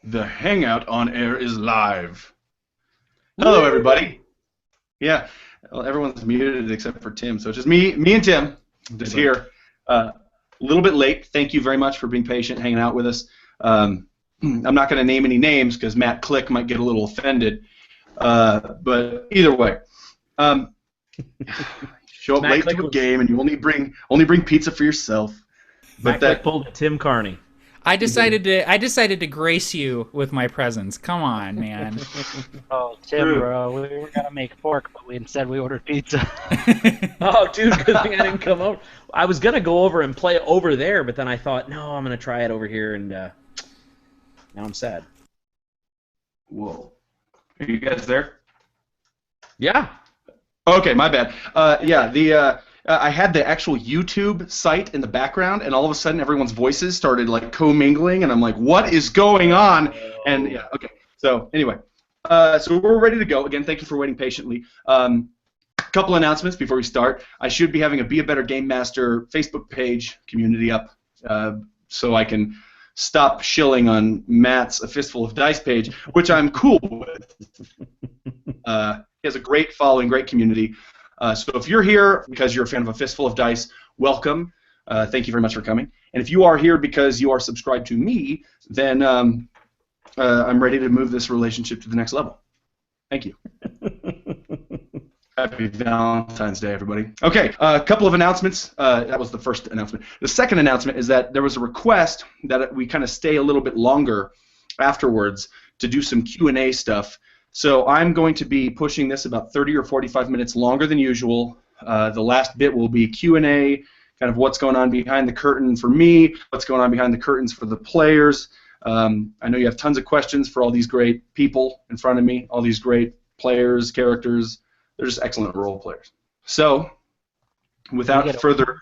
The Hangout on Air is live. Hello, everybody. Yeah, well, everyone's muted except for Tim, so it's just me and Tim just here. A little bit late. Thank you very much for being patient, hanging out with us. I'm not going to name any names because Matt Click might get a little offended. But either way, show up late to a game and you only bring pizza for yourself. But that pulled a Tim Carney. I decided to grace you with my presence. Come on, man. Oh, Tim, bro, we were gonna make pork, but instead we ordered pizza. Oh, dude, good thing I didn't come over. I was gonna go over and play over there, but then I thought, no, I'm gonna try it over here, and now I'm sad. Whoa, are you guys there? Yeah. Okay, my bad. Yeah, I had the actual YouTube site in the background, and all of a sudden everyone's voices started like commingling, and I'm like, what is going on? And yeah, okay. So anyway, so we're ready to go. Again, thank you for waiting patiently. Couple announcements before we start. I should be having a Be a Better Game Master Facebook page community up, so I can stop shilling on Matt's A Fistful of Dice page, which I'm cool with. He has a great following, great community. So if you're here because you're a fan of A Fistful of Dice, welcome. Thank you very much for coming. And if you are here because you are subscribed to me, then I'm ready to move this relationship to the next level. Thank you. Happy Valentine's Day, everybody. Okay, a couple of announcements. That was the first announcement. The second announcement is that there was a request that we kind of stay a little bit longer afterwards to do some Q&A stuff. So I'm going to be pushing this about 30 or 45 minutes longer than usual. The last bit will be Q&A, kind of what's going on behind the curtain for me, what's going on behind the curtains for the players. I know you have tons of questions for all these great people in front of me, all these great players, characters. They're just excellent role players. So, without further,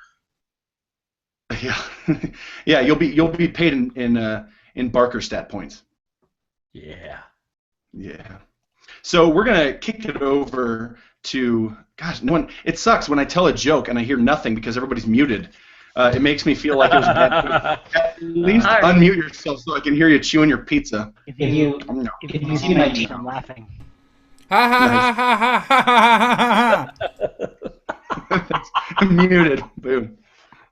yeah, you'll be paid in Barker stat points. Yeah. Yeah. So we're gonna kick it over to it sucks when I tell a joke and I hear nothing because everybody's muted. It makes me feel like it was bad. At least unmute yourself so I can hear you chewing your pizza. If you see my teeth, I'm laughing. Ha ha ha ha ha ha! I'm muted. Boom.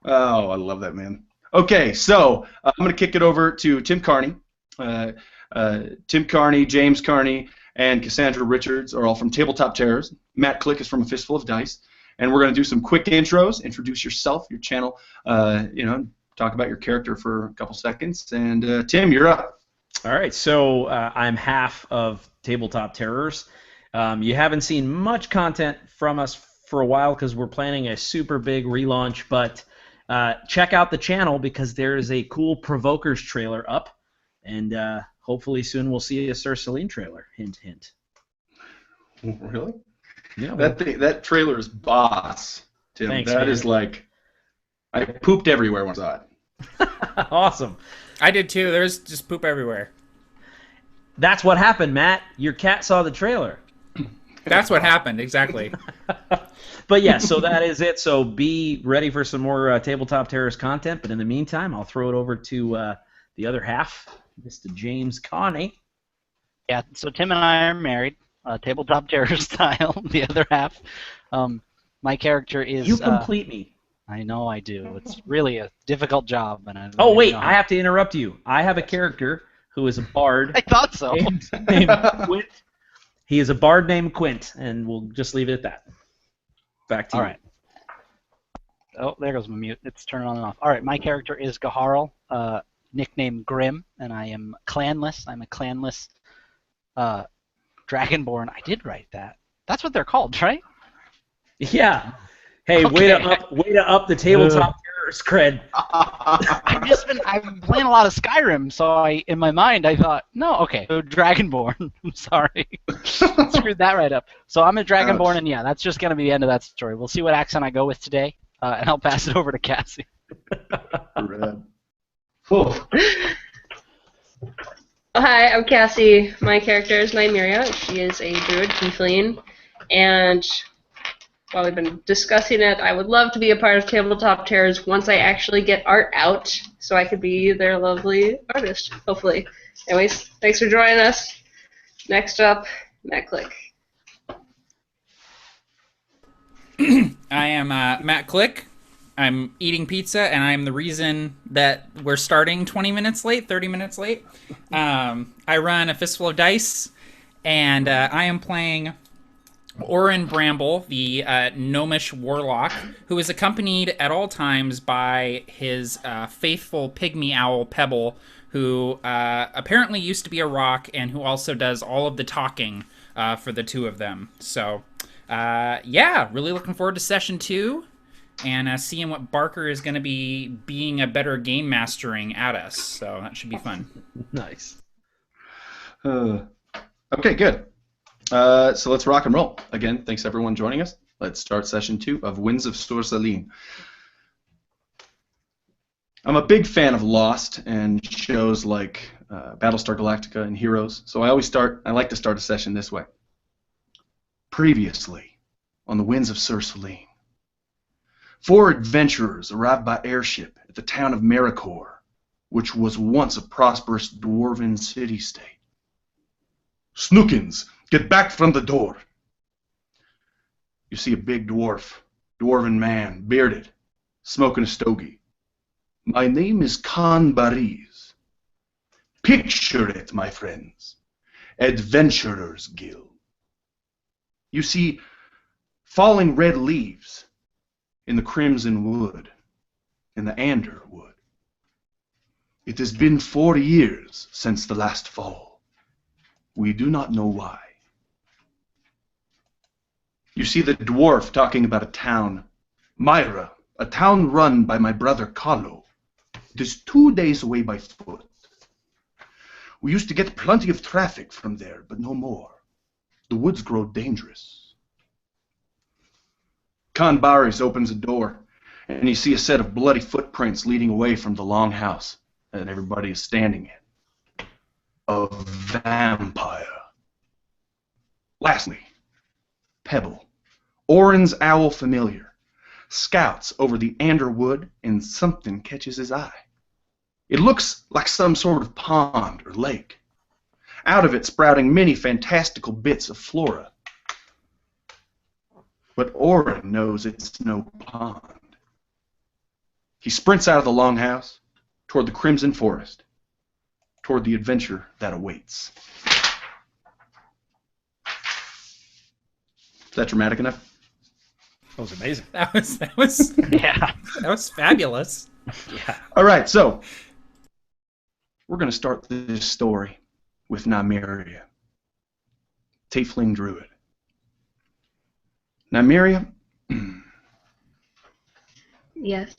Oh, I love that, man. Okay, so I'm gonna kick it over to Tim Carney. Tim Carney, James Carney, and Cassandra Richards are all from Tabletop Terrors. Matt Click is from A Fistful of Dice. And we're going to do some quick intros, introduce yourself, your channel, talk about your character for a couple seconds. And Tim, you're up. All right, so I'm half of Tabletop Terrors. You haven't seen much content from us for a while because we're planning a super big relaunch, but check out the channel because there is a cool Provokers trailer up. And hopefully soon we'll see a Sir Salin trailer. Hint, hint. Really? Yeah. That trailer is boss, Tim. Thanks, that man. is like, I pooped everywhere when I saw it. Awesome. I did too. There's just poop everywhere. That's what happened, Matt. Your cat saw the trailer. That's what happened, exactly. But yeah, so that is it. So be ready for some more Tabletop Terrors content. But in the meantime, I'll throw it over to the other half, Mr. James Carney. Yeah, so Tim and I are married, Tabletop Terror style, the other half. My character is... You complete me. I know I do. It's really a difficult job. And I oh, wait, I have to interrupt you. I have a character who is a bard. I thought so. Named Quint. He is a bard named Quint, and we'll just leave it at that. Back to you. All right. Oh, there goes my mute. It's turning on and off. All right, my character is Gaharl, nickname Grim, and I am clanless. I'm a clanless Dragonborn. I did write that. That's what they're called, right? Yeah. Hey, way to up the Tabletop Terrors cred. I've been playing a lot of Skyrim, so in my mind I thought, no, okay, so Dragonborn. I'm sorry. Screwed that right up. So I'm a Dragonborn, and yeah, that's just gonna be the end of that story. We'll see what accent I go with today, and I'll pass it over to Cassie. Hi, I'm Cassie. My character is Nymeria. She is a druid tiefling, and while we've been discussing it. I would love to be a part of Tabletop Terrors once I actually get art out, so I could be their lovely artist, hopefully. Anyways, thanks for joining us. Next up, Matt Click. I am Matt Click. I'm eating pizza, and I'm the reason that we're starting 20 minutes late, 30 minutes late. I run A Fistful of Dice, and I am playing Orin Bramble, the gnomish warlock, who is accompanied at all times by his faithful pygmy owl, Pebble, who apparently used to be a rock, and who also does all of the talking for the two of them. So, yeah, really looking forward to Session 2. And seeing what Barker is going to be being a better game mastering at us. So that should be fun. Nice. Okay, good. So let's rock and roll. Again, thanks everyone joining us. Let's start Session 2 of Winds of Salin. I'm a big fan of Lost and shows like Battlestar Galactica and Heroes, so I like to start a session this way. Previously, on the Winds of Salin. 4 adventurers arrived by airship at the town of Maricor, which was once a prosperous dwarven city-state. Snookins, get back from the door. You see a big dwarven man, bearded, smoking a stogie. My name is Khan Bariz. Picture it, my friends. Adventurers Guild. You see falling red leaves in the crimson wood, in the ander wood. It has been 4 years since the last fall. We do not know why. You see the dwarf talking about a town, Myra, a town run by my brother Carlo. It is 2 days away by foot. We used to get plenty of traffic from there, but no more. The woods grow dangerous. Khan Baris opens a door, and you see a set of bloody footprints leading away from the long house that everybody is standing in. A vampire. Lastly, Pebble, Orin's owl familiar, scouts over the Anderwood, and something catches his eye. It looks like some sort of pond or lake, out of it sprouting many fantastical bits of flora. But Orin knows it's no pond. He sprints out of the longhouse, toward the crimson forest, toward the adventure that awaits. Is that dramatic enough? That was amazing. That was Yeah. that was fabulous. Yeah. All right, so we're going to start this story with Nymeria, Tiefling Druid. Nymeria, Yes.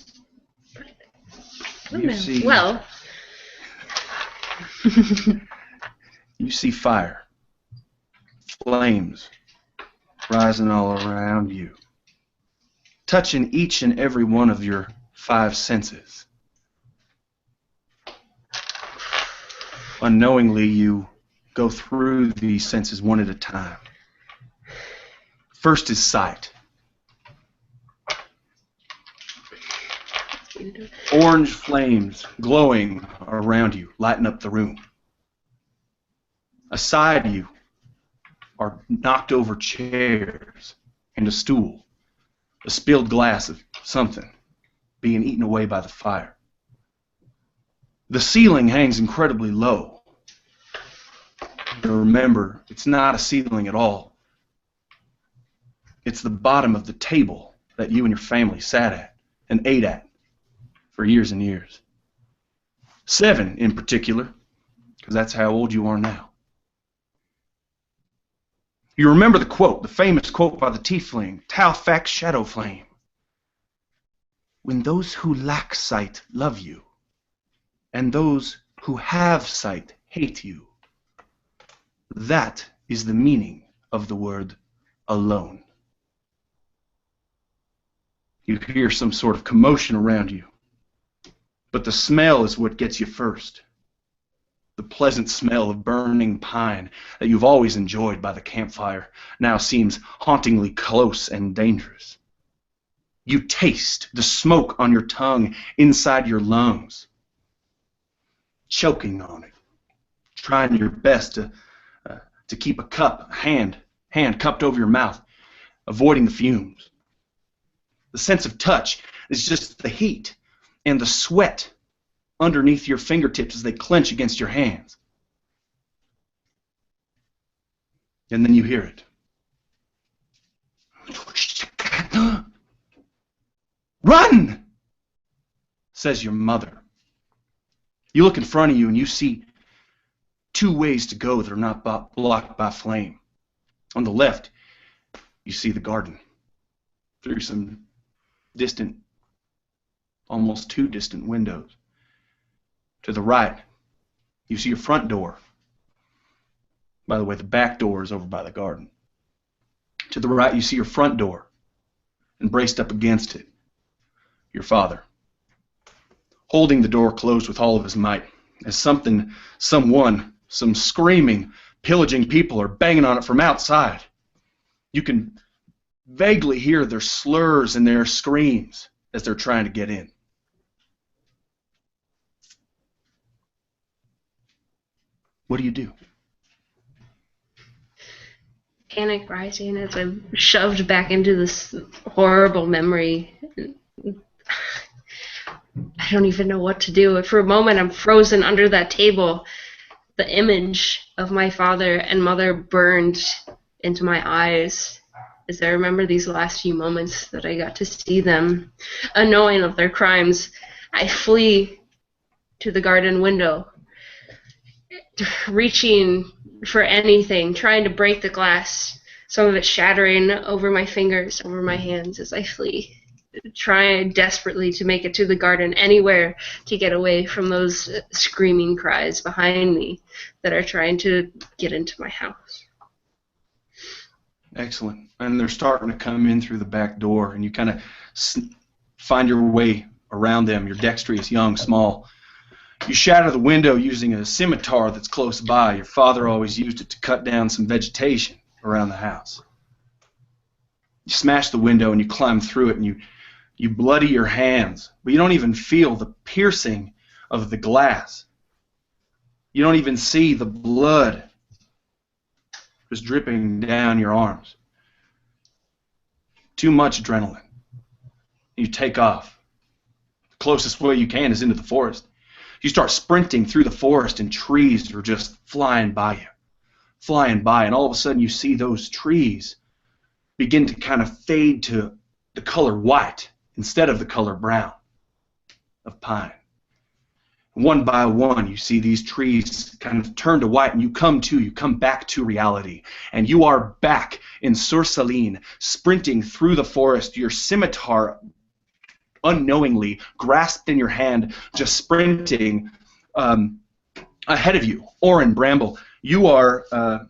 you see, Well, you see fire, flames rising all around you, touching each and every one of your 5 senses. Unknowingly, you go through these senses one at a time. First is sight. Orange flames glowing around you, lighting up the room. Aside you are knocked over chairs and a stool, a spilled glass of something being eaten away by the fire. The ceiling hangs incredibly low. Remember, it's not a ceiling at all. It's the bottom of the table that you and your family sat at and ate at for years and years. 7 in particular, because that's how old you are now. You remember the quote, the famous quote by the tiefling, Tau Fax Shadow Flame. When those who lack sight love you, and those who have sight hate you, that is the meaning of the word alone. You hear some sort of commotion around you, but the smell is what gets you first. The pleasant smell of burning pine that you've always enjoyed by the campfire now seems hauntingly close and dangerous. You taste the smoke on your tongue inside your lungs, choking on it, trying your best to keep a hand cupped over your mouth, avoiding the fumes. The sense of touch is just the heat and the sweat underneath your fingertips as they clench against your hands. And then you hear it. Run! Says your mother. You look in front of you and you see two ways to go that are not blocked by flame. On the left, you see the garden through some distant, almost too distant windows. To the right, you see your front door. By the way, the back door is over by the garden. To the right, you see your front door, and braced up against it, your father, holding the door closed with all of his might, as some screaming, pillaging people are banging on it from outside. You can vaguely hear their slurs and their screams as they're trying to get in. What do you do? Panic rising as I'm shoved back into this horrible memory. I don't even know what to do. For a moment, I'm frozen under that table. The image of my father and mother burned into my eyes as I remember these last few moments that I got to see them. Unknowing of their crimes, I flee to the garden window, reaching for anything, trying to break the glass, some of it shattering over my fingers, over my hands as I flee, trying desperately to make it to the garden, anywhere to get away from those screaming cries behind me that are trying to get into my house. Excellent. And they're starting to come in through the back door, and you kind of find your way around them. You're dexterous, young, small. You shatter the window using a scimitar that's close by. Your father always used it to cut down some vegetation around the house. You smash the window and you climb through it, and you bloody your hands, but you don't even feel the piercing of the glass. You don't even see the blood just dripping down your arms. Too much adrenaline. You take off. The closest way you can is into the forest. You start sprinting through the forest, and trees are just flying by you. Flying by, and all of a sudden you see those trees begin to kind of fade to the color white instead of the color brown of pine. One by one, you see these trees kind of turn to white, and you come back to reality. And you are back in Salin, sprinting through the forest, your scimitar unknowingly grasped in your hand, just sprinting ahead of you. Orin Bramble, you are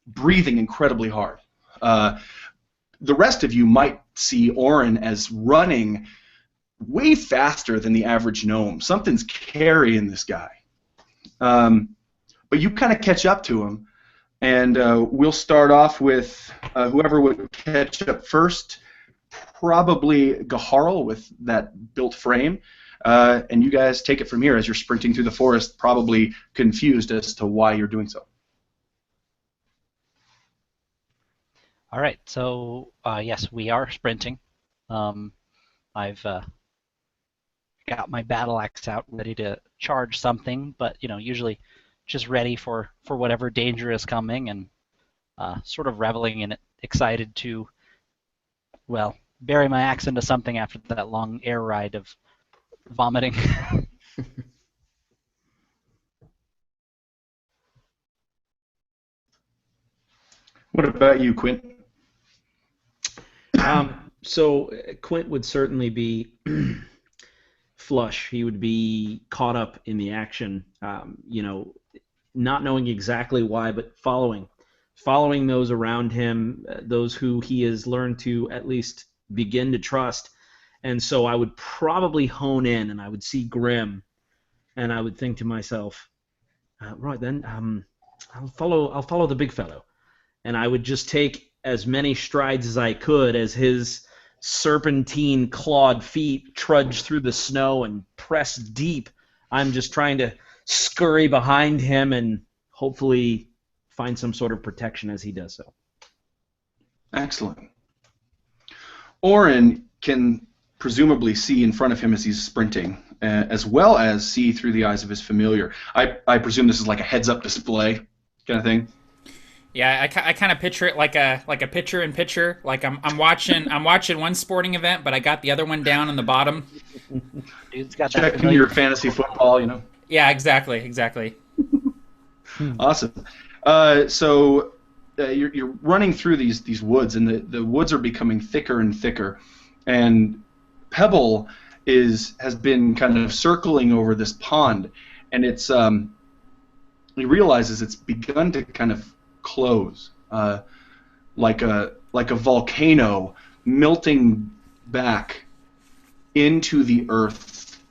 breathing incredibly hard. The rest of you might see Orin as running way faster than the average gnome. Something's carrying this guy. But you kind of catch up to him, and we'll start off with whoever would catch up first, probably Gaharl with that built frame, and you guys take it from here as you're sprinting through the forest, probably confused as to why you're doing so. All right, so yes, we are sprinting. I've got my battle axe out, ready to charge something, but usually just ready for whatever danger is coming, and sort of reveling in it, excited to, well, bury my axe into something after that long air ride of vomiting. What about you, Quint? So Quint would certainly be flush. He would be caught up in the action, not knowing exactly why, but following those around him, those who he has learned to at least begin to trust. And so I would probably hone in, and I would see Grim, and I would think to myself, Right then, I'll follow the big fellow, and I would just take as many strides as I could as his serpentine clawed feet trudge through the snow and press deep. I'm just trying to scurry behind him and hopefully find some sort of protection as he does so. Excellent. Orin can presumably see in front of him as he's sprinting, as well as see through the eyes of his familiar. I presume this is like a heads-up display kind of thing. Yeah, I kind of picture it like a picture in picture. Like I'm watching one sporting event, but I got the other one down in the bottom. Dude's got that Checking familiar. your fantasy football, you know. Yeah, exactly. Awesome. So you're running through these woods, and the woods are becoming thicker and thicker, and Pebble has been kind of circling over this pond, and it's he realizes it's begun to kind of close, like a volcano melting back into the earth,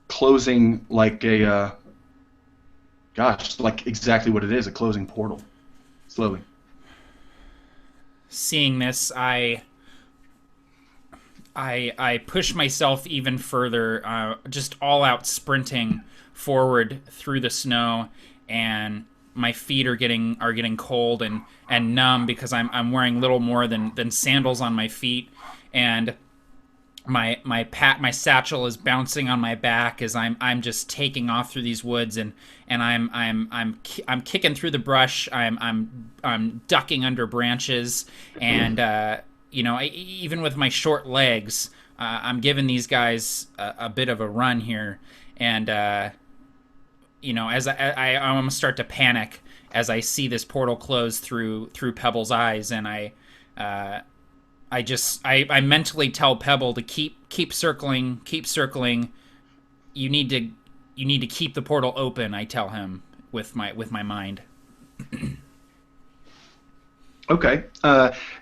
closing like a like exactly what it is, a closing portal, slowly. Seeing this, I push myself even further, just all out sprinting forward through the snow, and my feet are getting cold and numb because I'm wearing little more than sandals on my feet, and my satchel is bouncing on my back as I'm just taking off through these woods, and I'm kicking through the brush. I'm ducking under branches, and even with my short legs, I'm giving these guys a bit of a run here, and as I almost start to panic as I see this portal close through Pebble's eyes, and I mentally tell Pebble to keep circling. You need to keep the portal open. I tell him with my mind. Okay.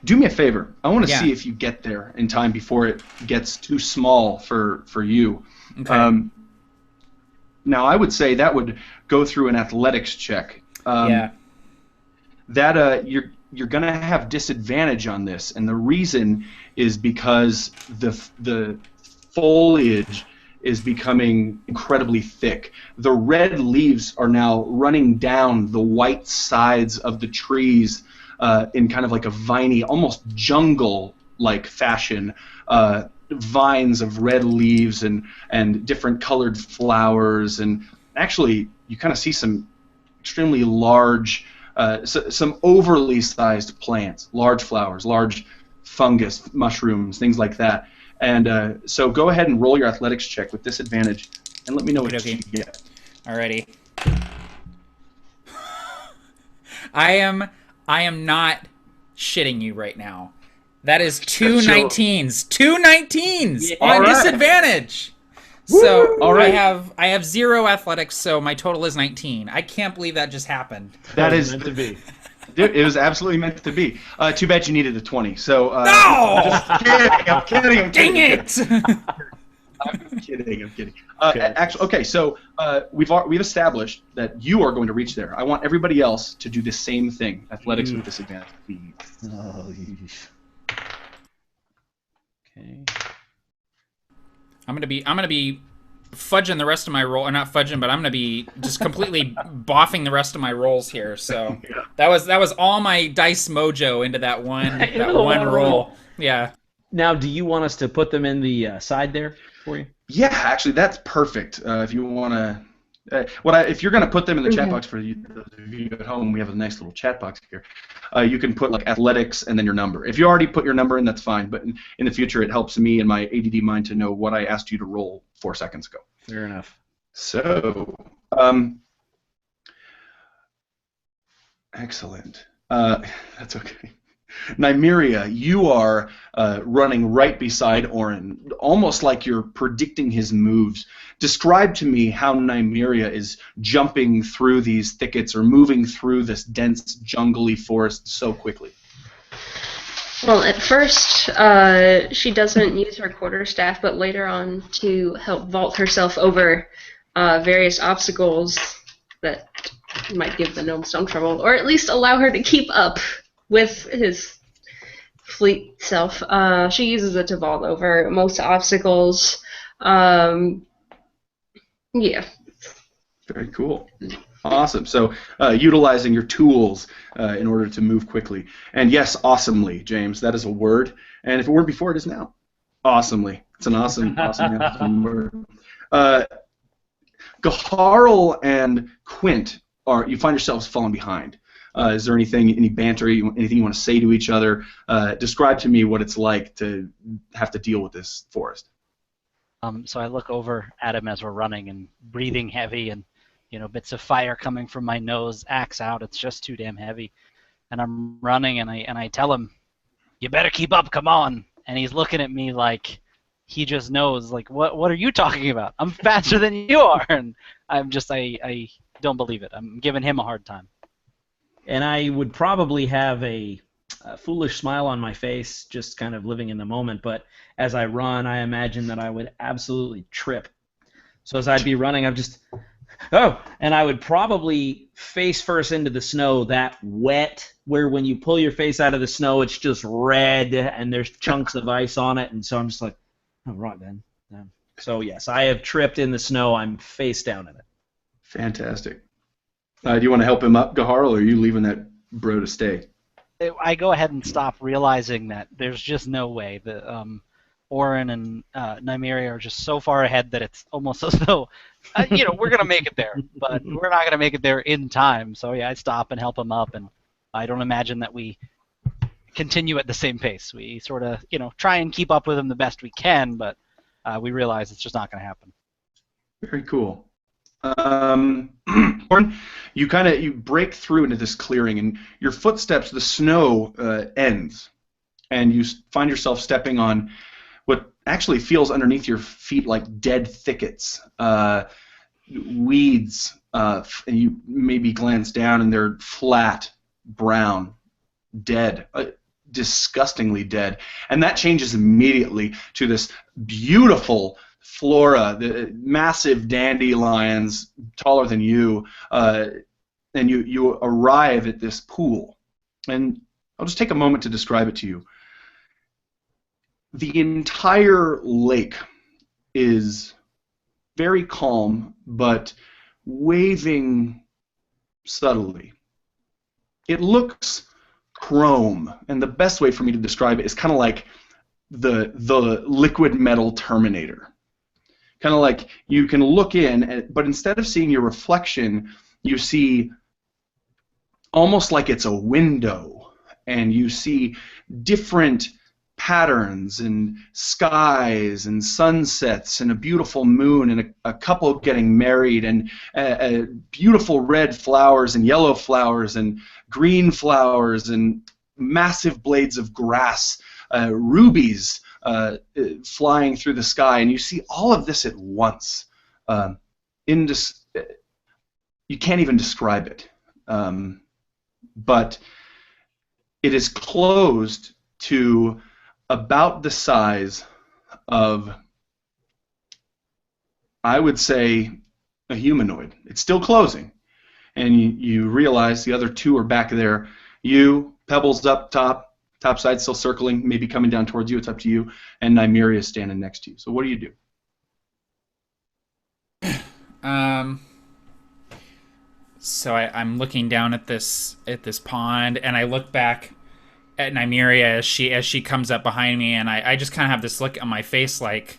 Do me a favor. I want to Yeah. see if you get there in time before it gets too small for you. Okay. Now, I would say that would go through an athletics check. Yeah. That you're going to have disadvantage on this, and the reason is because the foliage is becoming incredibly thick. The red leaves are now running down the white sides of the trees in kind of like a viney, almost jungle-like fashion. Vines of red leaves and different colored flowers, and actually you kind of see some extremely large, some overly sized plants, large flowers, large fungus, mushrooms, things like that. And so go ahead and roll your athletics check with disadvantage, and let me know what Okay. you get. Alrighty. I am not shitting you right now. That is two So- 19s. Two 19s Yeah. on All right. disadvantage. So All right. I have 0 athletics, so my total is 19. I can't believe that just happened. That is meant to be. Dude, it was absolutely meant to be. Too bad you needed a 20. So No! I'm kidding. Dang it! I'm kidding. Actually, okay. So we've established that you are going to reach there. I want everybody else to do the same thing. Athletics with disadvantage. Oh, yeesh. Okay. I'm gonna be fudging the rest of my roll, or not fudging, but I'm gonna be just completely boffing the rest of my rolls here. So that was all my dice mojo into that one roll. Yeah. Now, do you want us to put them in the side there for you? Yeah, actually, that's perfect. If you want to, if you're going to put them in the chat box for you, those of you at home, we have a nice little chat box here. You can put like athletics and then your number. If you already put your number in, that's fine. But in the future, it helps me and my ADD mind to know what I asked you to roll 4 seconds ago. Fair enough. So, excellent. That's okay. Nymeria, you are running right beside Orin, almost like you're predicting his moves. Describe to me how Nymeria is jumping through these thickets or moving through this dense, jungly forest so quickly. Well, at first, she doesn't use her quarterstaff, but later on to help vault herself over various obstacles that might give the gnome some trouble, or at least allow her to keep up with his fleet self. She uses it to vault over most obstacles. Yeah. Very cool. Awesome. So utilizing your tools in order to move quickly. And yes, awesomely, James. That is a word. And if it weren't before, it is now. Awesomely. It's an awesome word. Gaharl and Quint, you find yourselves falling behind. Is there any banter, anything you want to say to each other? Describe to me what it's like to have to deal with this forest. So I look over at him as we're running and breathing heavy and, bits of fire coming from my nose, axe out. It's just too damn heavy. And I'm running and I tell him, "You better keep up, come on." And he's looking at me like he just knows, like, what are you talking about? I'm faster than you are. And I'm just, I don't believe it. I'm giving him a hard time. And I would probably have a foolish smile on my face, just kind of living in the moment. But as I run, I imagine that I would absolutely trip. So as I'd be running, I'm just, and I would probably face first into the snow, that wet, where when you pull your face out of the snow, it's just red, and there's chunks of ice on it. And so I'm just like, oh, right then. So yes, I have tripped in the snow. I'm face down in it. Fantastic. Do you want to help him up, Gaharl, or are you leaving that bro to stay? I go ahead and stop, realizing that there's just no way. Oren and Nymeria are just so far ahead that it's almost as though, we're going to make it there, but we're not going to make it there in time. So, yeah, I stop and help him up, and I don't imagine that we continue at the same pace. We sort of, try and keep up with him the best we can, but we realize it's just not going to happen. Very cool. Oren, you break through into this clearing, and your footsteps, the snow ends, and you find yourself stepping on what actually feels underneath your feet like dead thickets, weeds, and you maybe glance down, and they're flat, brown, dead, disgustingly dead, and that changes immediately to this beautiful flora, the massive dandelions taller than you, and you arrive at this pool. And I'll just take a moment to describe it to you. The entire lake is very calm, but waving subtly. It looks chrome, and the best way for me to describe it is kind of like the liquid metal Terminator. Kind of like you can look in, but instead of seeing your reflection, you see almost like it's a window, and you see different patterns and skies and sunsets and a beautiful moon and a couple getting married and beautiful red flowers and yellow flowers and green flowers and massive blades of grass, rubies flying through the sky, and you see all of this at once. You can't even describe it, but it is closed to about the size of, I would say, a humanoid. It's still closing, and you realize the other two are back there. You, Pebbles up top side still circling, maybe coming down towards you, it's up to you, and Nymeria is standing next to you. So what do you do? So I'm looking down at this pond, and I look back at Nymeria as she comes up behind me, and I just kind of have this look on my face, like,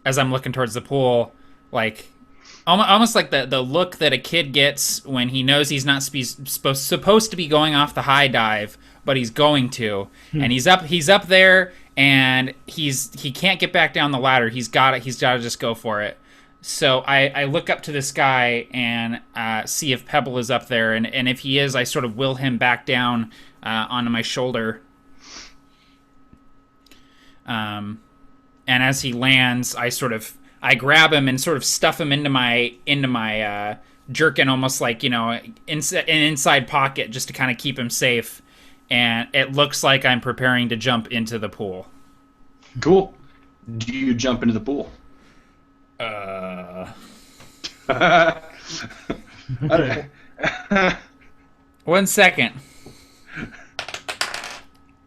as I'm looking towards the pool, like, almost like the look that a kid gets when he knows he's not supposed to be going off the high dive, but he's going to, and he's up there, and he can't get back down the ladder. He's got to just go for it. So I look up to the sky and see if Pebble is up there, and if he is, I sort of will him back down onto my shoulder. And as he lands, I grab him and sort of stuff him into my jerkin, almost like, an inside pocket, just to kind of keep him safe. And it looks like I'm preparing to jump into the pool. Cool. Do you jump into the pool? 1 second.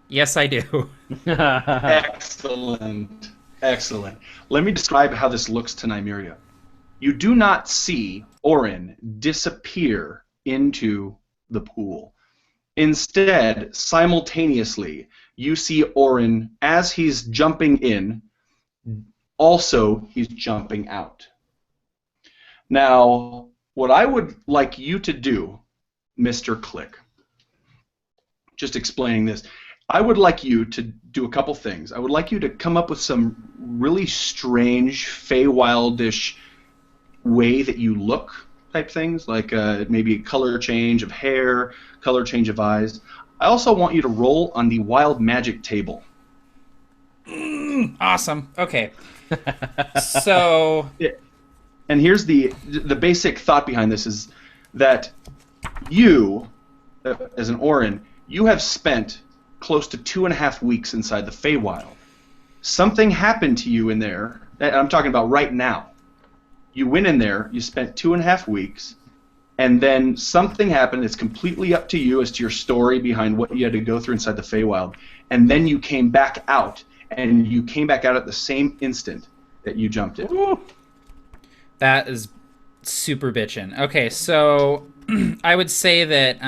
Yes, I do. Excellent. Excellent. Let me describe how this looks to Nymeria. You do not see Orin disappear into the pool. Instead, simultaneously, you see Orin, as he's jumping in, also he's jumping out. Now, what I would like you to do, Mr. Click, just explaining this, I would like you to do a couple things. I would like you to come up with some really strange, Feywildish way that you look type things, like maybe color change of hair, color change of eyes. I also want you to roll on the wild magic table. Awesome. Okay. So... And here's the basic thought behind this is that you, as an Orin, you have spent close to 2.5 weeks inside the Feywild. Something happened to you in there, and I'm talking about right now. You went in there, you spent 2.5 weeks, and then something happened. It's completely up to you as to your story behind what you had to go through inside the Feywild. And then you came back out, and you came back out at the same instant that you jumped in. Ooh. That is super bitchin'. Okay, so I would say that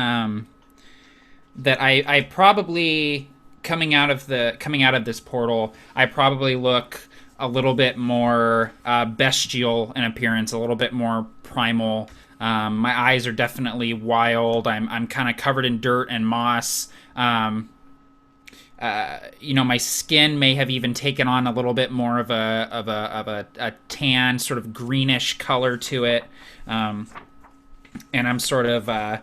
that I probably coming out of this portal, I probably look a little bit more bestial in appearance, a little bit more primal. My eyes are definitely wild. I'm kind of covered in dirt and moss. My skin may have even taken on a little bit more of a tan, sort of greenish color to it, and I'm sort of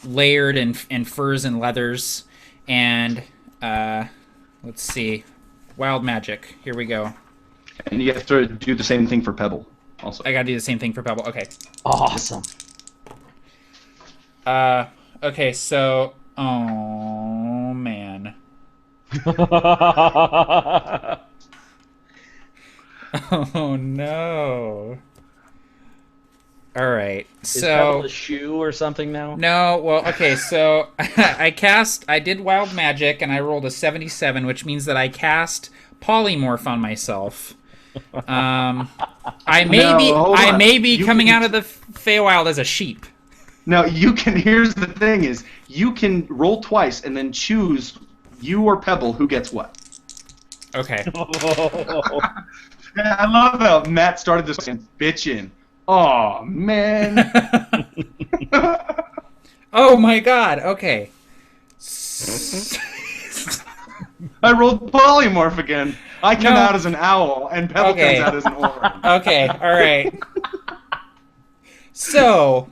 layered in furs and leathers. And let's see, wild magic. Here we go. And you have to do the same thing for Pebble, also. I gotta do the same thing for Pebble. Okay. Awesome. Okay. So, oh man. Oh no. All right. Is Pebble a shoe or something now? No, well, okay, so I did wild magic and I rolled a 77, which means that I cast polymorph on myself. I may be coming out of the Feywild as a sheep. Now, here's the thing is, you can roll twice and then choose you or Pebble who gets what. Okay. I love how Matt started this and bitching. Oh man. Oh my god, okay. I rolled polymorph again. I come out as an owl and Pebble comes out as an orange. Okay, alright. So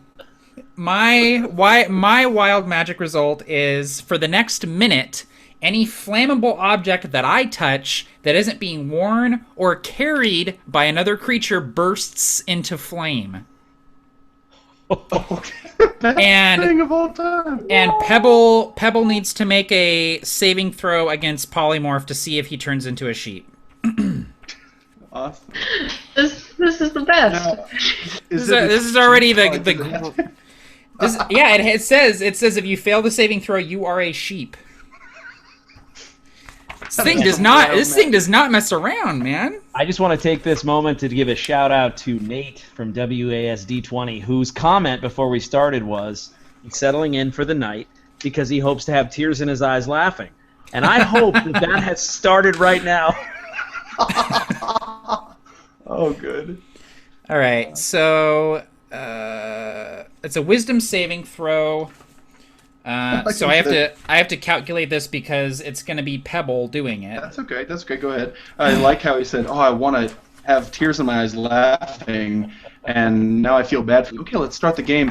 my wild magic result is for the next minute, any flammable object that I touch that isn't being worn or carried by another creature bursts into flame. Best thing of all time. And Pebble needs to make a saving throw against polymorph to see if he turns into a sheep. Awesome. This is the best. Now, This is already the yeah, it says if you fail the saving throw, you are a sheep. This thing does not mess around, man. I just want to take this moment to give a shout out to Nate from WASD20, whose comment before we started was he's settling in for the night because he hopes to have tears in his eyes laughing. And I hope that has started right now. Oh, good. All right, so it's a wisdom saving throw. So I have to calculate this because it's going to be Pebble doing it. That's okay. That's okay. Go ahead. I like how he said, "Oh, I want to have tears in my eyes, laughing," and now I feel bad for you. Okay, let's start the game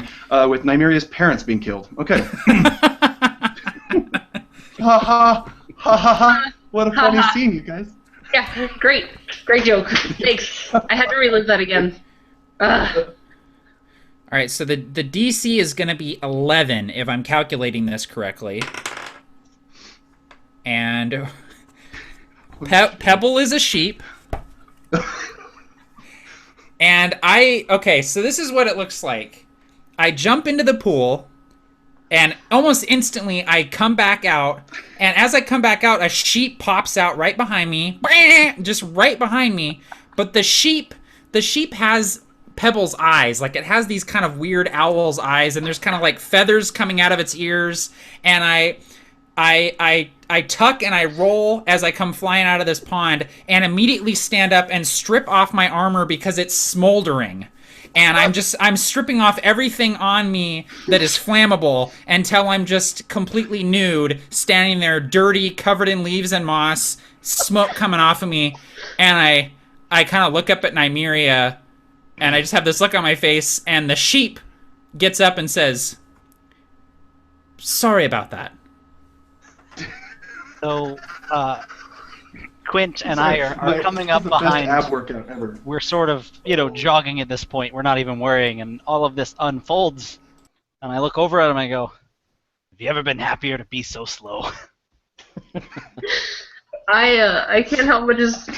with Nymeria's parents being killed. Okay. Ha ha ha ha ha! What a funny scene, you guys. Yeah, great joke. Thanks. I had to relive that again. All right, so the DC is going to be 11 if I'm calculating this correctly. And Pebble is a sheep. And okay, so this is what it looks like. I jump into the pool. And almost instantly, I come back out, and as I come back out, a sheep pops out right behind me, just right behind me. But the sheep has Pebble's eyes, like it has these kind of weird owl's eyes, and there's kind of like feathers coming out of its ears. And I tuck and I roll as I come flying out of this pond, and immediately stand up and strip off my armor because it's smoldering. And I'm stripping off everything on me that is flammable until I'm just completely nude, standing there, dirty, covered in leaves and moss, smoke coming off of me. And I kind of look up at Nymeria, and I just have this look on my face, and the sheep gets up and says, "Sorry about that." So, Quint and I are coming up the best behind. ab workout ever. We're sort of, jogging at this point. We're not even worrying, and all of this unfolds. And I look over at him and I go, "Have you ever been happier to be so slow?" I can't help but just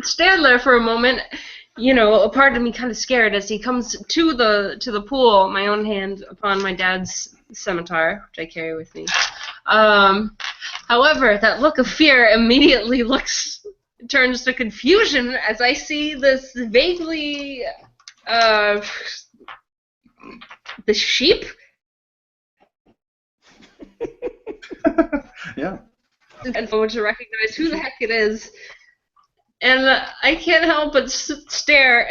stand there for a moment. A part of me kind of scared as he comes to the pool, my own hand upon my dad's scimitar, which I carry with me. However, that look of fear immediately turns to confusion as I see this vaguely the sheep. Yeah. And to recognize who the heck it is. And I can't help but stare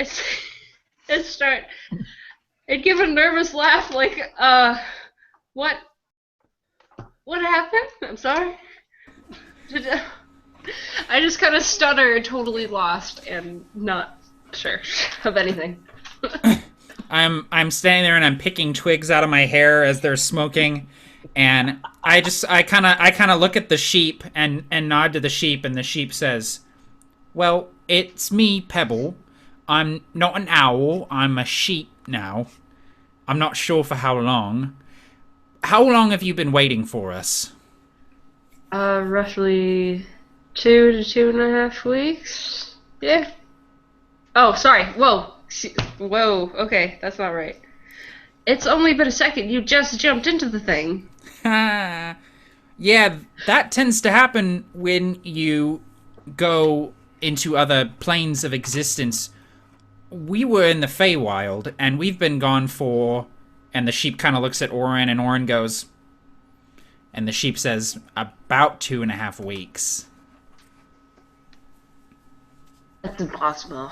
and start and give a nervous laugh like, what happened? I'm sorry. I just kind of stutter, totally lost, and not sure of anything. I'm standing there and I'm picking twigs out of my hair as they're smoking, and I kind of look at the sheep and nod to the sheep, and the sheep says, "Well, it's me, Pebble. I'm not an owl. I'm a sheep now. I'm not sure for how long. How long have you been waiting for us?" Roughly 2 to 2.5 weeks. Yeah. Oh, sorry. Whoa. Whoa. Okay, that's not right. It's only been a second. You just jumped into the thing. Yeah, that tends to happen when you go into other planes of existence. We were in the Feywild, and we've been gone for... And the sheep kind of looks at Orin, and Orin goes... And the sheep says, "About 2.5 weeks." That's impossible.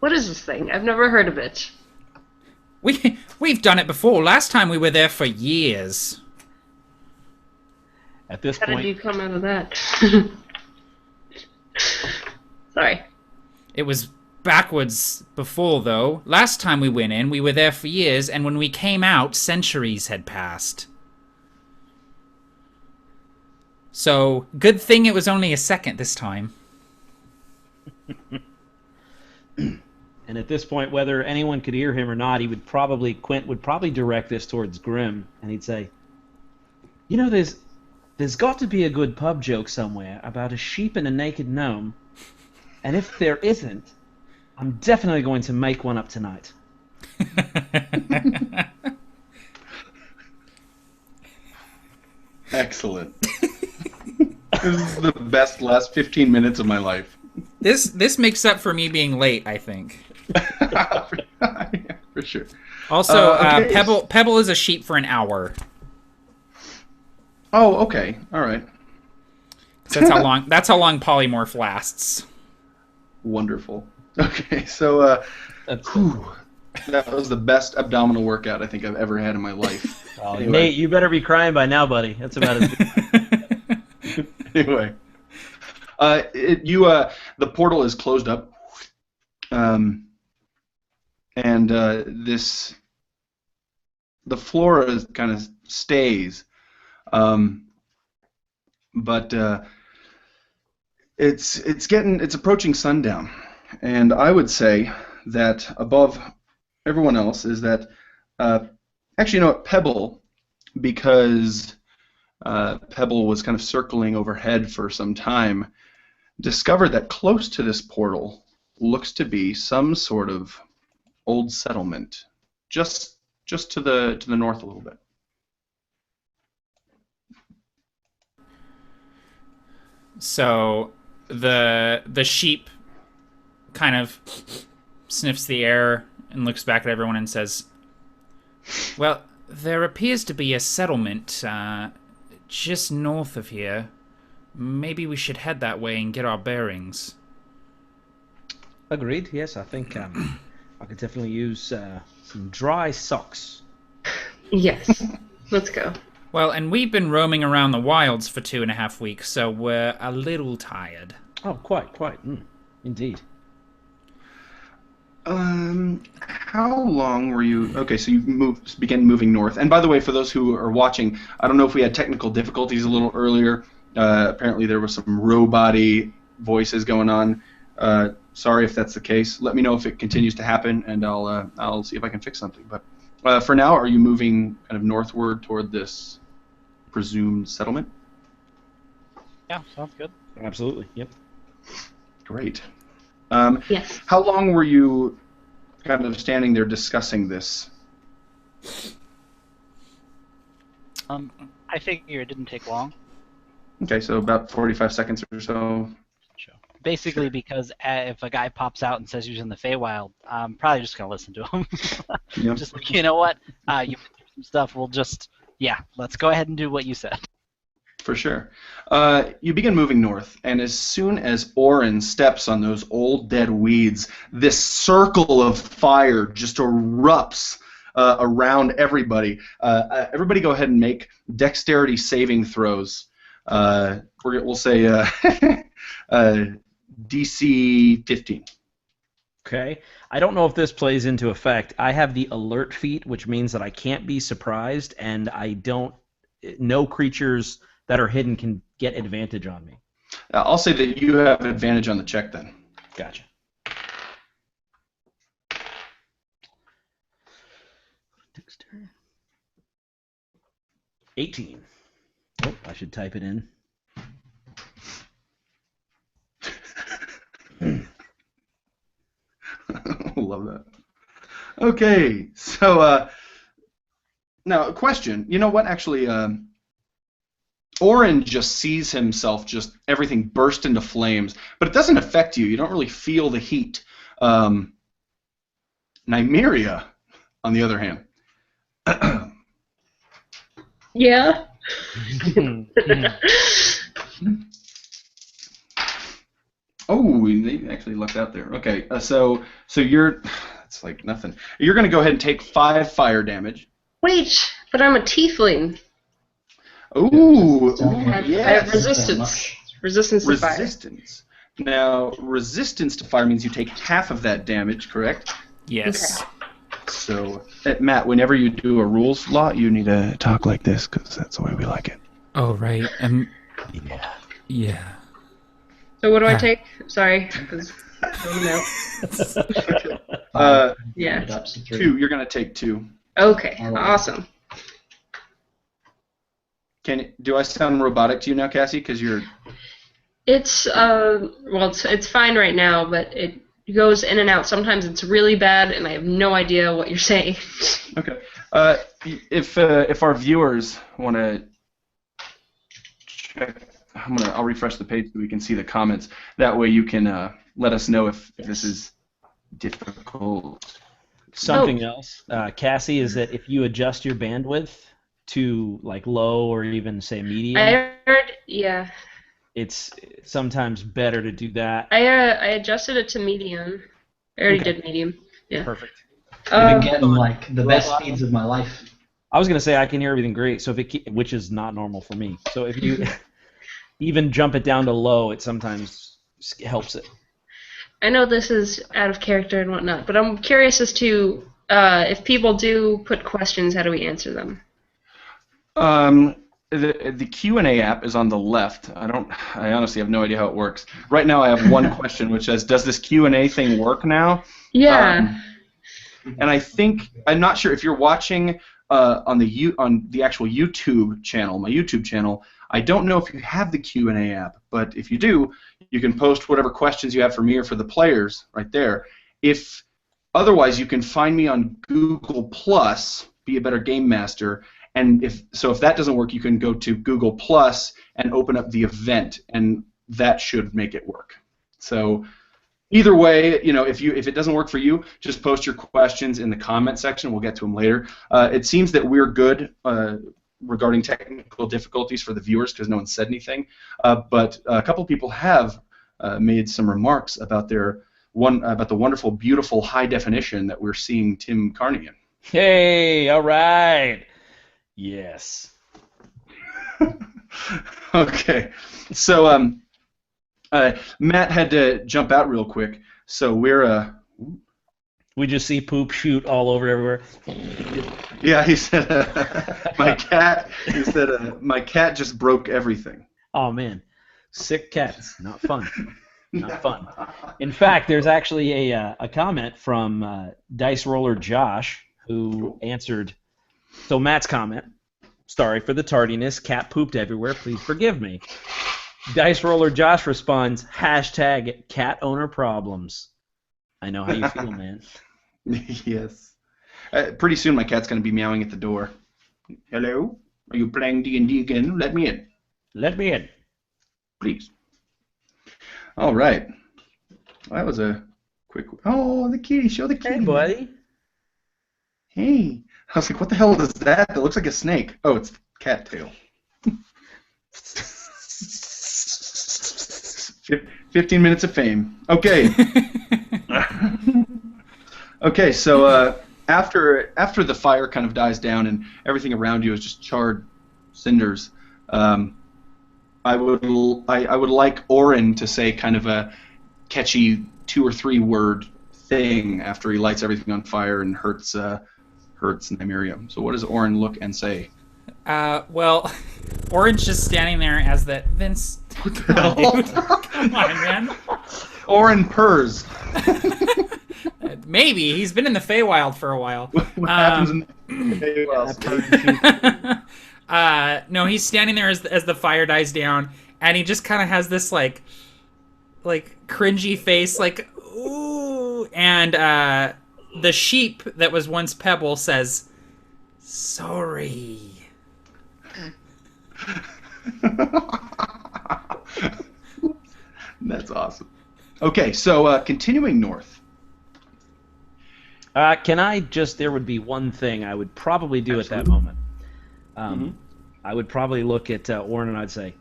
What is this thing? I've never heard of it. We've done it before. Last time we were there for years. At this How point, did you come out of that? Sorry. It was backwards before, though. Last time we went in, we were there for years, and when we came out, centuries had passed. So, good thing it was only a second this time. and at this point, whether anyone could hear him or not, Quint would probably direct this towards Grim, and he'd say, there's got to be a good pub joke somewhere about a sheep and a naked gnome, and if there isn't, I'm definitely going to make one up tonight. Excellent. This is the best last 15 minutes of my life. This makes up for me being late, I think. Yeah, for sure. Also, okay. Pebble is a sheep for an hour. Oh, okay. All right. So that's how long polymorph lasts. Wonderful. Okay, so That's that was the best abdominal workout I think I've ever had in my life. Anyway. Nate, you better be crying by now, buddy. That's about it. Anyway, the portal is closed up, and the flora kind of stays, but it's approaching sundown, and I would say that above everyone else is that actually, you know what, Pebble, because Pebble was kind of circling overhead for some time, discovered that close to this portal looks to be some sort of old settlement, just to the north a little bit. So the sheep kind of sniffs the air and looks back at everyone and says, "Well, there appears to be a settlement just north of here. Maybe we should head that way and get our bearings." Agreed. Yes, I think I could definitely use some dry socks. Yes. Let's go. Well, and we've been roaming around the wilds for 2.5 weeks, so we're a little tired. Oh, quite. Indeed. How long were you? Okay, so you began moving north. And by the way, for those who are watching, I don't know if we had technical difficulties a little earlier. Apparently, there was some robot-y voices going on. Sorry if that's the case. Let me know if it continues to happen, and I'll see if I can fix something. But for now, are you moving kind of northward toward this presumed settlement? Yeah, sounds good. Absolutely. Yep. Great. Yes. How long were you kind of standing there discussing this? I figure it didn't take long. Okay, so about 45 seconds or so. Sure. Basically, because if a guy pops out and says he's in the Feywild, I'm probably just gonna listen to him. Yep. Just like, you know what? You went through some stuff. Let's go ahead and do what you said. For sure. You begin moving north, and as soon as Orin steps on those old dead weeds, this circle of fire just erupts around everybody. Everybody go ahead and make dexterity saving throws. We'll say DC 15. Okay. I don't know if this plays into effect. I have the alert feat, which means that I can't be surprised, and no creatures that are hidden can get advantage on me. I'll say that you have advantage on the check then. Gotcha. Dexterity. 18. Oh, I should type it in. Love that. Okay, so now a question. You know what? Actually, Orin just sees himself, just everything burst into flames, but it doesn't affect you. You don't really feel the heat. Nymeria, on the other hand. Yeah. Oh, they actually lucked out there. Okay, so you're, it's like nothing. You're going to go ahead and take 5 fire damage. Wait, but I'm a tiefling. Ooh, I yes. have resistance. Resistance to fire. Resistance. Now, resistance to fire means you take half of that damage, correct? Yes. Okay. So, Matt, whenever you do a rules law, you need to talk like this, because that's the way we like it. Oh, right. Yeah. Yeah. So what do I take? Sorry, because I don't know. Yeah. 2. You're going to take 2. Okay. Awesome. Do I sound robotic to you now, Cassie? Because you're... It's it's fine right now, but it goes in and out. Sometimes it's really bad, and I have no idea what you're saying. Okay. If our viewers want to check, I'll refresh the page so we can see the comments. That way you can let us know if this is difficult. Something else, Cassie, is that if you adjust your bandwidth to like low or even say medium, I heard, yeah. It's sometimes better to do that. I adjusted it to medium. I already did medium. Yeah. Perfect. I've been getting like the best speeds of my life. I was gonna say I can hear everything great, so which is not normal for me. So if you even jump it down to low, it sometimes helps it. I know this is out of character and whatnot, but I'm curious as to if people do put questions, how do we answer them? The Q&A app is on the left. I honestly have no idea how it works. Right now I have one question which says, does this Q&A thing work now? Yeah. And I think, I'm not sure if you're watching on the actual YouTube channel, my YouTube channel, I don't know if you have the Q&A app, but if you do, you can post whatever questions you have for me or for the players right there. Otherwise, you can find me on Google+, BeABetterGameMaster, and if that doesn't work, you can go to Google+ and open up the event, and that should make it work. So either way, if it doesn't work for you, just post your questions in the comment section. We'll get to them later. It seems that we're good regarding technical difficulties for the viewers because no one said anything. But a couple people have made some remarks about the wonderful, beautiful high definition that we're seeing Tim Carney in. Hey, all right. Yes. Okay. So Matt had to jump out real quick, so we just see poop shoot all over everywhere. Yeah, he said my cat. He said my cat just broke everything. Oh man, sick cats, not fun. Not fun. In fact, there's actually a comment from Dice Roller Josh who answered. So Matt's comment. Sorry for the tardiness. Cat pooped everywhere. Please forgive me. Dice Roller Josh responds, # cat owner problems. I know how you feel, man. Yes. Pretty soon my cat's going to be meowing at the door. Hello? Are you playing D&D again? Let me in. Let me in. Please. All right. Well, that was a quick... Oh, the kitty. Show the kitty. Hey, buddy. Hey. I was like, what the hell is that? That looks like a snake. Oh, it's cattail. 15 minutes of fame. Okay. Okay, so after the fire kind of dies down and everything around you is just charred cinders, I would like Oren to say kind of a catchy 2 or 3 word thing after he lights everything on fire and hurts Nymeria. So what does Oren look and say? Well, Oren's just standing there as that Vince. What the hell? Dude. Come on, man. Oren purrs. Maybe he's been in the Feywild for a while. What happens in the No, he's standing there as the fire dies down, and he just kind of has this like cringy face, like ooh, and the sheep that was once Pebble says, "Sorry." That's awesome. Okay, so continuing north. Can I just? There would be one thing I would probably do at that moment. I would probably look at Oren and I'd say,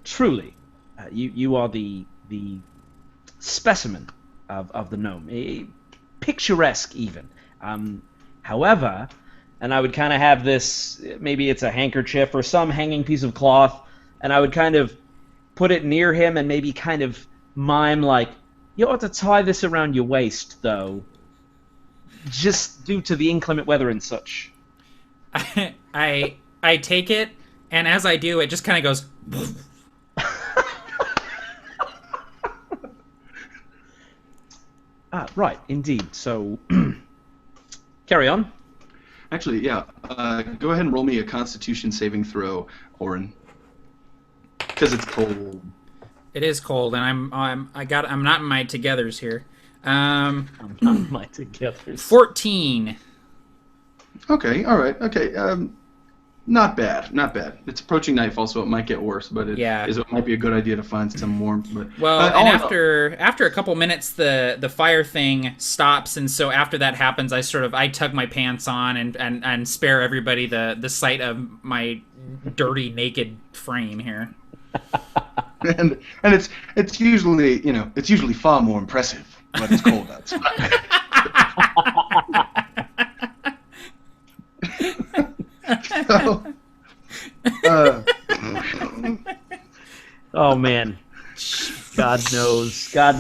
truly, you are the specimen of the gnome, picturesque even. However, and I would kind of have this, maybe it's a handkerchief or some hanging piece of cloth, and I would kind of put it near him and maybe kind of mime like, you ought to tie this around your waist, though, just due to the inclement weather and such. I take it, and as I do, it just kind of goes. Right, indeed. So, carry on. Actually, yeah. Go ahead and roll me a Constitution saving throw, Oren. Because it's cold. It is cold, and I'm not in my togethers here. I'm not in my togethers. 14. Okay, all right, okay. Not bad, not bad. It's approaching nightfall, so it might get worse, but it might be a good idea to find some warmth. But well, and after a couple minutes, the fire thing stops, and so after that happens, I tug my pants on and spare everybody the sight of my dirty naked frame here. and it's usually far more impressive when it's cold outside. So, oh man, God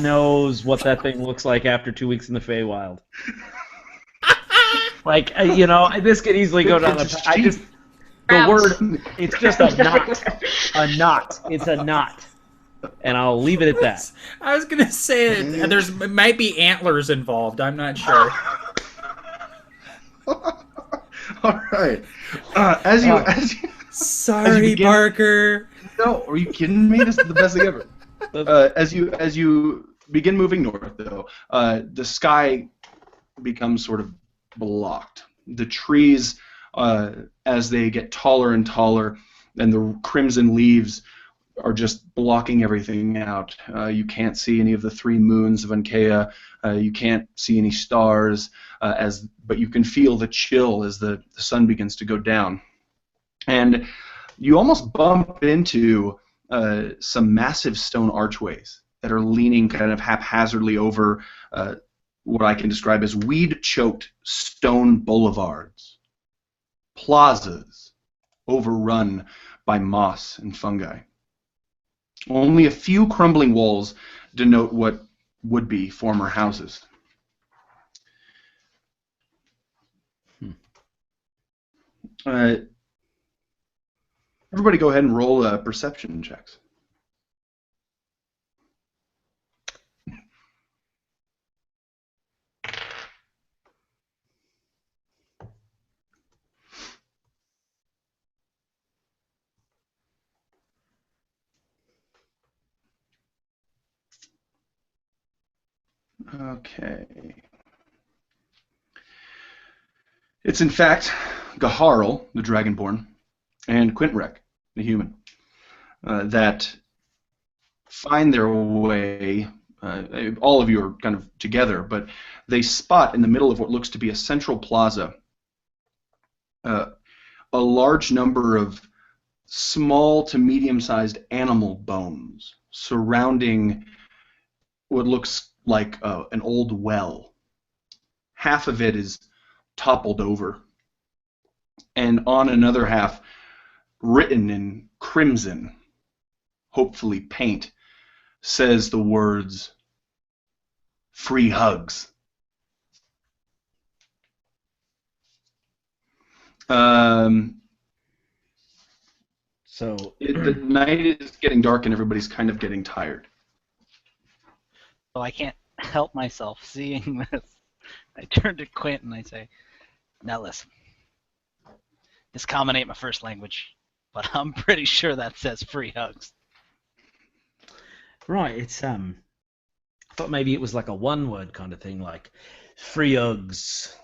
knows what that thing looks like after 2 weeks in the Feywild. Like this could easily go down the. It's just a knot. It's a knot, and I'll leave it at that. I was gonna say it might be antlers involved. I'm not sure. All right. As you Sorry, Parker. No, are you kidding me? This is the best thing ever. As you begin moving north, though, the sky becomes sort of blocked. The trees, as they get taller and taller, and the crimson leaves are just blocking everything out. You can't see any of the 3 moons of Ankea. You can't see any stars, but you can feel the chill as the sun begins to go down. And you almost bump into some massive stone archways that are leaning kind of haphazardly over what I can describe as weed-choked stone boulevards, plazas overrun by moss and fungi. Only a few crumbling walls denote what would be former houses. Everybody go ahead and roll perception checks. Okay. It's in fact Gaharl, the Dragonborn, and Quintrek, the human, that find their way. All of you are kind of together, but they spot in the middle of what looks to be a central plaza a large number of small to medium-sized animal bones surrounding what looks like an old well. Half of it is toppled over, and on another half, written in crimson, hopefully paint, says the words, "Free hugs." The night is getting dark and everybody's kind of getting tired. So I can't help myself seeing this. I turn to Quint and I say, "Now listen, this common ain't my first language, but I'm pretty sure that says free hugs." Right, it's I thought maybe it was like a one-word kind of thing, like free hugs.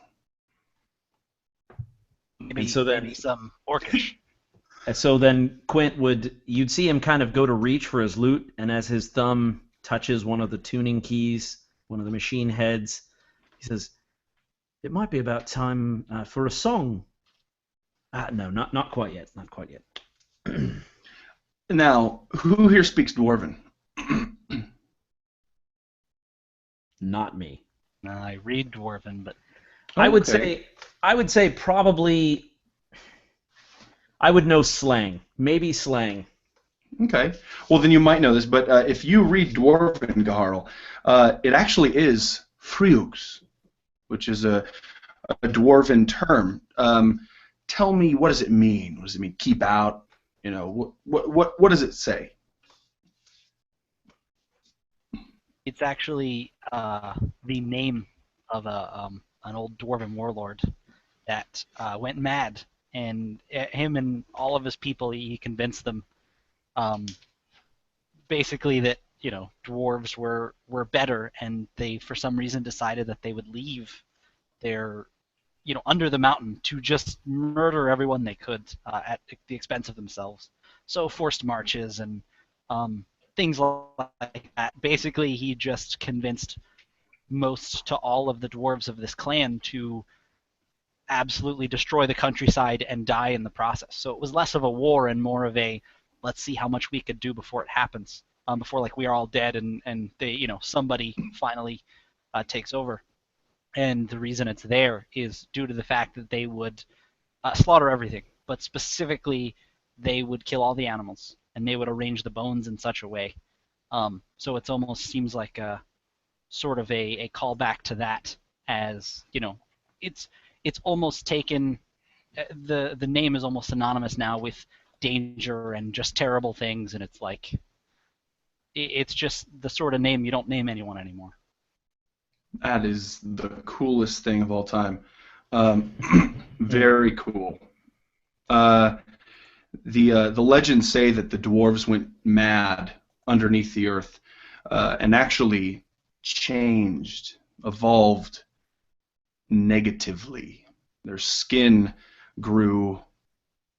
Maybe, And so then, maybe some orcish. And so then you'd see him kind of go to reach for his lute, and as his thumb touches one of the tuning keys, one of the machine heads, he says, "It might be about time for a song." No, not quite yet. Not quite yet. Now, who here speaks Dwarven? Not me. No, I read Dwarven, but I would say probably I would know slang. Maybe slang. Okay. Well, then you might know this, but if you read Dwarven, Gaharl, it actually is Friugs, which is a Dwarven term. Tell me, what does it mean? What does it mean? Keep out? You know, what does it say? it's actually the name of an old Dwarven warlord that went mad, and him and all of his people, he convinced them basically that dwarves were better, and they for some reason decided that they would leave their under the mountain to just murder everyone they could at the expense of themselves. So forced marches and things like that. Basically, he just convinced most to all of the dwarves of this clan to absolutely destroy the countryside and die in the process. So it was less of a war and more of a let's see how much we could do before it happens, before we are all dead and they somebody finally takes over. And the reason it's there is due to the fact that they would slaughter everything, but specifically they would kill all the animals and they would arrange the bones in such a way. So it almost seems like a sort of a callback to that, as it's almost taken, the name is almost synonymous now with danger and just terrible things, and it's like it's just the sort of name you don't name anyone anymore. That is the coolest thing of all time. Very cool. The legends say that the dwarves went mad underneath the earth and actually changed, evolved negatively. Their skin grew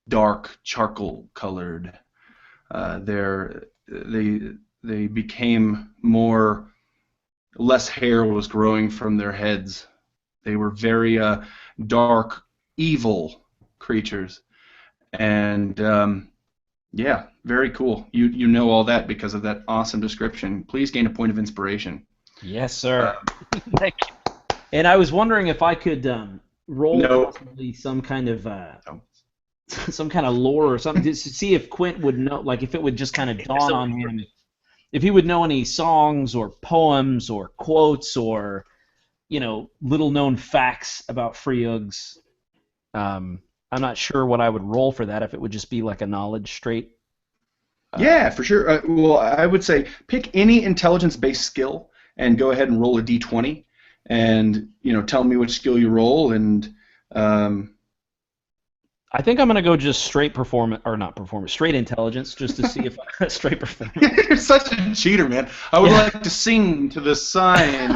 dark charcoal colored. they became less hair was growing from their heads. They were very dark, evil creatures, and yeah, very cool. You know all that because of that awesome description. Please gain a point of inspiration. Yes, sir. Thank you. And I was wondering if I could roll No. possibly some kind of lore or something to see if Quint would know, like if it would just kind of dawn on him, if he would know any songs or poems or quotes or, little known facts about Freeugs. I'm not sure what I would roll for that, if it would just be like a knowledge straight. Yeah, for sure. Well, I would say pick any intelligence-based skill and go ahead and roll a d20, and tell me which skill you roll. And I think I'm gonna go just straight straight intelligence, just to see if I straight performance. You're such a cheater, man. I would like to sing to the sign.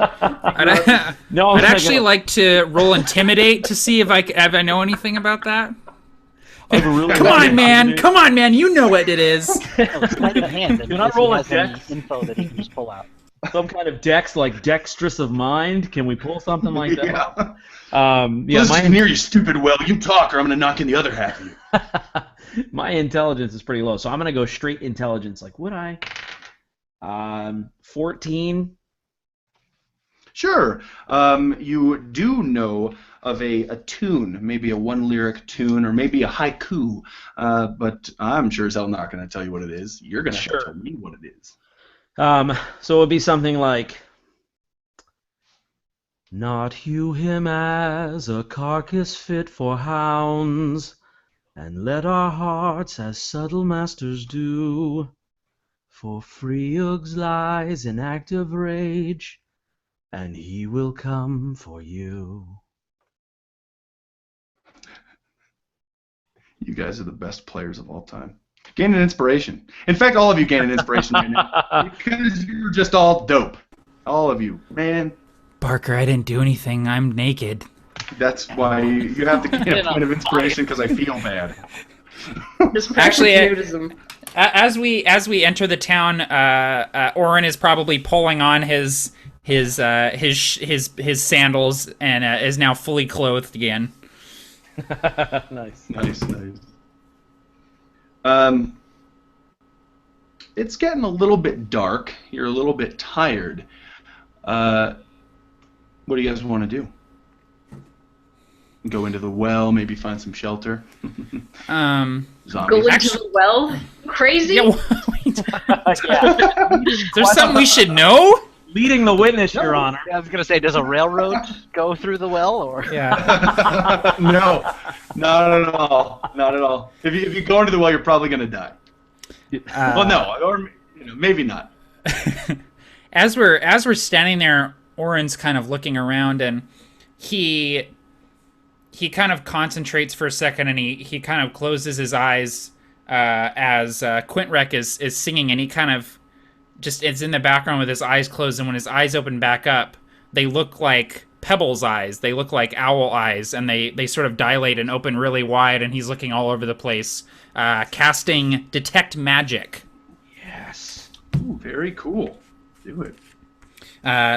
I'd actually like to roll intimidate to see if I know anything about that. Come on, man! You know what it is. Sleight of hand. Can I roll a he has any dex? info that he can just pull out? Some kind of dex, like dexterous of mind. Can we pull something like that? Yeah. My near you, stupid well. You talk, or I'm gonna knock in the other half of you. my intelligence is pretty low, so I'm gonna go straight intelligence. Like, would I? 14. Sure. You do know of a tune, maybe a one-lyric tune, or maybe a haiku, but I'm sure as hell not going to tell you what it is. You're going to have to tell me what it is. So it would be something like, "Not hew him as a carcass fit for hounds, and let our hearts as subtle masters do, for Freeugs lies in active rage, and he will come for you." You guys are the best players of all time. Gain an inspiration. In fact, all of you gain an inspiration right now. Because you're just all dope. All of you. Man. Barker, I didn't do anything. I'm naked. That's why you have to gain a point of inspiration, because I feel bad. Just Actually, nudism. as we enter the town, Orin is probably pulling on his sandals and is now fully clothed again. Nice. It's getting a little bit dark. You're a little bit tired. What do you guys want to do? Go into the well, maybe find some shelter. Go Zombies. into the well? Crazy? Yeah, there's something we should know? Leading the witness, Your Honor. I was gonna say, does a railroad go through the well, or? Yeah. No, not at all. Not at all. If you go into the well, you're probably gonna die. Well, no, or maybe not. As we're standing there, Orin's kind of looking around, and he kind of concentrates for a second, and he kind of closes his eyes as Quintrek is singing, and he kind of just is in the background with his eyes closed, and when his eyes open back up, they look like Pebble's eyes. They look like owl eyes, and they sort of dilate and open really wide, and he's looking all over the place, casting Detect Magic. Yes. Ooh, very cool. Do it.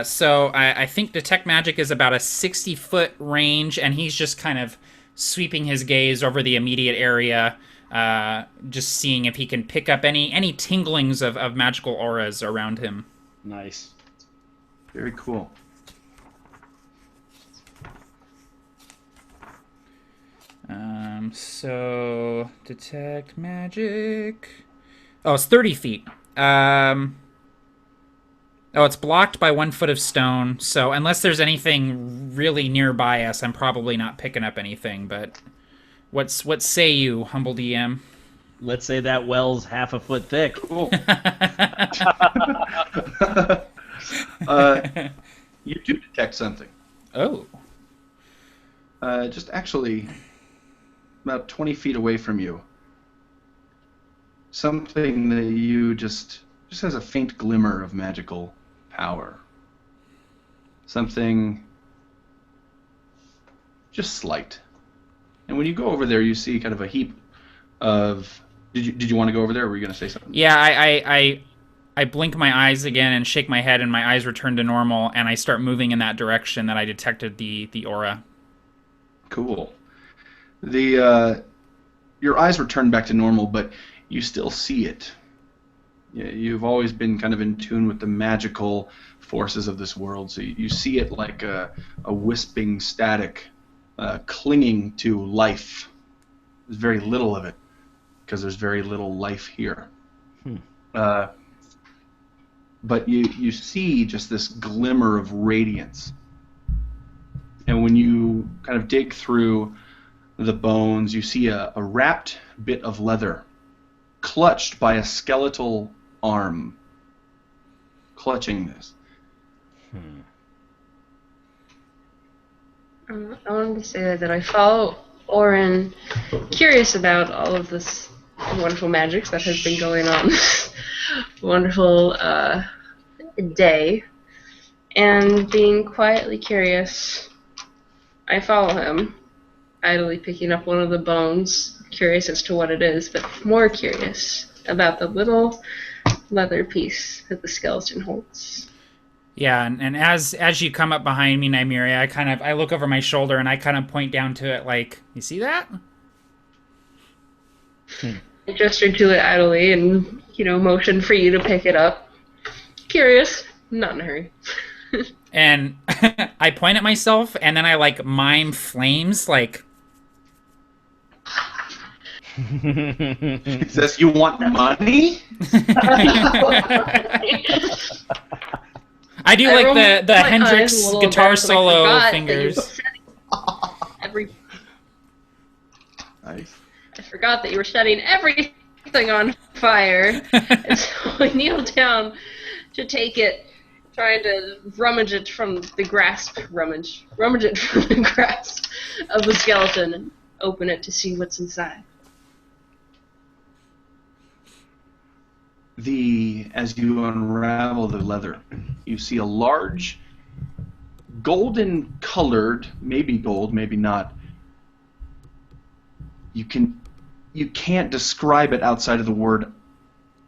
So I think Detect Magic is about a 60-foot range, and he's just kind of sweeping his gaze over the immediate area, just seeing if he can pick up any tinglings of magical auras around him. Nice. Very cool. So Detect Magic. Oh, it's 30 feet. It's blocked by 1 foot of stone, so unless there's anything really nearby us, I'm probably not picking up anything, but what say you, humble DM? Let's say that well's half a foot thick. Cool. You do detect something. Oh. Just actually about 20 feet away from you. Something that you just has a faint glimmer of magical power. Something just slight. And when you go over there, you see kind of a heap of Did you want to go over there, or were you going to say something? Yeah, I blink my eyes again and shake my head, and my eyes return to normal, and I start moving in that direction that I detected the aura. Cool. Your eyes return back to normal, but you still see it. You've always been kind of in tune with the magical forces of this world, so you see it like a wisping static clinging to life. There's very little of it, because there's very little life here. But you see just this glimmer of radiance. And when you kind of dig through the bones, you see a wrapped bit of leather clutched by a skeletal arm clutching this. I wanted to say that I follow Oren, curious about all of this wonderful magic that has been going on this wonderful day, and being quietly curious, I follow him, idly picking up one of the bones, curious as to what it is, but more curious about the little leather piece that the skeleton holds. Yeah, and as you come up behind me, Nymeria, I look over my shoulder and I kind of point down to it like, you see that? I gestured to it idly and, motioned for you to pick it up. Curious, not in a hurry. And I point at myself, and then I mime flames, It says, "You want money?" I do the Hendrix guitar solo fingers. Nice. I forgot that you were setting everything on fire, and so I kneeled down to take it, trying to rummage it from the grasp of the skeleton and open it to see what's inside. As you unravel the leather, you see a large, golden-colored, maybe gold, maybe not. You can't describe it outside of the word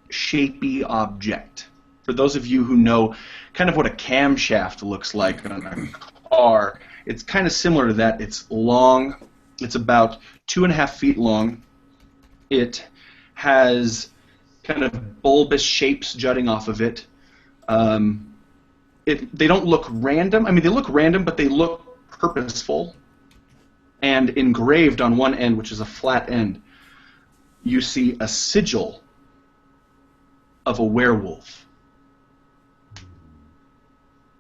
shapy object. For those of you who know kind of what a camshaft looks like on a car, it's kind of similar to that. It's long. It's about 2.5 feet long. It has kind of bulbous shapes jutting off of it. They don't look random. I mean, they look random, but they look purposeful. And engraved on one end, which is a flat end, you see a sigil of a werewolf.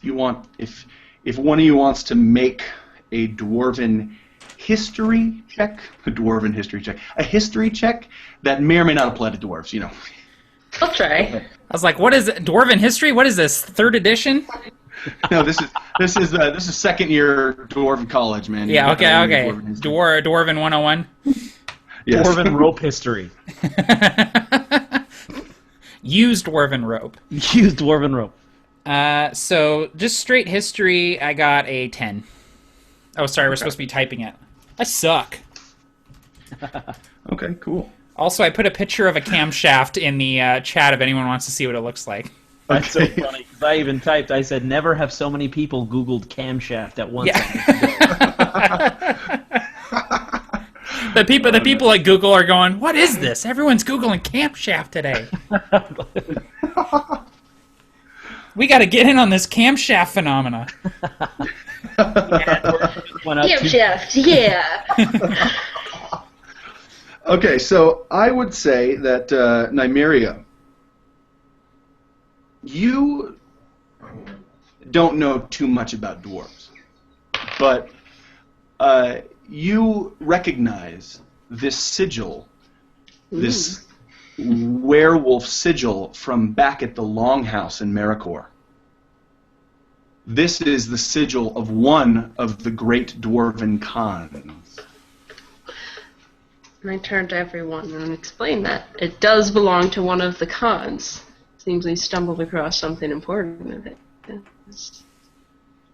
If one of you wants to make a dwarven history check, a history check that may or may not apply to dwarves, I'll try. I was like, what is it? Dwarven history? What is this? 3rd edition? No, this is second year dwarven college, man. Yeah, okay. Dwarven 101. Yes. Dwarven rope history. Used dwarven rope. Used dwarven rope. So just straight history, I got a 10. Oh, sorry, we're supposed to be typing it. I suck. Okay, cool. Also, I put a picture of a camshaft in the chat if anyone wants to see what it looks like. That's so funny, because I even typed, I said, never have so many people Googled camshaft at once. Yeah. The people at Google are going, what is this? Everyone's Googling camshaft today. We got to get in on this camshaft phenomena. Camshaft, yeah. Okay, so I would say that Nymeria, you don't know too much about dwarves, but you recognize this sigil, this werewolf sigil from back at the Longhouse in Maricor. This is the sigil of one of the great dwarven khans. And I turned to everyone and explained that it does belong to one of the khans. Seems we stumbled across something important with it.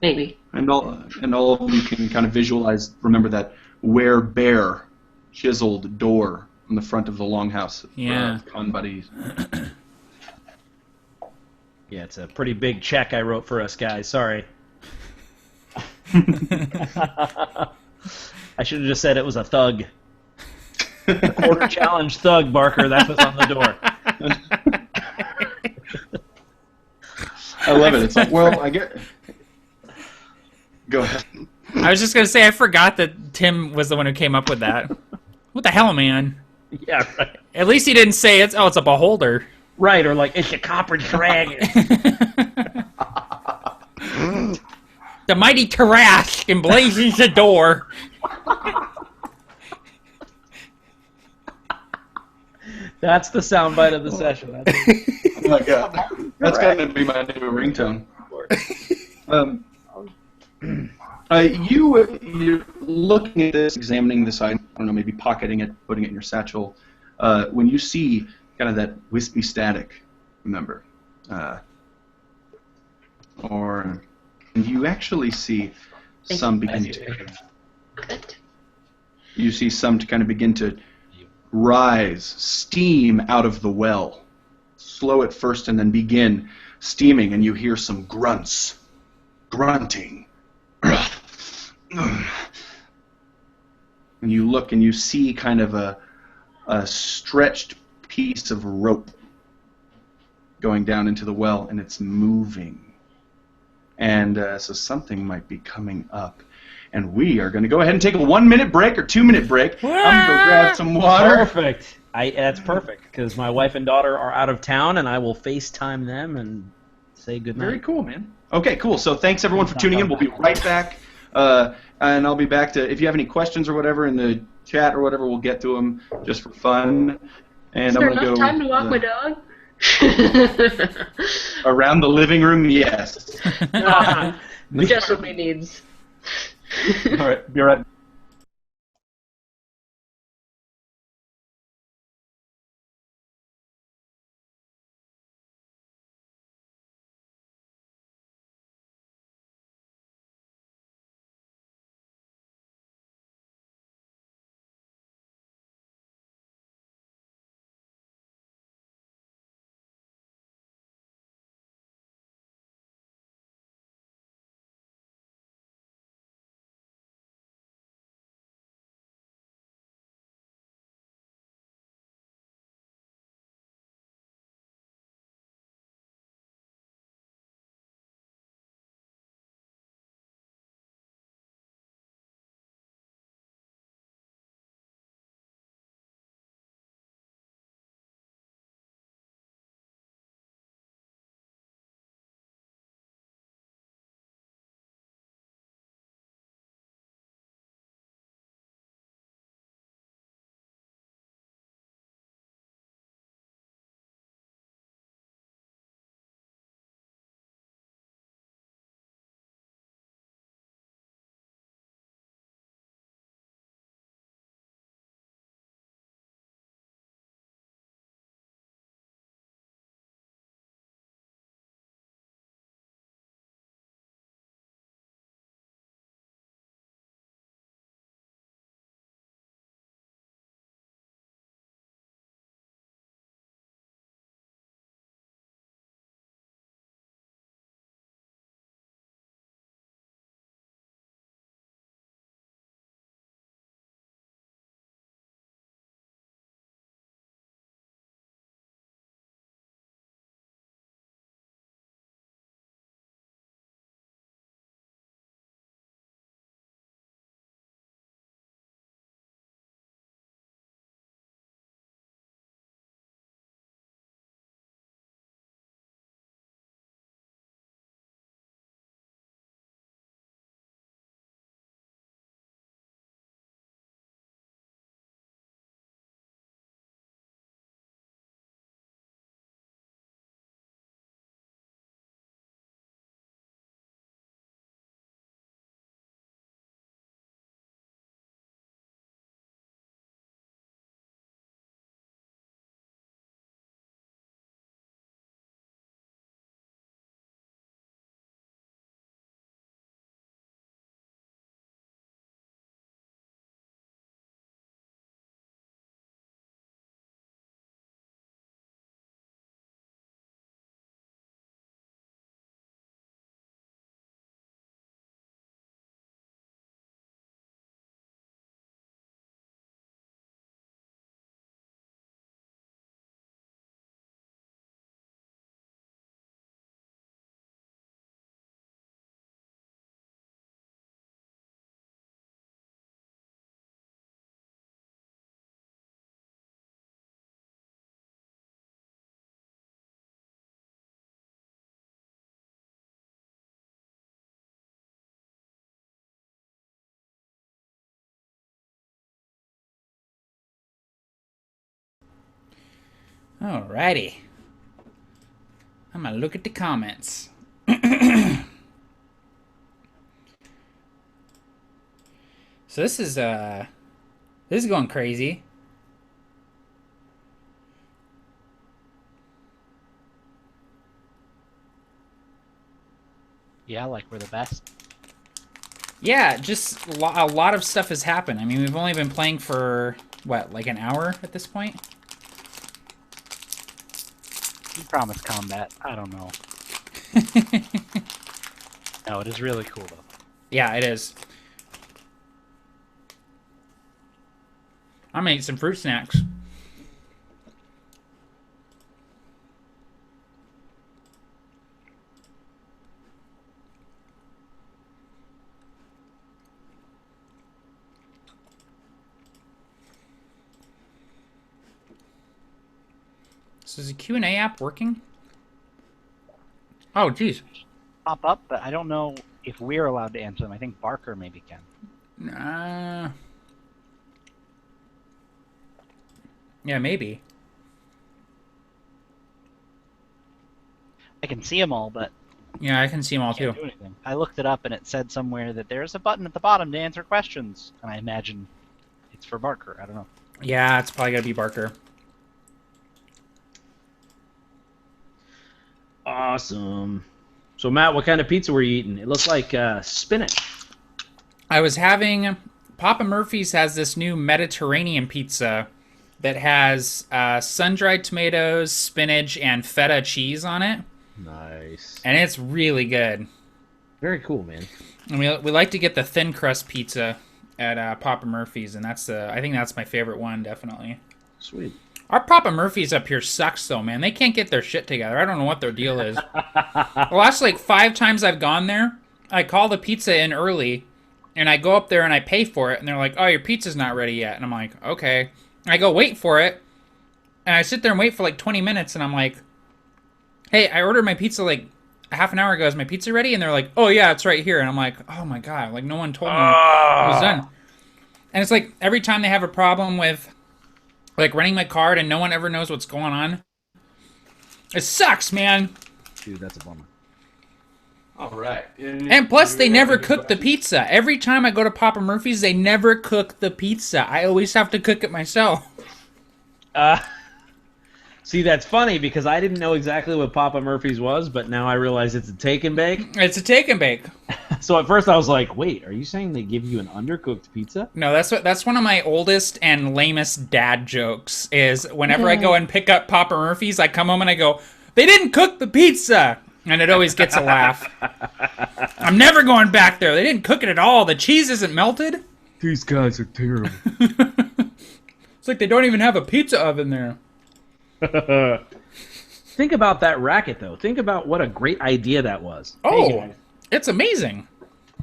Maybe. And all of you can kind of remember that were-bear chiseled door on the front of the longhouse. Yeah. Fun buddies. Yeah, it's a pretty big check I wrote for us guys. Sorry. I should have just said it was a thug. A quarter challenge thug, Barker. That's what's on the door. I love it. It's like, well, I get. Go ahead. I was just gonna say I forgot that Tim was the one who came up with that. What the hell, man? Yeah, right. At least he didn't say it's a beholder. Right, or like, it's a copper dragon. The mighty Tarask emblazons the door. That's the soundbite of the session. Oh my god. That's going to be my new ringtone. You're looking at this, examining this item, I don't know, maybe pocketing it, putting it in your satchel. When you see kind of that wispy static, remember, or you actually see some begin to. You see some to kind of begin to rise, steam out of the well. Slow at first and then begin steaming, and you hear some grunts, grunting. And you look and you see kind of a stretched piece of rope going down into the well, and it's moving. And so something might be coming up. And we are going to go ahead and take a 1-minute break or 2-minute break. I'm going to go grab some water. Perfect. That's perfect, because my wife and daughter are out of town, and I will FaceTime them and say goodnight. Very cool, man. Okay, cool. So thanks, everyone, for tuning in. We'll be right back. And I'll be back to, if you have any questions or whatever in the chat or whatever, we'll get to them just for fun. And Is I'm there going to enough go time to walk my dog? around the living room, yes. Just what we needs. All right, be right back. Alrighty. I'm gonna look at the comments. So this is going crazy. Yeah, like we're the best. Yeah, just a lot of stuff has happened. I mean, we've only been playing for what, like an hour at this point? You promised combat. I don't know. No, it is really cool though. Yeah, it is. I'm gonna eat some fruit snacks. So is the Q&A app working? Oh, geez. Pop up, but I don't know if we're allowed to answer them. I think Barker maybe can. Yeah, maybe. I can see them all, but Yeah, I can see them all I can't too. do anything. I looked it up and it said somewhere that there's a button at the bottom to answer questions, and I imagine it's for Barker. I don't know. Yeah, it's probably gotta be Barker. Awesome. So, Matt, what kind of pizza were you eating? It looks like spinach. I was having... Papa Murphy's has this new Mediterranean pizza that has sun-dried tomatoes, spinach, and feta cheese on it. Nice. And it's really good. Very cool, man. And we like to get the thin crust pizza at Papa Murphy's, and that's I think that's my favorite one, definitely. Sweet. Our Papa Murphy's up here sucks, though, man. They can't get their shit together. I don't know what their deal is. The last, 5 times I've gone there, I call the pizza in early, and I go up there and I pay for it, and they're like, oh, your pizza's not ready yet. And I'm like, okay. And I go wait for it, and I sit there and wait for 20 minutes, and I'm like, hey, I ordered my pizza a half an hour ago. Is my pizza ready? And they're like, oh, yeah, it's right here. And I'm like, oh, my God. No one told me it was done. And it's every time they have a problem with running my card and no one ever knows what's going on. It sucks, man. Dude, that's a bummer. All right. And plus, they never cook the pizza. Every time I go to Papa Murphy's, they never cook the pizza. I always have to cook it myself. See, that's funny because I didn't know exactly what Papa Murphy's was, but now I realize it's a take and bake. It's a take and bake. So at first I was like, wait, are you saying they give you an undercooked pizza? No, that's one of my oldest and lamest dad jokes is whenever I go and pick up Papa Murphy's, I come home and I go, they didn't cook the pizza! And it always gets a laugh. I'm never going back there. They didn't cook it at all. The cheese isn't melted. These guys are terrible. It's like they don't even have a pizza oven there. Think about that racket, though. Think about what a great idea that was. Oh, Hey, guys. it's amazing.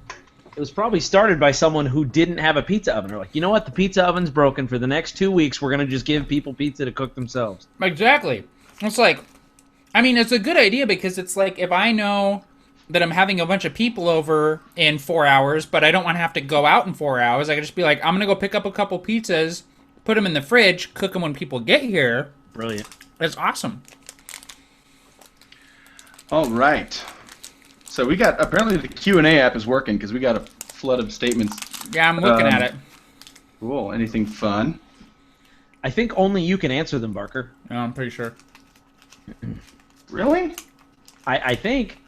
It was probably started by someone who didn't have a pizza oven. They're like, you know what? The pizza oven's broken. For the next 2 weeks, we're going to just give people pizza to cook themselves. Exactly. It's it's a good idea because it's if I know that I'm having a bunch of people over in 4 hours, but I don't want to have to go out in 4 hours, I can just be like, I'm going to go pick up a couple pizzas, put them in the fridge, cook them when people get here. Brilliant. It's awesome. All right. So we got, apparently the Q&A app is working because we got a flood of statements. Yeah, I'm looking at it. Cool. Anything fun? I think only you can answer them, Barker. Oh, I'm pretty sure. Really? I think.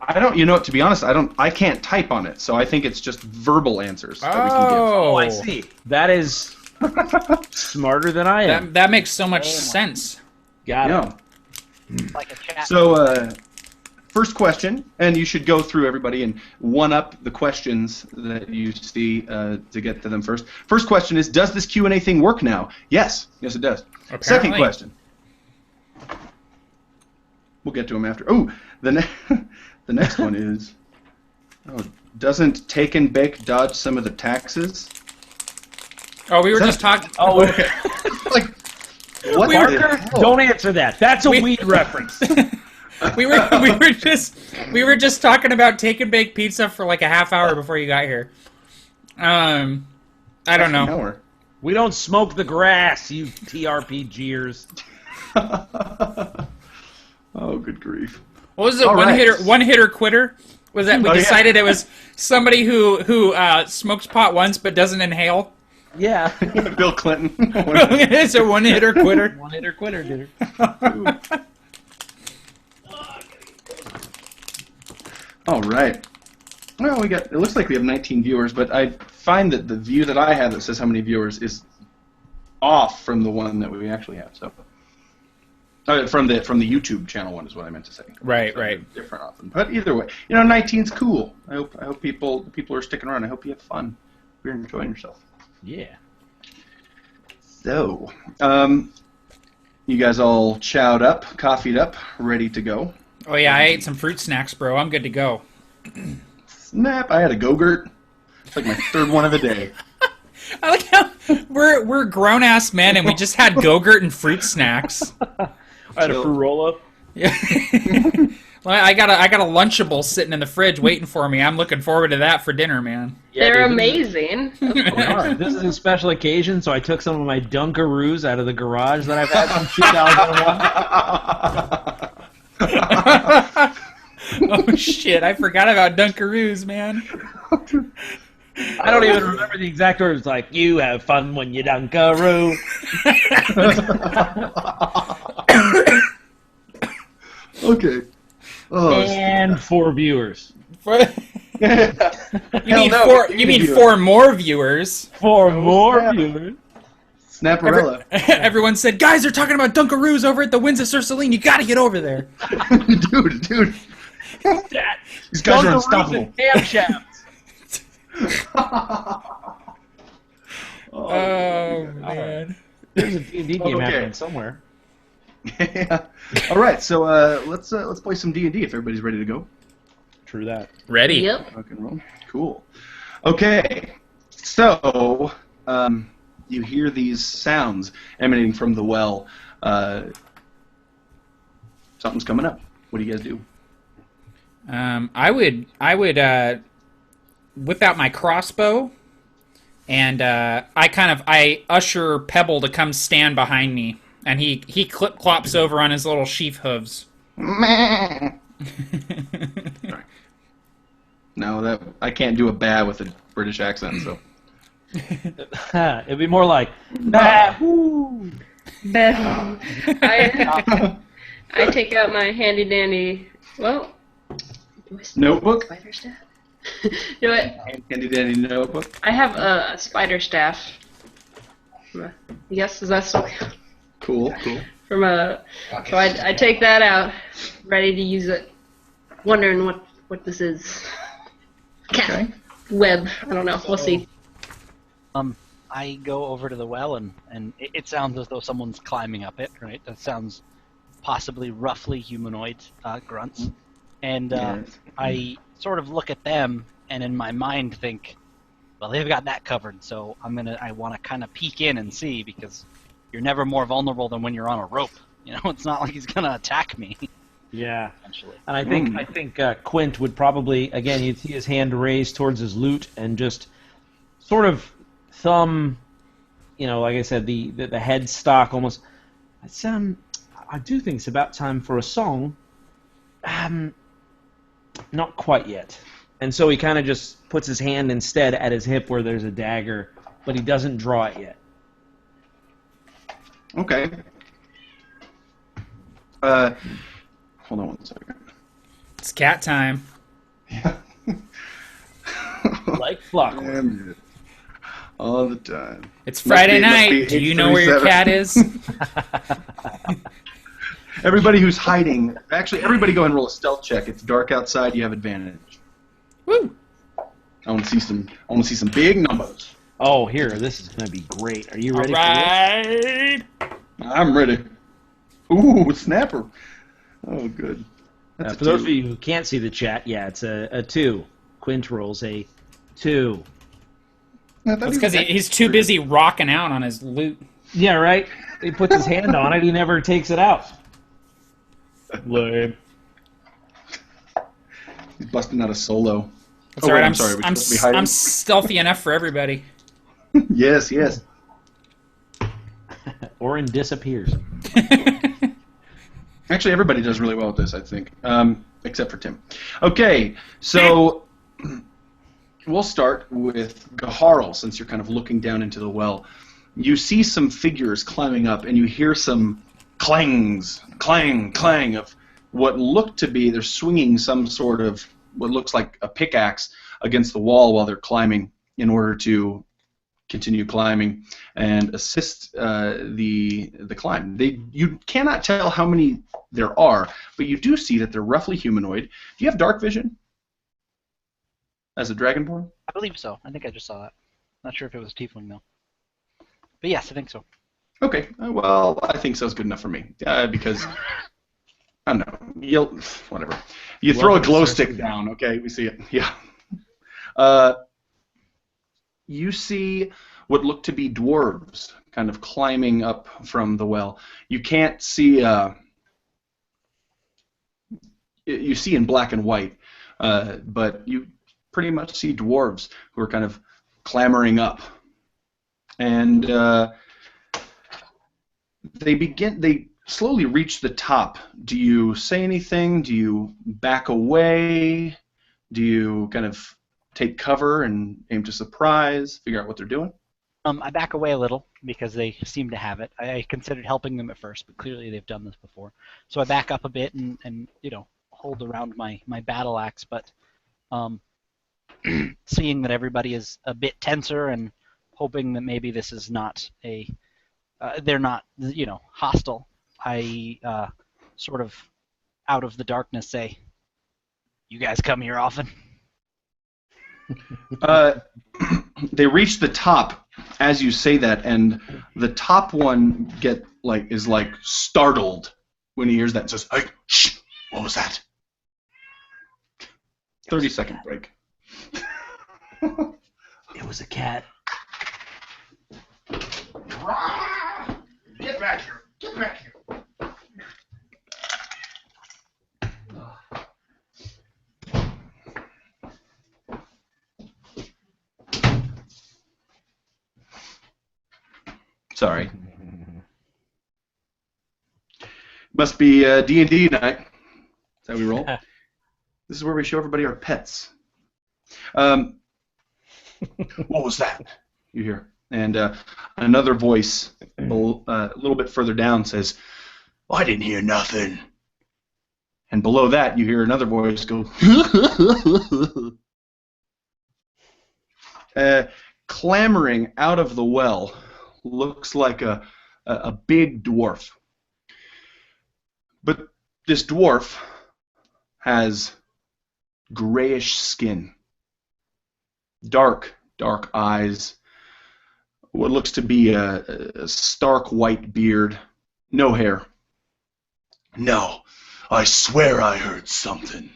I don't, to be honest, I can't type on it, so I think it's just verbal answers that we can give. Oh, I see. That is smarter than I am. That makes so much sense. Got it. Yeah. Like a chat. So, first question, and you should go through everybody and one-up the questions that you see to get to them first. First question is, does this Q&A thing work now? Yes. Yes, it does. Apparently. Second question. We'll get to them after. Oh, the next one is, doesn't Take and Bake dodge some of the taxes? Oh, we were just talking. Oh, Like, what Barker, the hell? don't answer that. That's a weed reference. we were just talking about Take and Bake pizza for a half hour before you got here. I don't know. Hour. We don't smoke the grass, you TRPGers. Oh, good grief. What was it? All right. One hitter quitter? Was that we decided it was somebody who smokes pot once but doesn't inhale? Yeah. Bill Clinton. It's a one hitter quitter. One hitter quitter, dude. All right. Well, it looks like we have 19 viewers, but I find that the view that I have that says how many viewers is off from the one that we actually have. So, from the YouTube channel one is what I meant to say. Right, So right. they're different often, but either way, 19's cool. I hope people are sticking around. I hope you have fun. You're enjoying yourself. Yeah. So, you guys all chowed up, coffeeed up, ready to go. Oh yeah, I ate some fruit snacks, bro. I'm good to go. Snap! I had a Go-Gurt. It's like my third one of the day. I like how we're grown ass men and we just had Go-Gurt and fruit snacks. I had a fruit roll-up. Yeah. Well, I got a Lunchable sitting in the fridge waiting for me. I'm looking forward to that for dinner, man. Yeah, They're dude, amazing. This is a special occasion, so I took some of my Dunkaroos out of the garage that I've had since 2001. Oh shit! I forgot about Dunkaroos, man. I don't even remember the exact words. It's like, you have fun when you Dunkaroo. Okay. Oh, And 4 viewers. You mean 4 more viewers? 4 more snap. viewers. Snapperella. Everyone said, guys, they're talking about Dunkaroos over at the Winds of Sir Salin. You gotta get over there. dude. These guys are unstoppable. Ham shafts. Oh, man. There's a D&D game Okay. happening somewhere. Yeah. All right, so let's play some D&D if everybody's ready to go. True that. Ready? Yep. Rock and roll. Cool. Okay, so you hear these sounds emanating from the well. Something's coming up. What do you guys do? I would whip out my crossbow, and I usher Pebble to come stand behind me, and he clip-clops over on his little sheaf hooves. No, that I can't do a bah with a British accent, so. It'd be more like, bah-hoo. I take out my handy dandy. Well, do I still Notebook? have a spider staff? You know what? Handy dandy notebook. I have a spider staff. Yes, is that still Cool. from a? So I take that out, ready to use it. Wondering what this is. Cat web. I don't know. We'll see. I go over to the well and it sounds as though someone's climbing up it, right? That sounds possibly roughly humanoid grunts. And Yes. I sort of look at them and in my mind think, well, they've got that covered, so I want to kind of peek in and see, because you're never more vulnerable than when you're on a rope. You know, it's not like he's going to attack me. Yeah. Essentially. And I think Quint would probably, again, you'd see his hand raised towards his lute and just sort of thumb, like I said, the headstock almost. I do think it's about time for a song. Not quite yet. And so he kind of just puts his hand instead at his hip where there's a dagger, but he doesn't draw it yet. Okay. Hold on one second. It's cat time. Yeah. Like clockwork. Damn it. All the time. It's Friday must night. be Do you know where your 8:37. cat is? Everybody who's hiding, actually, everybody go ahead and roll a stealth check. It's dark outside. You have advantage. Woo! I want to see some big numbers. Oh, here, this is going to be great. Are you ready for Right. I'm ready. Ooh, snapper. Oh, good. this? That's For a those 2. of you who can't see the chat, yeah, it's a 2. Quint rolls a 2. It's because he's too busy rocking out on his loot. Yeah, right? He puts his hand on it, he never takes it out. Lame. He's busting out a solo. That's all right. I'm sorry. We're supposed to be hiding. I'm stealthy enough for everybody. Yes. Orin disappears. Actually, everybody does really well with this, I think, except for Tim. Okay, so we'll start with Gaharl, since you're kind of looking down into the well. You see some figures climbing up, and you hear some clangs, clang, clang of what look to be, they're swinging some sort of what looks like a pickaxe against the wall while they're climbing in order to continue climbing and assist the climb. You cannot tell how many there are, but you do see that they're roughly humanoid. Do you have dark vision as a dragonborn? I believe so. I think I just saw that. Not sure if it was tiefling though. But yes, I think so. Okay, well, I think so is good enough for me because I don't know. Whatever. You throw a glow stick down. Okay, we see it. Yeah. You see what look to be dwarves kind of climbing up from the well. You can't see. You see in black and white, but you pretty much see dwarves who are kind of clambering up, and they slowly reach the top. Do you say anything? Do you back away? Do you kind of take cover and aim to surprise, figure out what they're doing? I back away a little because they seem to have it. I considered helping them at first, but clearly they've done this before. So I back up a bit and hold around my battle axe, but seeing that everybody is a bit tenser and hoping that maybe this is not they're not hostile, I sort of out of the darkness say, "You guys come here often?" They reach the top as you say that, and the top one is startled when he hears that and says, "Hey, shh! What was that?" 30-second break. It was a cat. Get back here! Get back here! Sorry. Must be D&D night. That's how we roll. This is where we show everybody our pets. What was that? You hear. And another voice a little bit further down says, "Oh, I didn't hear nothing." And below that, you hear another voice go, clambering out of the well. Looks like a big dwarf. But this dwarf has grayish skin, dark eyes, what looks to be a stark white beard, no hair. "No, I swear I heard something."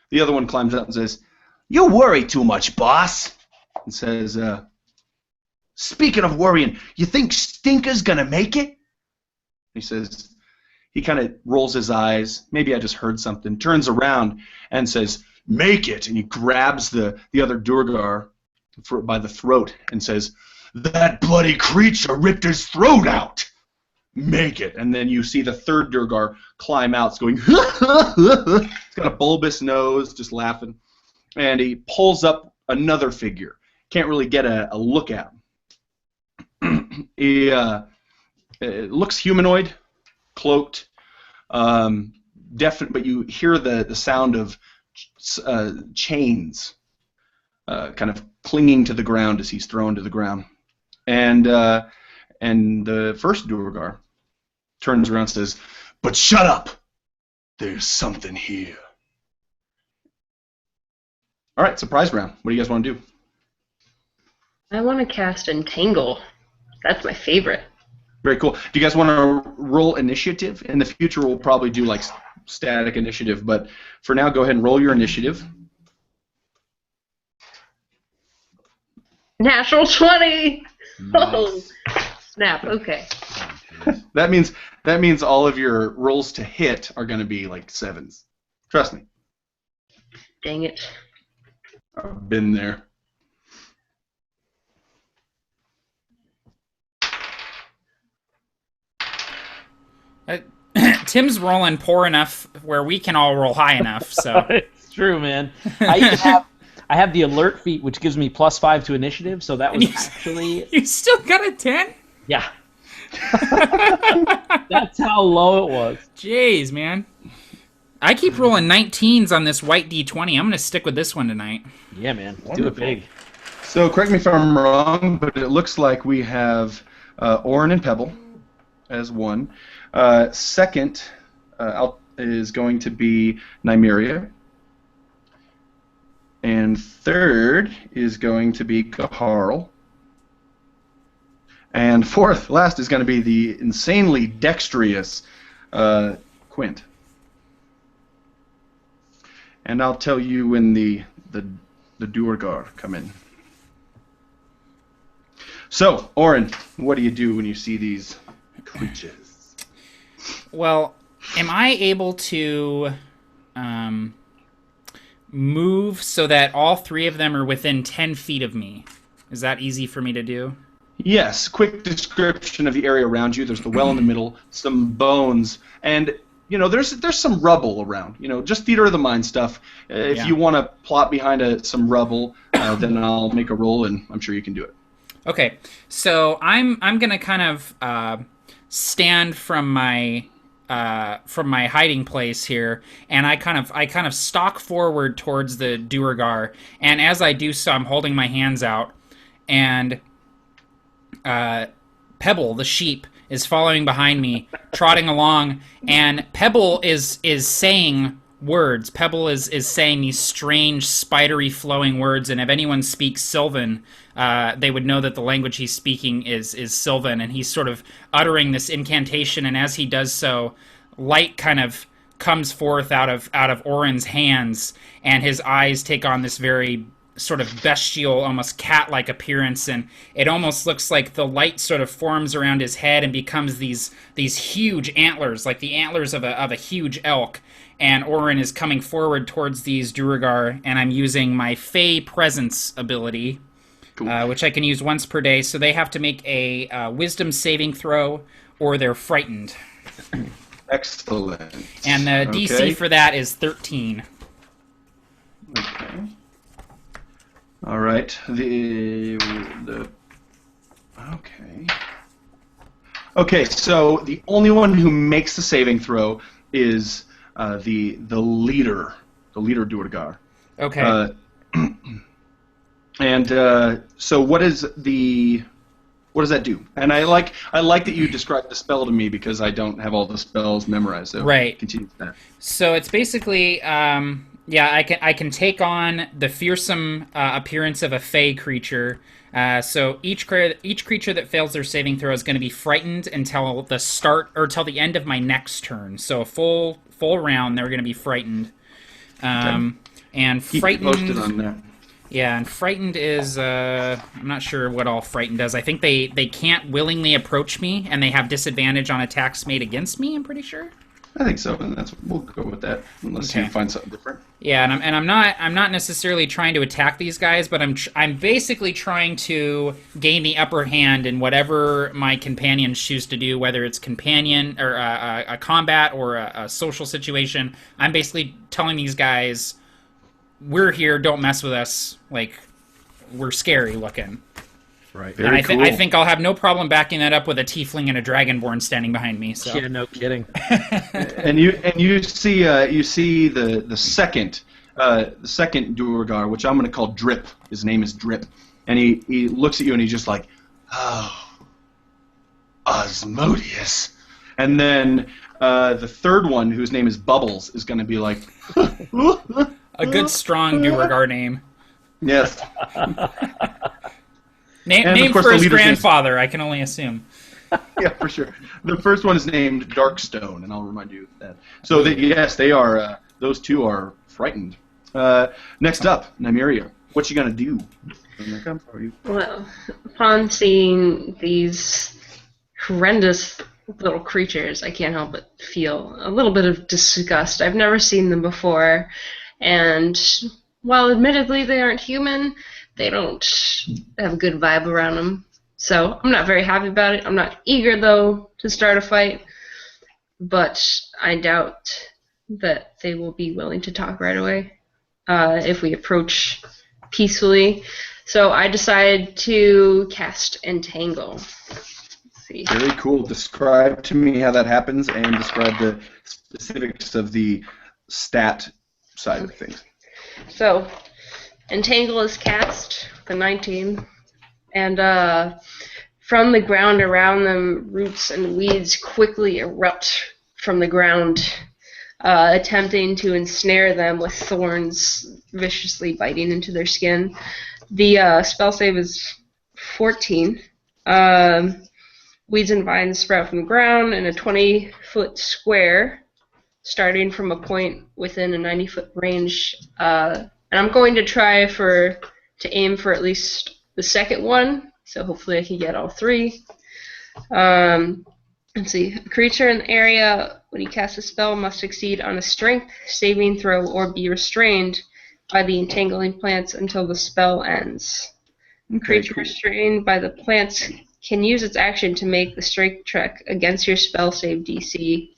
The other one climbs up and says, "You worry too much, boss." And says, "Speaking of worrying, you think Stinker's gonna make it?" He says, he kind of rolls his eyes, maybe I just heard something, turns around and says, "Make it!" And he grabs the other Durgar by the throat and says, "That bloody creature ripped his throat out! Make it!" And then you see the third Durgar climb out, going, he's got a bulbous nose, just laughing. And he pulls up another figure. Can't really get a look at him. He looks humanoid, cloaked, but you hear the sound of chains kind of clinging to the ground as he's thrown to the ground. And the first Durgar turns around and says, "But shut up! There's something here." All right, surprise round. What do you guys want to do? I want to cast Entangle. That's my favorite. Very cool. Do you guys want to roll initiative? In the future, we'll probably do like static initiative, but for now, go ahead and roll your initiative. Natural 20! Nice. Oh, snap. Okay. That means all of your rolls to hit are going to be like 7s. Trust me. Dang it. I've been there. Tim's rolling poor enough where we can all roll high enough. So It's true, man. I have the alert feat, which gives me +5 to initiative. So that was actually you still got a 10? yeah. That's how low it was. Jeez, man. I keep rolling 19s on this white D20. I'm gonna stick with this one tonight. Yeah, man. Do Wonderful. it big. So correct me if I'm wrong, but it looks like we have Orin and Pebble as one. Second is going to be Nymeria. And third is going to be Kaharl. And fourth, last, is going to be the insanely dexterous Quint. And I'll tell you when the Duergar come in. So, Orin, what do you do when you see these creatures? Well, am I able to move so that all three of them are within 10 feet of me? Is that easy for me to do? Yes, quick description of the area around you. There's the well in the middle, some bones, and there's some rubble around. Just theater of the mind stuff. If you want to plot behind some rubble, then I'll make a roll, and I'm sure you can do it. Okay, so I'm gonna kind of stand from my hiding place here, and I kind of stalk forward towards the Duergar, and as I do so, I'm holding my hands out, and Pebble, the sheep, is following behind me, trotting along, and Pebble is saying words. Pebble is saying these strange, spidery, flowing words, and if anyone speaks Sylvan, they would know that the language he's speaking is Sylvan, and he's sort of uttering this incantation, and as he does so, light kind of comes forth out of Orin's hands, and his eyes take on this very sort of bestial, almost cat-like appearance, and it almost looks like the light sort of forms around his head and becomes these huge antlers, like the antlers of a huge elk. And Orin is coming forward towards these Duergar, and I'm using my Fey Presence ability, cool. Which I can use once per day. So they have to make a Wisdom saving throw, or they're frightened. Excellent. And the DC for that is 13. Okay. All right. Okay. So the only one who makes the saving throw is the leader Duergar. Okay. So what does that do? And I like that you described the spell to me because I don't have all the spells memorized. So right. Continue with that. So it's basically I can take on the fearsome appearance of a Fey creature. So each creature that fails their saving throw is going to be frightened until the start or till the end of my next turn. So a full round, they're going to be frightened. And Keep frightened. Posted on that. Yeah, and frightened is I'm not sure what all frightened does. I think they can't willingly approach me, and they have disadvantage on attacks made against me. I'm pretty sure. I think so, and we'll go with that unless you find something different. Yeah, and I'm not necessarily trying to attack these guys, but I'm basically trying to gain the upper hand in whatever my companions choose to do, whether it's companion or a combat or a social situation. I'm basically telling these guys, we're here, don't mess with us. Like, we're scary looking. Right. And I think I'll have no problem backing that up with a tiefling and a dragonborn standing behind me. So. Yeah, no kidding. and you see the second Duergar, which I'm going to call Drip. His name is Drip, and he looks at you and he's just like, oh, Osmodius. And then the third one, whose name is Bubbles, is going to be like, a good strong Duergar name. Yes. Named for his grandfather, I can only assume. Yeah, for sure. The first one is named Darkstone, and I'll remind you of that. So, yes, they are. Those two are frightened. Next up, Nymeria. What you gonna do when they come for you? Well, upon seeing these horrendous little creatures, I can't help but feel a little bit of disgust. I've never seen them before, and while admittedly they aren't human, they don't have a good vibe around them. So I'm not very happy about it. I'm not eager, though, to start a fight. but I doubt that they will be willing to talk right away if we approach peacefully. So I decided to cast Entangle. Let's see. Very cool. Describe to me how that happens and describe the specifics of the stat side of things. So, Entangle is cast with a 19, and from the ground around them, roots and weeds quickly erupt from the ground, attempting to ensnare them with thorns viciously biting into their skin. The spell save is 14. Weeds and vines sprout from the ground in a 20-foot square, starting from a point within a 90-foot range. And I'm going to try to aim for at least the second one, so hopefully I can get all three. Let's see. A creature in the area, when he casts a spell, must succeed on a strength saving throw or be restrained by the entangling plants until the spell ends. Okay, Creature cool. restrained by the plants can use its action to make the strength check against your spell save DC,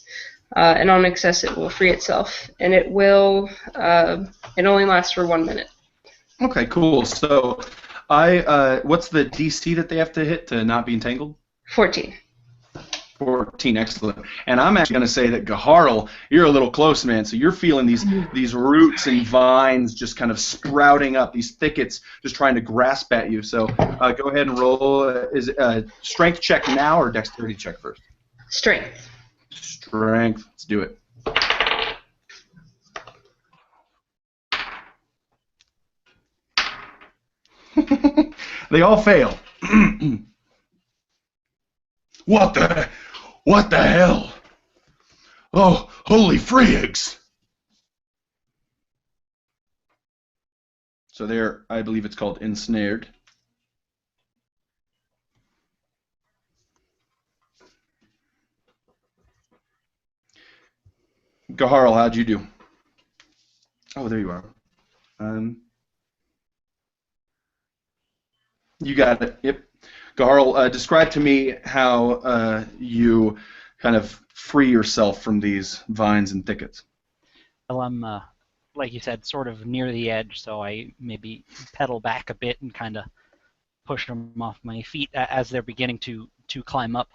and on success it will free itself, and it only lasts for 1 minute. Okay, cool. So, what's the DC that they have to hit to not be entangled? 14. 14, excellent. And I'm actually going to say that Gaharl, you're a little close, man. So you're feeling these roots and vines just kind of sprouting up, these thickets just trying to grasp at you. So go ahead and roll. Is it a strength check now or dexterity check first? Strength. Strength. Let's do it. They all fail. What the hell? Oh, holy frigs! So there, I believe it's called ensnared. Gaharl, how'd you do? Oh, there you are. You got it. Yep. Gaharl, describe to me how you kind of free yourself from these vines and thickets. Well, I'm, like you said, sort of near the edge, so I maybe pedal back a bit and kind of push them off my feet as they're beginning to climb up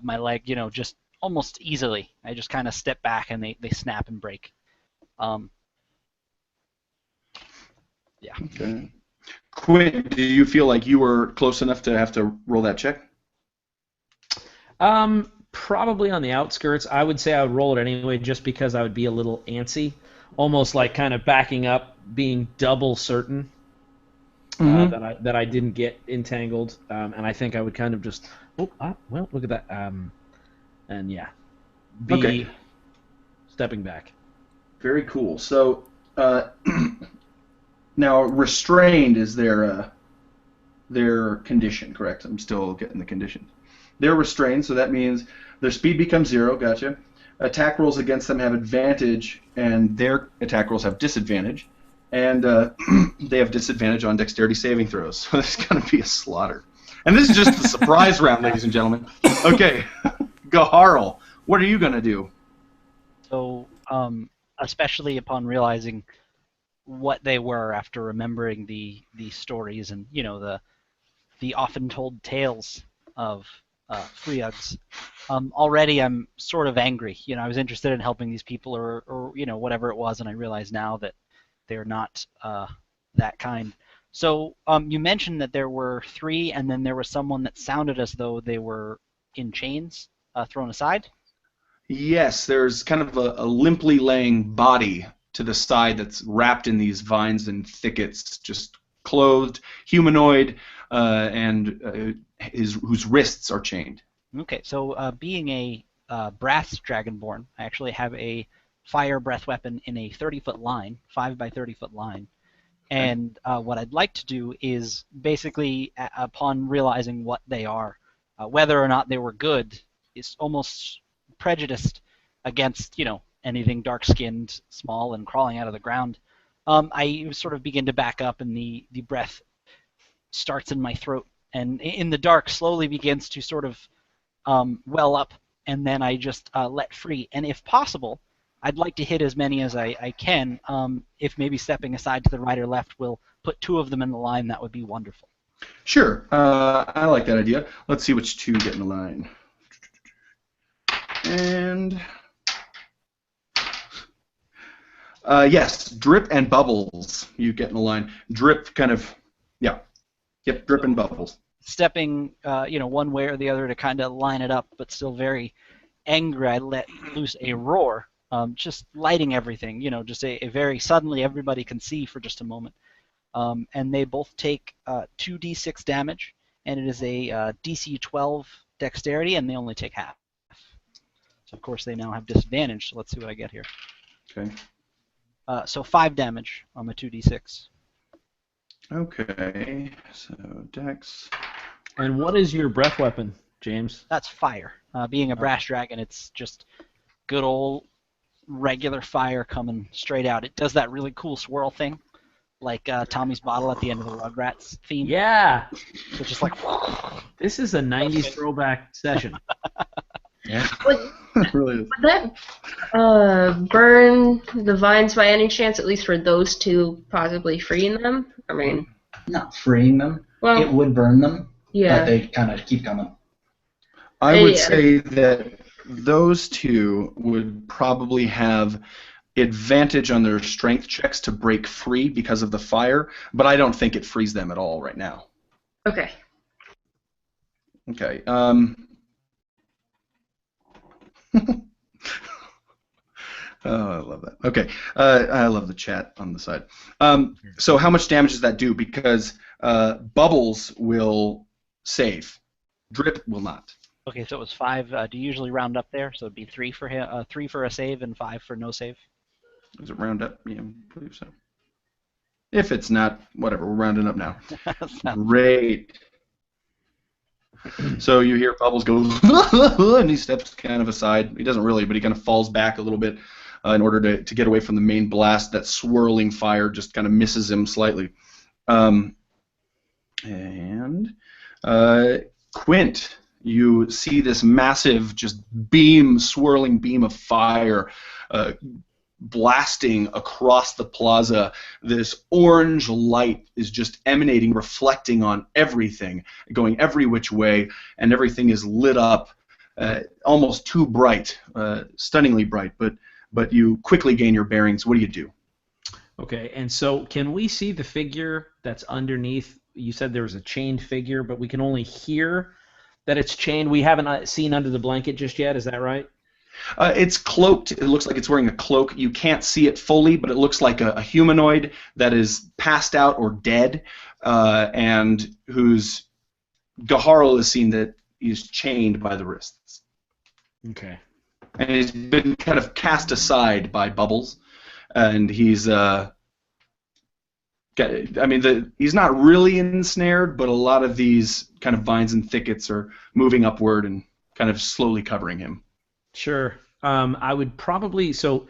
my leg, just almost easily. I just kind of step back and they snap and break. Yeah. Okay. Quinn, do you feel like you were close enough to have to roll that check? Probably on the outskirts. I would say I would roll it anyway just because I would be a little antsy, almost like kind of backing up, being double certain that I didn't get entangled, and I think I would kind of just, well, look at that, and yeah, be stepping back. Very cool. So, now, restrained is their condition, correct? I'm still getting the condition. They're restrained, so that means their speed becomes 0, gotcha. Attack rolls against them have advantage, and their attack rolls have disadvantage. And they have disadvantage on dexterity saving throws, so this is going to be a slaughter. And this is just the surprise round, ladies and gentlemen. Okay, Gaharl, what are you going to do? So, especially upon realizing what they were after remembering the stories and the often told tales of Freeugs, already I'm sort of angry. I was interested in helping these people or whatever it was, and I realize now that they're not that kind. So you mentioned that there were 3, and then there was someone that sounded as though they were in chains, thrown aside? Yes, there's kind of a limply laying body to the side that's wrapped in these vines and thickets, just clothed, humanoid, and whose wrists are chained. Okay, so being a brass dragonborn, I actually have a fire breath weapon in a 30-foot line, 5 by 30-foot line. And what I'd like to do is basically, upon realizing what they are, whether or not they were good, is almost prejudiced against, anything dark-skinned, small, and crawling out of the ground. I sort of begin to back up, and the breath starts in my throat, and in the dark slowly begins to sort of well up and then I just let free. And if possible, I'd like to hit as many as I can. If maybe stepping aside to the right or left will put 2 of them in the line, that would be wonderful. Sure. I like that idea. Let's see which 2 get in the line. And yes, Drip and Bubbles, you get in the line. Drip kind of, yeah. Yep, Drip and Bubbles. Stepping, one way or the other to kind of line it up, but still very angry, I let loose a roar, just lighting everything. Just a very suddenly everybody can see for just a moment. And they both take 2d6 damage, and it is a DC 12 dexterity, and they only take half. So of course they now have disadvantage. So let's see what I get here. Okay. So 5 damage on the 2d6. Okay. So Dex. And what is your breath weapon, James? That's fire. Being a brass dragon, it's just good old regular fire coming straight out. It does that really cool swirl thing, like Tommy's bottle at the end of the Rugrats theme. Yeah. So it's just like. This is a 90s throwback session. Yeah. Really is. Would that burn the vines by any chance, at least for those 2, possibly freeing them? I mean, Not freeing them. well, It would burn them, yeah. but they kind of keep coming. I would Yeah. say that those 2 would probably have advantage on their strength checks to break free because of the fire, but I don't think it frees them at all right now. Okay. Okay. Oh, I love that. Okay. I love the chat on the side. So how much damage does that do? Because Bubbles will save. Drip will not. Okay, so it was 5. Do you usually round up there? So it'd be 3 for him, 3 for a save, and 5 for no save. Does it round up? Yeah, I believe so. If it's not, whatever. We're rounding up now. Great. So you hear Bubbles go, and he steps kind of aside. He doesn't really, but he kind of falls back a little bit in order to get away from the main blast. That swirling fire just kind of misses him slightly. And Quint, you see this massive, just swirling beam of fire blasting across the plaza. This orange light is just emanating, reflecting on everything, going every which way, and everything is lit up, almost too bright, stunningly bright, but you quickly gain your bearings. What do you do? Okay, and so can we see the figure that's underneath? You said there was a chained figure, but we can only hear that it's chained. We haven't seen under the blanket just yet, is that right? It's cloaked. It looks like it's wearing a cloak. You can't see it fully, but it looks like a humanoid that is passed out or dead, and whose Gaharl has seen that he's chained by the wrists. Okay. And he's been kind of cast aside by Bubbles, and he's he's not really ensnared, but a lot of these kind of vines and thickets are moving upward and kind of slowly covering him. Sure. I would probably, so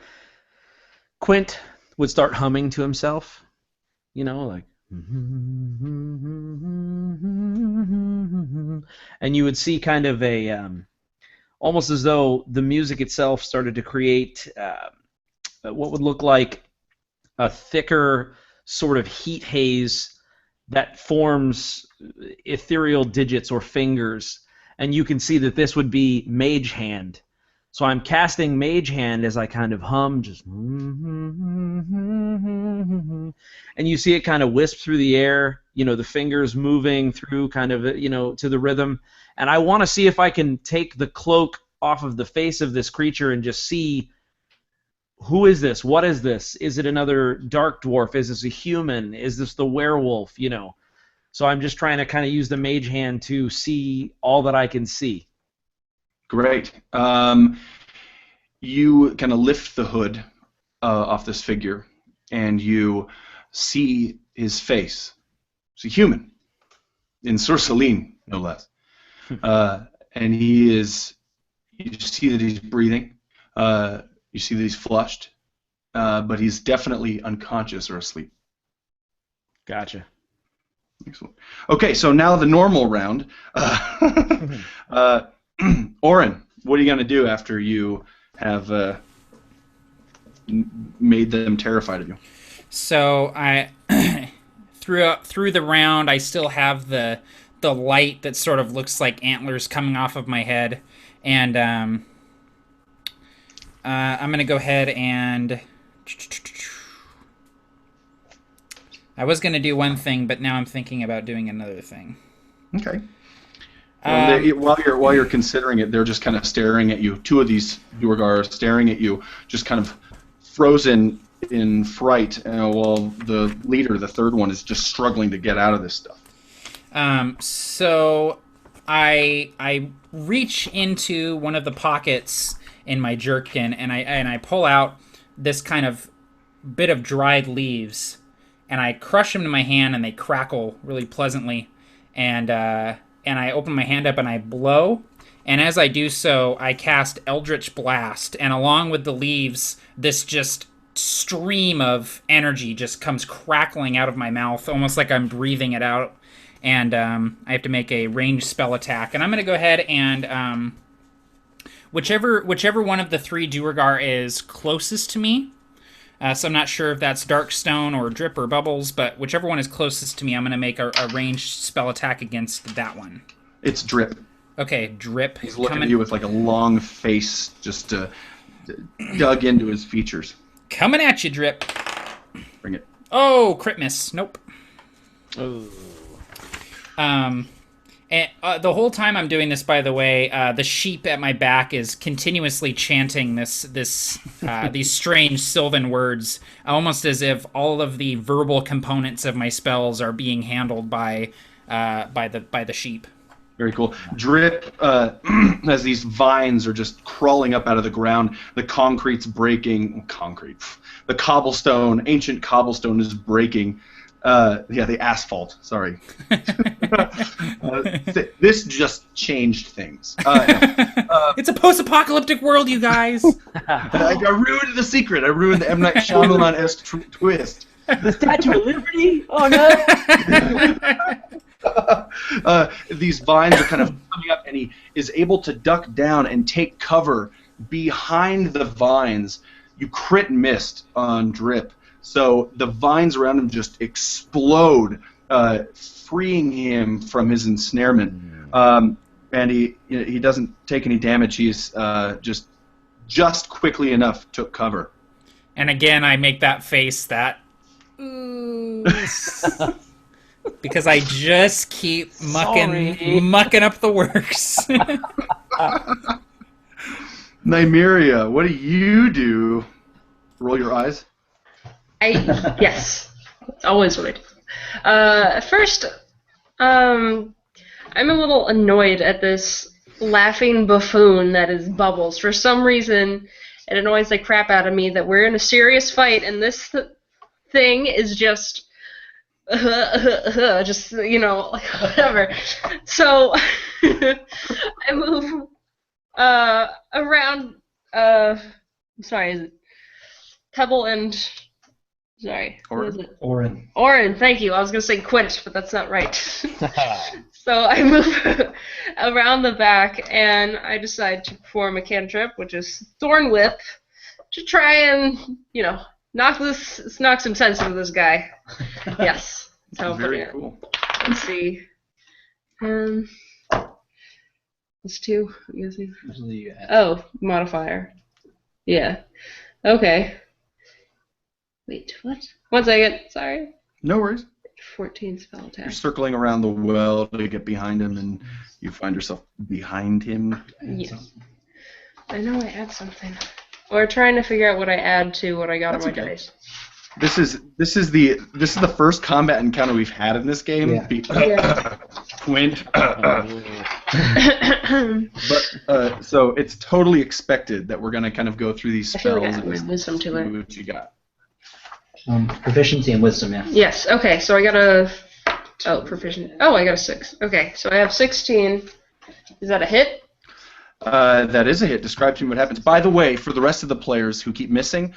Quint would start humming to himself, like, and you would see kind of a, almost as though the music itself started to create what would look like a thicker sort of heat haze that forms ethereal digits or fingers, and you can see that this would be Mage Hand. So I'm casting Mage Hand as I kind of hum, just, and you see it kind of wisp through the air, the fingers moving through kind of, to the rhythm. And I want to see if I can take the cloak off of the face of this creature and just see, who is this? What is this? Is it another dark dwarf? Is this a human? Is this the werewolf? So I'm just trying to kind of use the Mage Hand to see all that I can see. Great. You kind of lift the hood off this figure, and you see his face. It's a human, in Salin, no less. And he is. You see that he's breathing. You see that he's flushed, but he's definitely unconscious or asleep. Gotcha. Excellent. Okay, so now the normal round. Oren, what are you gonna do after you have made them terrified of you? So I through the round, I still have the light that sort of looks like antlers coming off of my head, and I'm gonna go ahead and I was gonna do one thing, but now I'm thinking about doing another thing. Okay. While you're considering it, they're just kind of staring at you. Two of these Duergar are staring at you, just kind of frozen in fright, while the leader, the third one, is just struggling to get out of this stuff. So I reach into one of the pockets in my jerkin, and I pull out this kind of bit of dried leaves, and I crush them in my hand, and they crackle really pleasantly, and I open my hand up and I blow, and as I do so, I cast Eldritch Blast, and along with the leaves, this just stream of energy just comes crackling out of my mouth, almost like I'm breathing it out, and I have to make a ranged spell attack, and I'm going to go ahead and whichever one of the three Duergar is closest to me, so I'm not sure if that's Darkstone or Drip or Bubbles, but whichever one is closest to me, I'm going to make a ranged spell attack against that one. It's Drip. Okay, Drip. He's looking at you with like a long face, just dug into his features. Coming at you, Drip. Bring it. Oh, crit miss. Nope. Oh. And the whole time I'm doing this, by the way, the sheep at my back is continuously chanting these strange Sylvan words, almost as if all of the verbal components of my spells are being handled by the sheep. Very cool. Drip, as these vines are just crawling up out of the ground, the concrete's breaking. The cobblestone, ancient cobblestone is breaking. The asphalt, sorry. This just changed things. It's a post-apocalyptic world, you guys! I ruined the secret. I ruined the M. Night Shyamalan-esque twist. The Statue of Liberty? Oh no! These vines are kind of coming up, and he is able to duck down and take cover behind the vines. You crit missed on Drip, so the vines around him just explode, freeing him from his ensnarement. And he doesn't take any damage. He's just quickly enough took cover. And again, I make that face that... because I just keep mucking up the works. Nymeria, what do you do? Roll your eyes. Yes. Always what I do. First, I'm a little annoyed at this laughing buffoon that is Bubbles. For some reason, it annoys the crap out of me that we're in a serious fight and this thing is just... just, whatever. So, I move around, sorry, is it Pebble and, sorry, what is it? Orin, thank you. I was going to say Quint, but that's not right. So I move around the back, and I decide to perform a cantrip, which is Thorn Whip, to try and, knock some sense into this guy. Yes. So very cool. Let's see. It's 2, I'm guessing. Oh, modifier. Yeah. Okay. Wait, what? 1 second. Sorry. No worries. 14 spell attack. You're circling around the well to get behind him, and you find yourself behind him. Yes. I know I add something. Or trying to figure out what I add to what I got on my dice. This is the first combat encounter we've had in this game. Yeah. Quint. But so it's totally expected that we're gonna kind of go through these I feel spells like I have wisdom to and learn. see what you got. Proficiency and wisdom, yeah. Yes. Okay. So I got a. Oh, proficient. Oh, I got a 6. Okay. So I have 16. Is that a hit? That is a hit. Describe to me what happens. By the way, for the rest of the players who keep missing,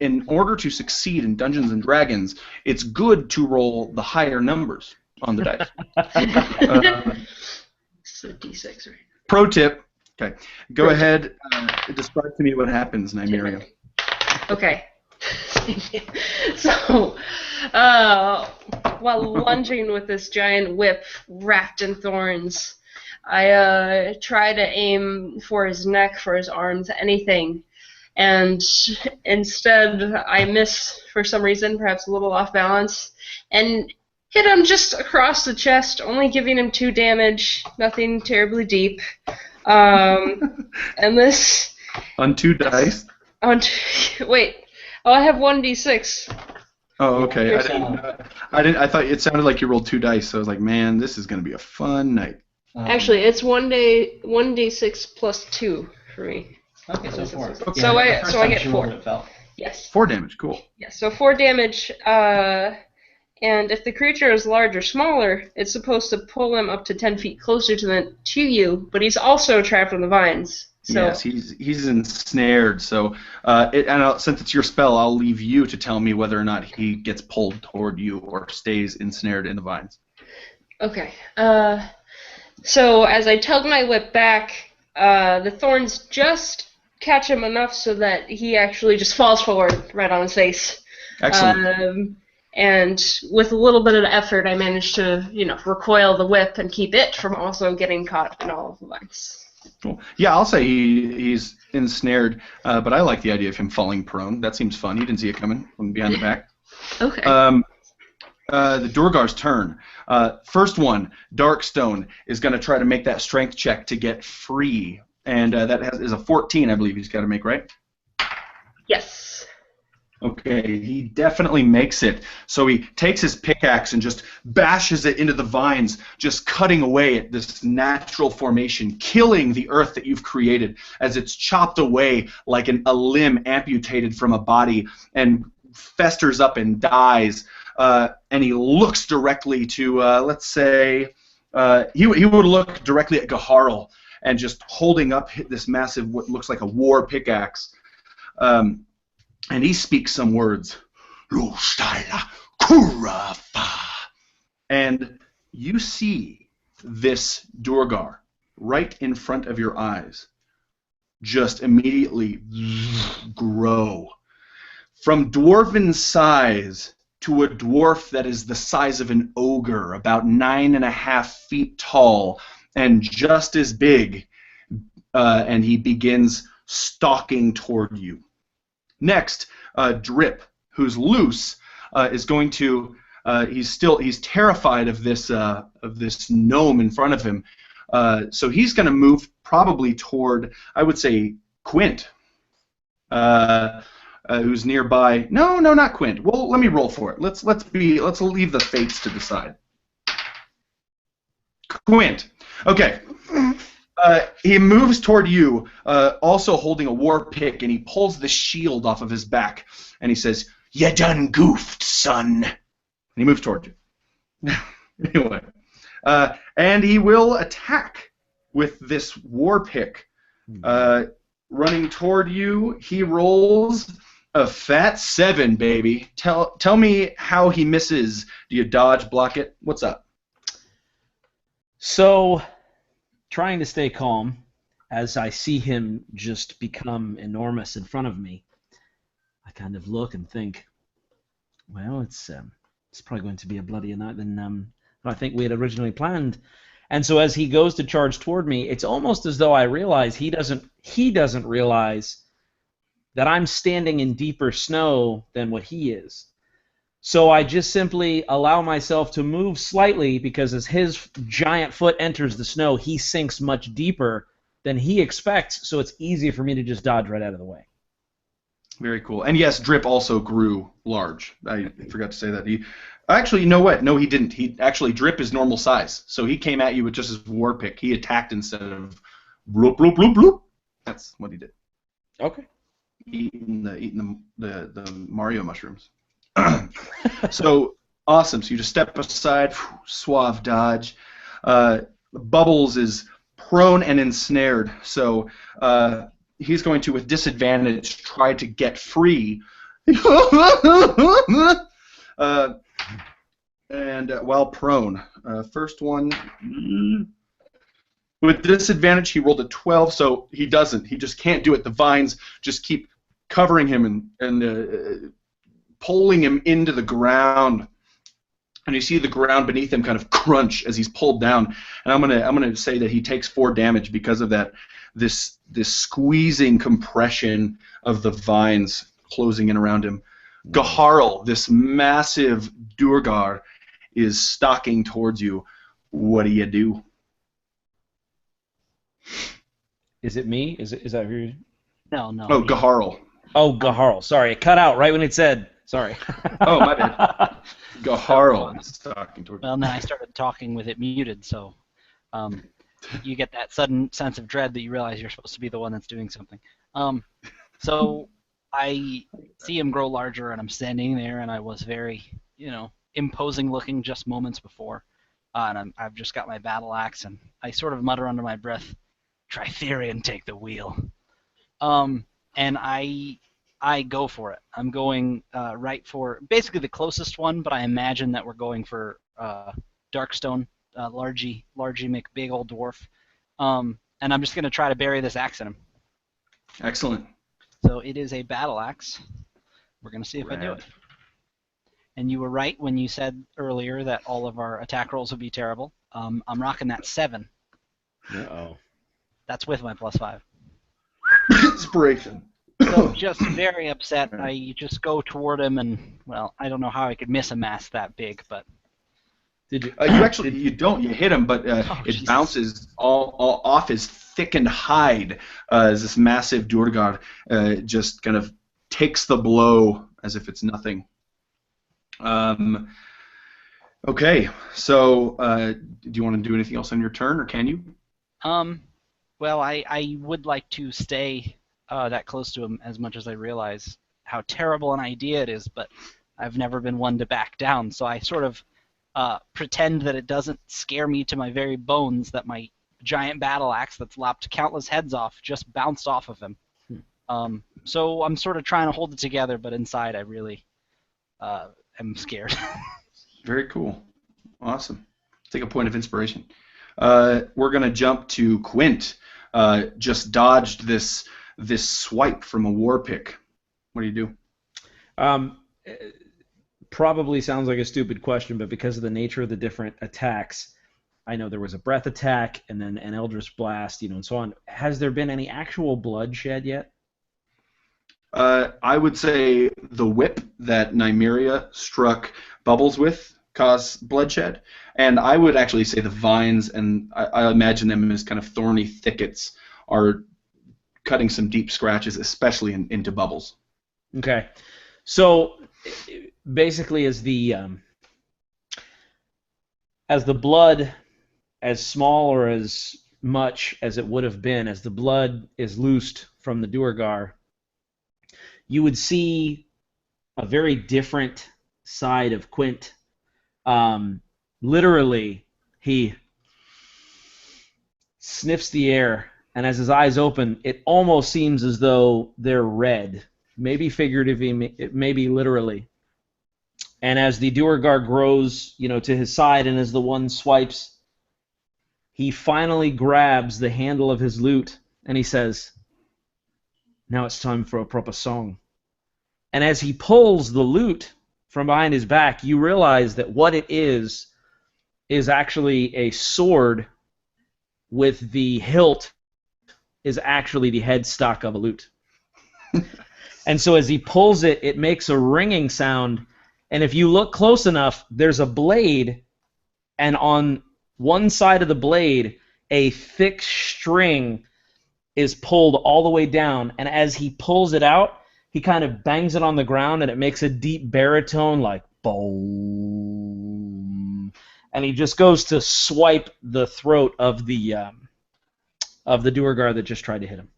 in order to succeed in Dungeons and Dragons, it's good to roll the higher numbers on the dice. So D6, right? Pro tip: Okay. Go ahead. Describe to me what happens, Nymeria. Okay. So, while lunging with this giant whip wrapped in thorns, I try to aim for his neck, for his arms, anything. And instead, I miss for some reason, perhaps a little off balance, and hit him just across the chest, only giving him 2 damage, nothing terribly deep. And this... On 2 dice? Wait. Oh, I have 1d6. Oh, okay. Here's I didn't. I thought it sounded like you rolled 2 dice, so I was like, man, this is gonna be a fun night. Actually, it's 1d6 plus 2 for me. Okay, so 4. Okay. So I I get 4. It fell. Yes. 4 damage. Cool. Yes. So 4 damage. And if the creature is large or smaller, it's supposed to pull him up to 10 feet closer to you. But he's also trapped in the vines. So. Yes, he's ensnared. So, since it's your spell, I'll leave you to tell me whether or not he gets pulled toward you or stays ensnared in the vines. Okay. So as I tug my whip back, the thorns just catch him enough so that he actually just falls forward right on his face. Excellent. And with a little bit of effort, I managed to, recoil the whip and keep it from also getting caught in all of the vines. Cool. Yeah, I'll say he's ensnared, but I like the idea of him falling prone. That seems fun. You didn't see it coming from behind the back. Okay. The Durgar's turn. First one, Darkstone, is going to try to make that strength check to get free, and that is a 14, I believe he's got to make, right? Yes. Okay, he definitely makes it. So he takes his pickaxe and just bashes it into the vines, just cutting away at this natural formation, killing the earth that you've created as it's chopped away like a limb amputated from a body and festers up and dies. And he looks directly to, let's say, he would look directly at Gaharl and just holding up this massive, what looks like a war pickaxe. And he speaks some words. And you see this Durgar right in front of your eyes just immediately grow. From dwarven size to a dwarf that is the size of an ogre, about 9.5 feet tall and just as big, and he begins stalking toward you. Next, Drip, who's loose, is going to. He's terrified of this gnome in front of him, so he's going to move probably toward, I would say, Quint, who's nearby. No, not Quint. Well, let me roll for it. Let's leave the fates to decide. Quint. Okay. He moves toward you, also holding a war pick, and he pulls the shield off of his back, and he says, "Ya done goofed, son." And he moves toward you. Anyway, and he will attack with this war pick. Running toward you, he rolls a fat 7, baby. Tell me how he misses. Do you dodge, block it? What's up? So, trying to stay calm as I see him just become enormous in front of me, I kind of look and think, well, it's probably going to be a bloodier night than I think we had originally planned. And so as he goes to charge toward me, it's almost as though I realize he doesn't realize that I'm standing in deeper snow than what he is. So I just simply allow myself to move slightly, because as his giant foot enters the snow, he sinks much deeper than he expects, so it's easy for me to just dodge right out of the way. Very cool. And yes, Drip also grew large. I forgot to say that. Actually, you know what? No, he didn't. Drip is normal size, so he came at you with just his war pick. He attacked instead of bloop, bloop, bloop, bloop. That's what he did. Okay. Eating the Mario mushrooms. So awesome. So you just step aside, suave dodge. Bubbles is prone and ensnared, so he's going to, with disadvantage, try to get free. And while prone, first one, With disadvantage, he rolled a 12, so he doesn't. He just can't do it. The vines just keep covering him and pulling him into the ground. And you see the ground beneath him kind of crunch as he's pulled down. And I'm gonna say that he takes 4 damage because of that. This squeezing compression of the vines closing in around him. Gaharl, this massive Durgar, is stalking towards you. What do you do? Is it me? Is that who? No. Oh, Gaharl. Oh, Gaharl. Sorry, it cut out right when it said. Sorry. Oh, my bad. Gaharl is stalking towards you. Well, and then I started talking with it muted, so you get that sudden sense of dread that you realize you're supposed to be the one that's doing something. So I see him grow larger, and I'm standing there, and I was very, imposing looking just moments before. And I've just got my battle axe, and I sort of mutter under my breath, "Tritherian, take the wheel." And I go for it. I'm going right for basically the closest one, but I imagine that we're going for Darkstone, Largy big old dwarf. And I'm just going to try to bury this axe in him. Excellent. So it is a battle axe. We're going to see if I do it. And you were right when you said earlier that all of our attack rolls would be terrible. I'm rocking that 7. Uh-oh. That's with my +5. Inspiration. So just very upset. I just go toward him, and well, I don't know how I could miss a mass that big, but Did you? You don't. You hit him, but it Jesus. bounces all off his thickened hide as this massive Durgar just kind of takes the blow as if it's nothing. Okay, so do you want to do anything else on your turn, or can you? Well, I would like to stay that close to him as much as I realize how terrible an idea it is, but I've never been one to back down, so I sort of pretend that it doesn't scare me to my very bones that my giant battle axe that's lopped countless heads off just bounced off of him. So I'm sort of trying to hold it together, but inside I really am scared. Very cool. Awesome. Take a point of inspiration. We're going to jump to Quint. Just dodged this swipe from a war pick. What do you do? Probably sounds like a stupid question, but because of the nature of the different attacks, I know there was a breath attack and then an Eldritch Blast, and so on. Has there been any actual bloodshed yet? I would say the whip that Nymeria struck Bubbles with caused bloodshed, and I would actually say the vines, and I imagine them as kind of thorny thickets, are cutting some deep scratches, especially into Bubbles. Okay, so basically, as the blood, as small or as much as it would have been, as the blood is loosed from the Duergar, you would see a very different side of Quint. Literally, he sniffs the air, and as his eyes open, it almost seems as though they're red. Maybe figuratively, maybe literally. And as the Duergar grows, to his side, and as the one swipes, he finally grabs the handle of his lute, and he says, "Now it's time for a proper song." And as he pulls the lute from behind his back, you realize that what it is actually a sword with the hilt is actually the headstock of a lute. And so as he pulls it, it makes a ringing sound, and if you look close enough, there's a blade, and on one side of the blade, a thick string is pulled all the way down, and as he pulls it out, he kind of bangs it on the ground, and it makes a deep baritone like boom, and he just goes to swipe the throat of the Duergar that just tried to hit him.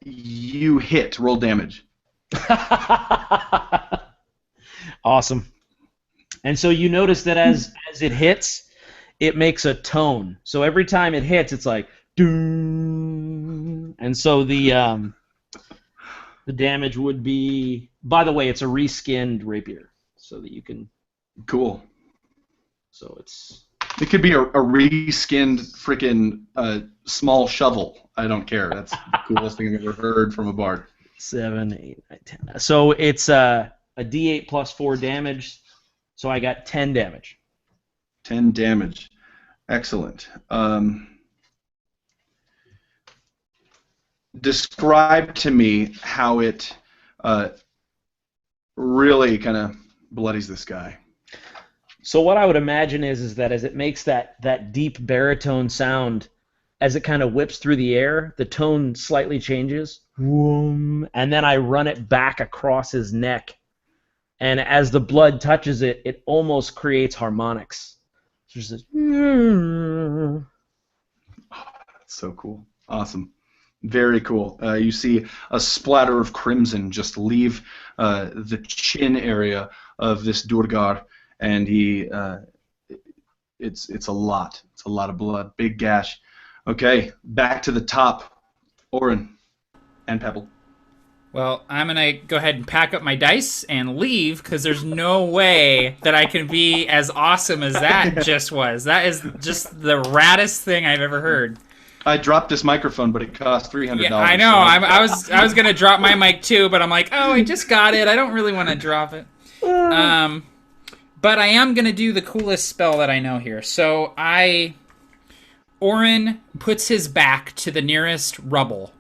You hit. Roll damage. Awesome. And so you notice that as it hits, it makes a tone. So every time it hits, it's like doom. And so the damage would be. By the way, it's a reskinned rapier, so that you can. Cool. So it's It could be a reskinned freaking small shovel. I don't care. That's the coolest thing I've ever heard from a bard. 7, 8, 9, 10. So it's a D8 plus 4 damage. So I got 10 damage. 10 damage. Excellent. Describe to me how it really kind of bloodies this guy. So what I would imagine is that as it makes that deep baritone sound, as it kind of whips through the air, the tone slightly changes, and then I run it back across his neck, and as the blood touches it, it almost creates harmonics. So just this, That's so cool. Awesome. Very cool. You see a splatter of crimson just leave the chin area of this Durgar, and it's a lot. It's a lot of blood. Big gash. Okay, back to the top. Orin and Pebble. Well, I'm going to go ahead and pack up my dice and leave because there's no way that I can be as awesome as that just was. That is just the raddest thing I've ever heard. I dropped this microphone, but it cost $300. Yeah, I know. So I was going to drop my mic too, but I'm like, oh, I just got it. I don't really want to drop it. But I am going to do the coolest spell that I know here. So Orin puts his back to the nearest rubble.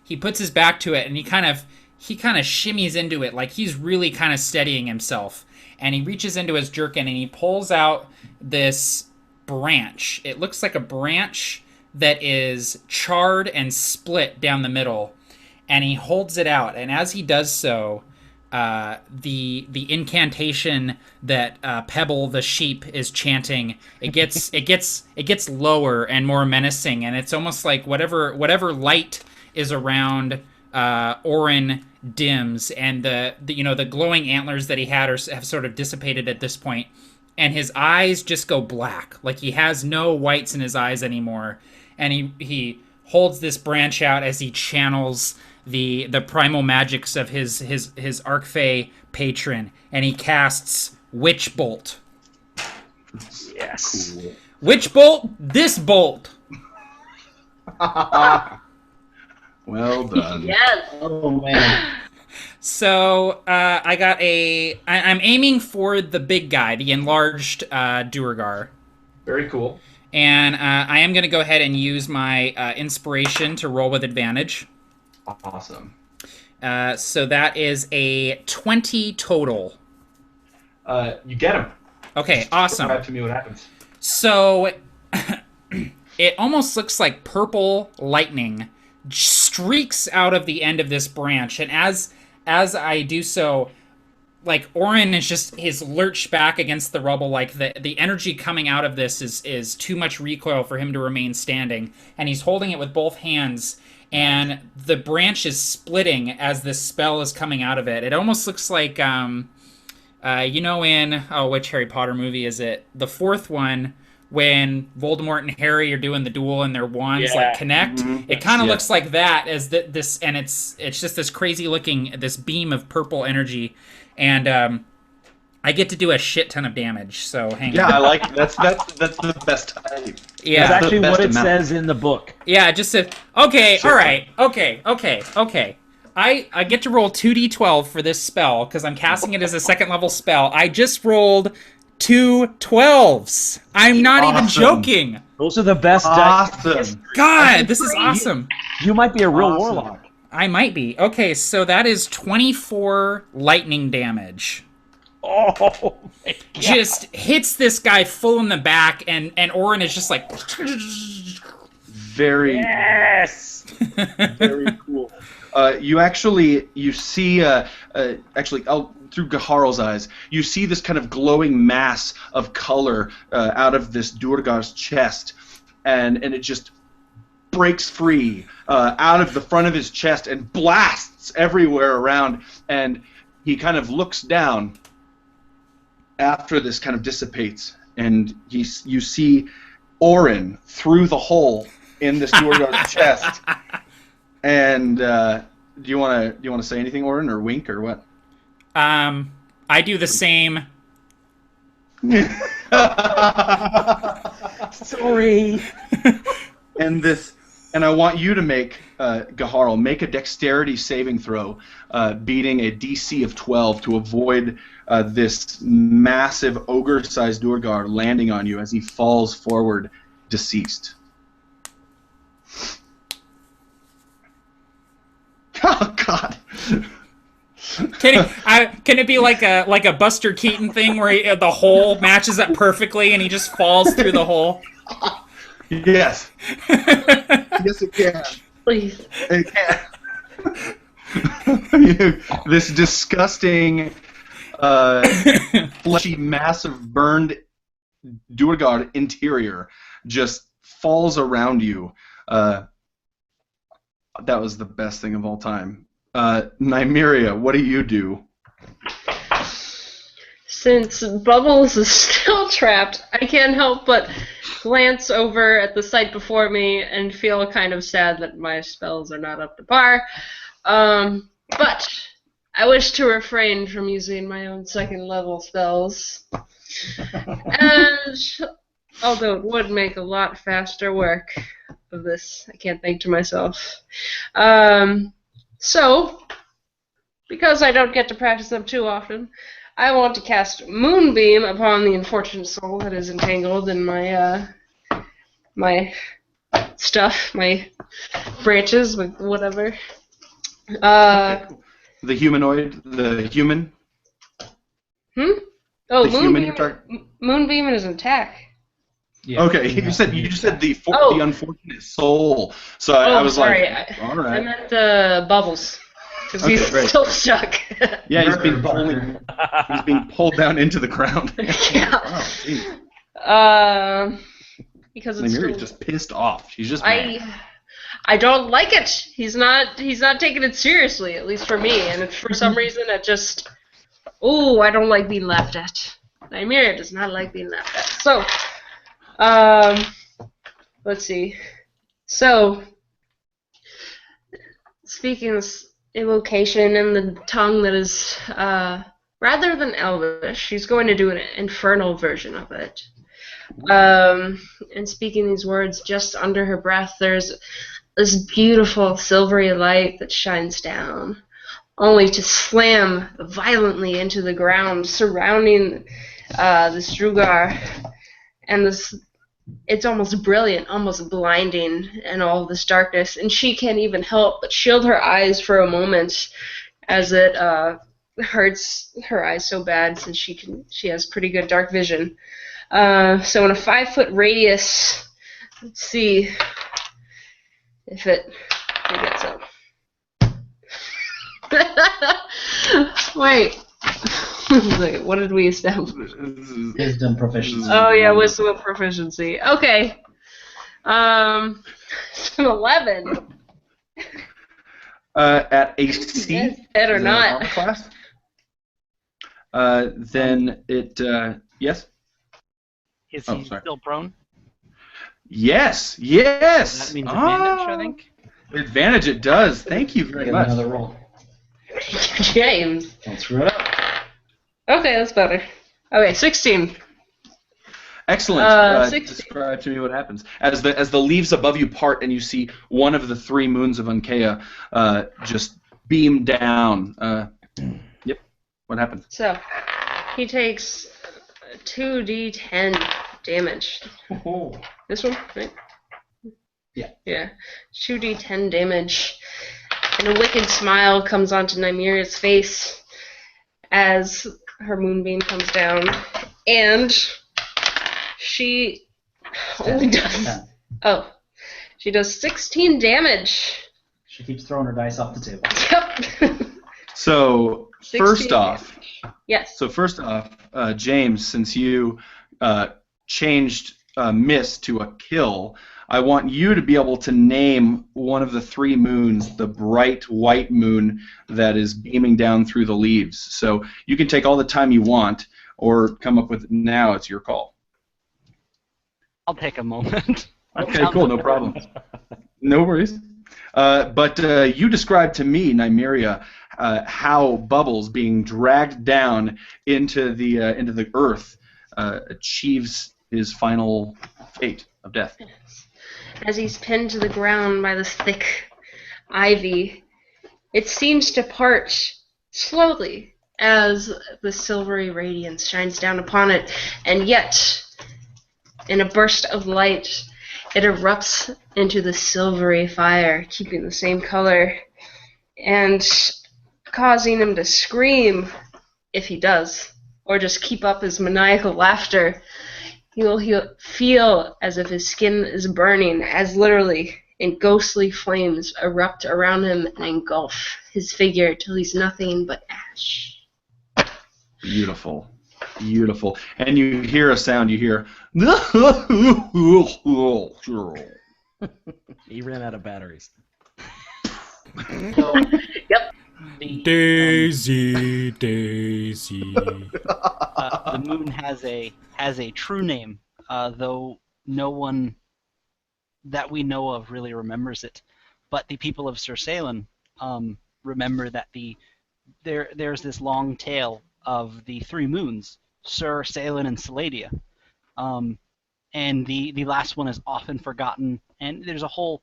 He puts his back to it, and he kind of shimmies into it, like he's really kind of steadying himself. And he reaches into his jerkin, and he pulls out this branch. It looks like a branch that is charred and split down the middle. And he holds it out, and as he does so, the incantation that Pebble the sheep is chanting, it gets lower and more menacing, and it's almost like whatever light is around Orin dims, and the glowing antlers that he had have sort of dissipated at this point, and his eyes just go black, like he has no whites in his eyes anymore, and he holds this branch out as he channels the primal magics of his Archfey patron, and he casts Witch Bolt. yes. cool. Witch Bolt, this bolt. Well done. Yes. Oh man. So I'm aiming for the big guy, the enlarged Duergar. Very cool. And I am going to go ahead and use my inspiration to roll with advantage. Awesome. So that is a 20 total. You get him. Okay, awesome. Describe to me what happens. So it almost looks like purple lightning streaks out of the end of this branch, and as I do so, like Orin is lurched back against the rubble, like the energy coming out of this is too much recoil for him to remain standing, and he's holding it with both hands, and the branch is splitting as this spell is coming out of it. It almost looks like in which Harry Potter movie is it? The fourth one, when Voldemort and Harry are doing the duel and their wands connect. Mm-hmm. It kind of looks like that as this, and it's just this crazy looking, this beam of purple energy, and I get to do a shit ton of damage. So hang on. I like that's the best type. Yeah, That's That's actually the what best it amount. says in the book. yeah. It just said okay. All right. Okay. I get to roll 2d12 for this spell because I'm casting it as a second level spell. I just rolled 2 12s. I'm not even Awesome. joking. Those are the best dice. Awesome. God, this is awesome. You might be a real Awesome. warlock. I might be. Okay, so that is 24 lightning damage. Oh, my God. Just hits this guy full in the back, and Orin is just like... Very Yes. very cool. You see through Gaharl's eyes, you see this kind of glowing mass of color out of this Durgar's chest, and it just breaks free out of the front of his chest and blasts everywhere around, and he kind of looks down after this kind of dissipates, and you see Orin through the hole in this Durgar's chest. And do you want to say anything, Orin, or wink, or what? I do the same. Sorry. And I want you to make Gaharl make a dexterity saving throw, beating a DC of 12 to avoid this massive ogre-sized Durgar landing on you as he falls forward, deceased. Oh God. Can it be like a Buster Keaton thing where the hole matches up perfectly and he just falls through the hole? Yes. Yes, it can. Please. It can. This disgusting, fleshy, massive, burned Durgar interior just falls around you. That was the best thing of all time. Nymeria, what do you do? Since Bubbles is still trapped, I can't help but glance over at the sight before me and feel kind of sad that my spells are not up to par. But I wish to refrain from using my own second level spells. And although it would make a lot faster work of this, I can't think to myself. So, because I don't get to practice them too often, I want to cast Moonbeam upon the unfortunate soul that is entangled in my my stuff, my branches, whatever. Okay. The humanoid, the human. Oh, the human you're Moonbeam is an attack. Yeah. Okay, you said the unfortunate soul. So I was sorry. like, all right. I meant Bubbles. Because he's still stuck. Yeah, he's being pulled down into the ground. Yeah. Because it's Nymeria just pissed off. She's just mad. I don't like it. He's not taking it seriously, at least for me. And for some reason, it just I don't like being laughed at. Nymeria does not like being laughed at. So, let's see. So, speaking this evocation in the tongue that is rather than Elvish, she's going to do an infernal version of it. And speaking these words just under her breath, there's this beautiful silvery light that shines down, only to slam violently into the ground surrounding this Drugar. And it's almost brilliant, almost blinding in all this darkness, and she can't even help but shield her eyes for a moment as it hurts her eyes so bad since she has pretty good dark vision. So in a 5-foot radius, let's see if it gets up. Wait. What did we establish? Wisdom proficiency. Oh yeah, wisdom proficiency. Okay. It's an 11. At a C. Better not. Class. Then it. Yes. Is he still prone? Yes. Yes. That means advantage, I think. Advantage it does. Thank you very much. Another roll. James. Don't screw it up. Okay, that's better. Okay, 16. Excellent. 16. Describe to me what happens as the leaves above you part and you see one of the 3 moons of Unkea just beam down. Yep. What happens? So he takes 2d10 damage. Oh. This one, right? Yeah. Yeah. 2d10 damage, and a wicked smile comes onto Nymeria's face as her moonbeam comes down, and she only does. She does 16 damage. She keeps throwing her dice off the table. Yep. So first off, yes. So first off, James, since you changed miss to a kill, I want you to be able to name one of the 3 moons, the bright white moon that is beaming down through the leaves. So you can take all the time you want, or come up with it now. It's your call. I'll take a moment. Okay, cool, no problem. No worries. But you described to me, Nymeria, how Bubbles being dragged down into the earth achieves his final fate of death. As he's pinned to the ground by this thick ivy, it seems to part slowly as the silvery radiance shines down upon it, and yet, in a burst of light, it erupts into the silvery fire, keeping the same color, and causing him to scream, if he does, or just keep up his maniacal laughter. He'll feel as if his skin is burning, as literally in ghostly flames erupt around him and engulf his figure till he's nothing but ash. Beautiful. Beautiful. And you hear a sound, you hear... He ran out of batteries. So, Yep. Daisy, Daisy. the moon has a true name, though no one that we know of really remembers it. But the people of Sir Salin remember that there's this long tale of the three moons, Sir, Salin, and Saladia. And the last one is often forgotten, and there's a whole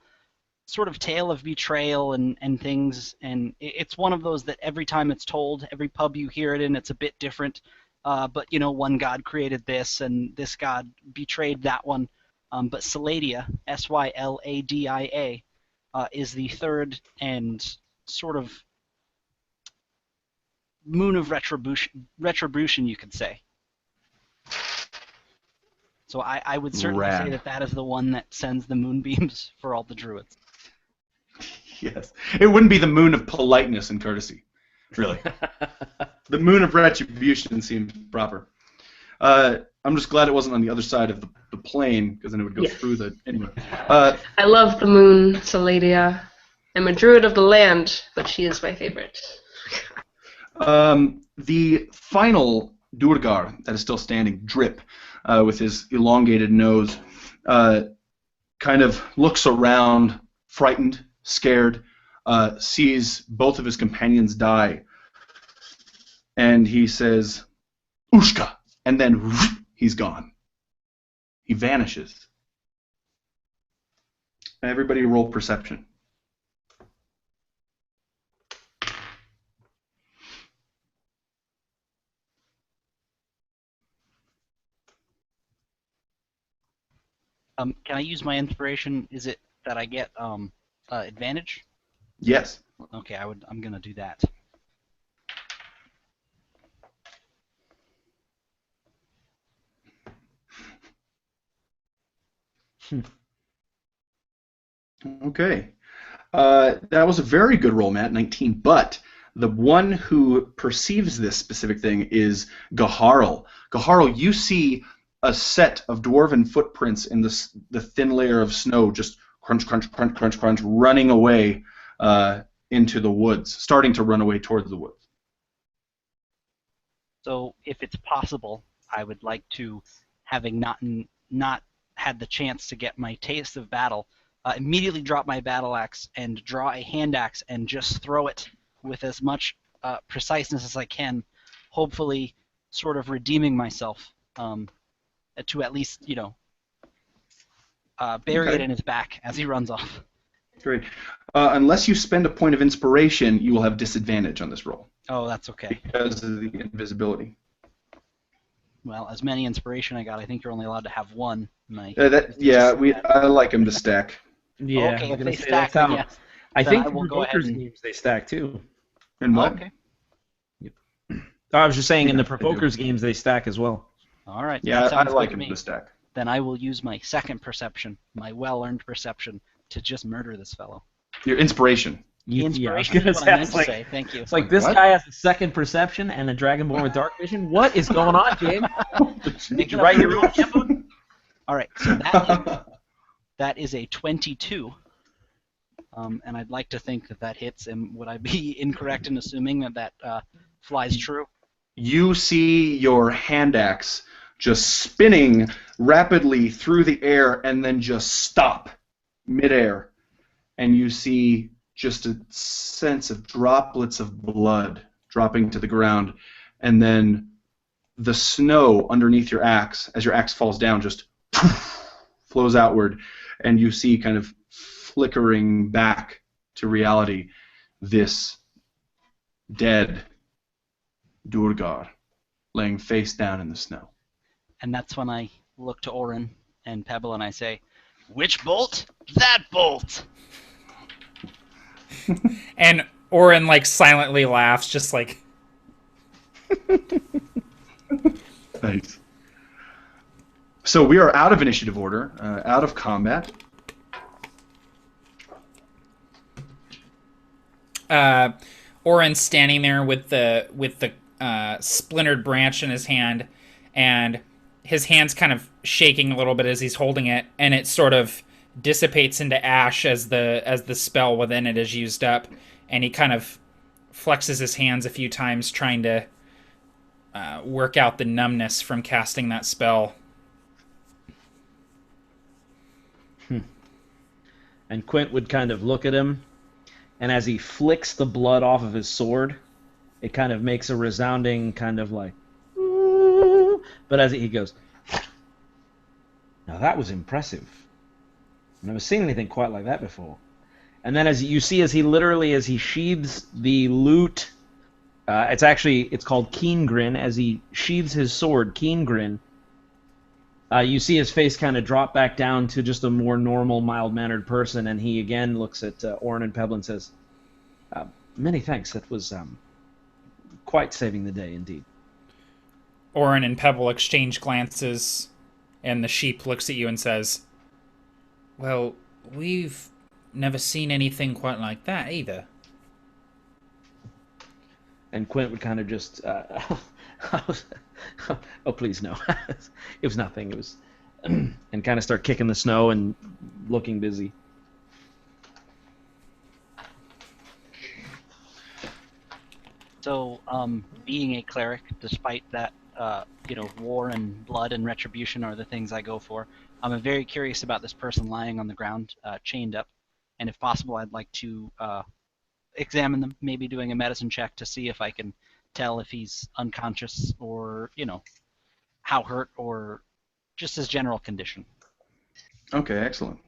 sort of tale of betrayal and things, and it's one of those that every time it's told, every pub you hear it in, it's a bit different. But, one god created this, and this god betrayed that one. But Saladia, Syladia, is the third and sort of moon of retribution, you could say. So I would certainly say that is the one that sends the moonbeams for all the druids. Yes. It wouldn't be the moon of politeness and courtesy, really. The moon of retribution seems proper. I'm just glad it wasn't on the other side of the plane, because then it would go through the... Anyway. I love the moon, Saladia. I'm a druid of the land, but she is my favorite. The final Durgar that is still standing, Drip, with his elongated nose, kind of looks around, frightened, scared, sees both of his companions die, and he says, Ushka, and then he's gone. He vanishes. Everybody roll perception. Can I use my inspiration? Is it that I get advantage? Yes. Okay, I'm gonna do that. Okay. That was a very good roll, Matt, 19, but the one who perceives this specific thing is Gaharl. Gaharl, you see a set of dwarven footprints in the thin layer of snow, just crunch, crunch, crunch, crunch, crunch, running away into the woods, starting to run away towards the woods. So, if it's possible, I would like to, having not had the chance to get my taste of battle, immediately drop my battle axe and draw a hand axe and just throw it with as much preciseness as I can, hopefully sort of redeeming myself to at least, bury it in his back as he runs off. Great. Unless you spend a point of inspiration, you will have disadvantage on this roll. Oh, that's okay. Because of the invisibility. Well, as many inspiration I got, I think you're only allowed to have one. I like him to stack. Yeah, okay, I was if gonna they say stack, that's then how. yes. I Then think I in will go ahead Provokers and- games they stack too. And what? Okay. I was just saying in the Yeah, they do. Provokers games they stack as well. All right. Yeah, that I sounds like good him to me. to stack. Then I will use my second perception, my well-earned perception, to just murder this fellow. Your inspiration. Inspiration yeah, I is was what I gonna meant say, to it's say. Thank you. It's like this What? guy has a second perception and a Dragonborn with dark vision. What is going on, James? Did you write your own handbook? All right. So that is a 22. And I'd like to think that hits. And would I be incorrect in assuming that flies true? You see your hand axe just spinning rapidly through the air and then just stop midair. And you see just a sense of droplets of blood dropping to the ground. And then the snow underneath your axe, as your axe falls down, just flows outward, and you see kind of flickering back to reality this dead Durgar laying face down in the snow. And that's when I look to Orin and Pebble and I say, "Which bolt? That bolt!" And Orin like silently laughs, just like. Nice. So we are out of initiative order, out of combat. Orin's standing there with the splintered branch in his hand, and his hand's kind of shaking a little bit as he's holding it, and it sort of dissipates into ash as the spell within it is used up, and he kind of flexes his hands a few times trying to work out the numbness from casting that spell. And Quint would kind of look at him, and as he flicks the blood off of his sword, it kind of makes a resounding kind of like, ooh, but as he goes, now that was impressive. I've never seen anything quite like that before. And then as you see, as he sheathes the lute, it's called Keen Grin. As he sheathes his sword, Keen Grin, you see his face kind of drop back down to just a more normal, mild-mannered person, and he again looks at Orin and Pebble and says, many thanks, that was quite saving the day indeed. Orin and Pebble exchange glances, and the sheep looks at you and says, well, we've never seen anything quite like that either. And Quint would kind of just, oh, please, no. It was nothing. It was, and kind of start kicking the snow and looking busy. So, being a cleric, despite that, war and blood and retribution are the things I go for, I'm very curious about this person lying on the ground, chained up, and if possible, I'd like to examine them, maybe doing a medicine check to see if I can tell if he's unconscious or, how hurt or just his general condition. Okay, excellent.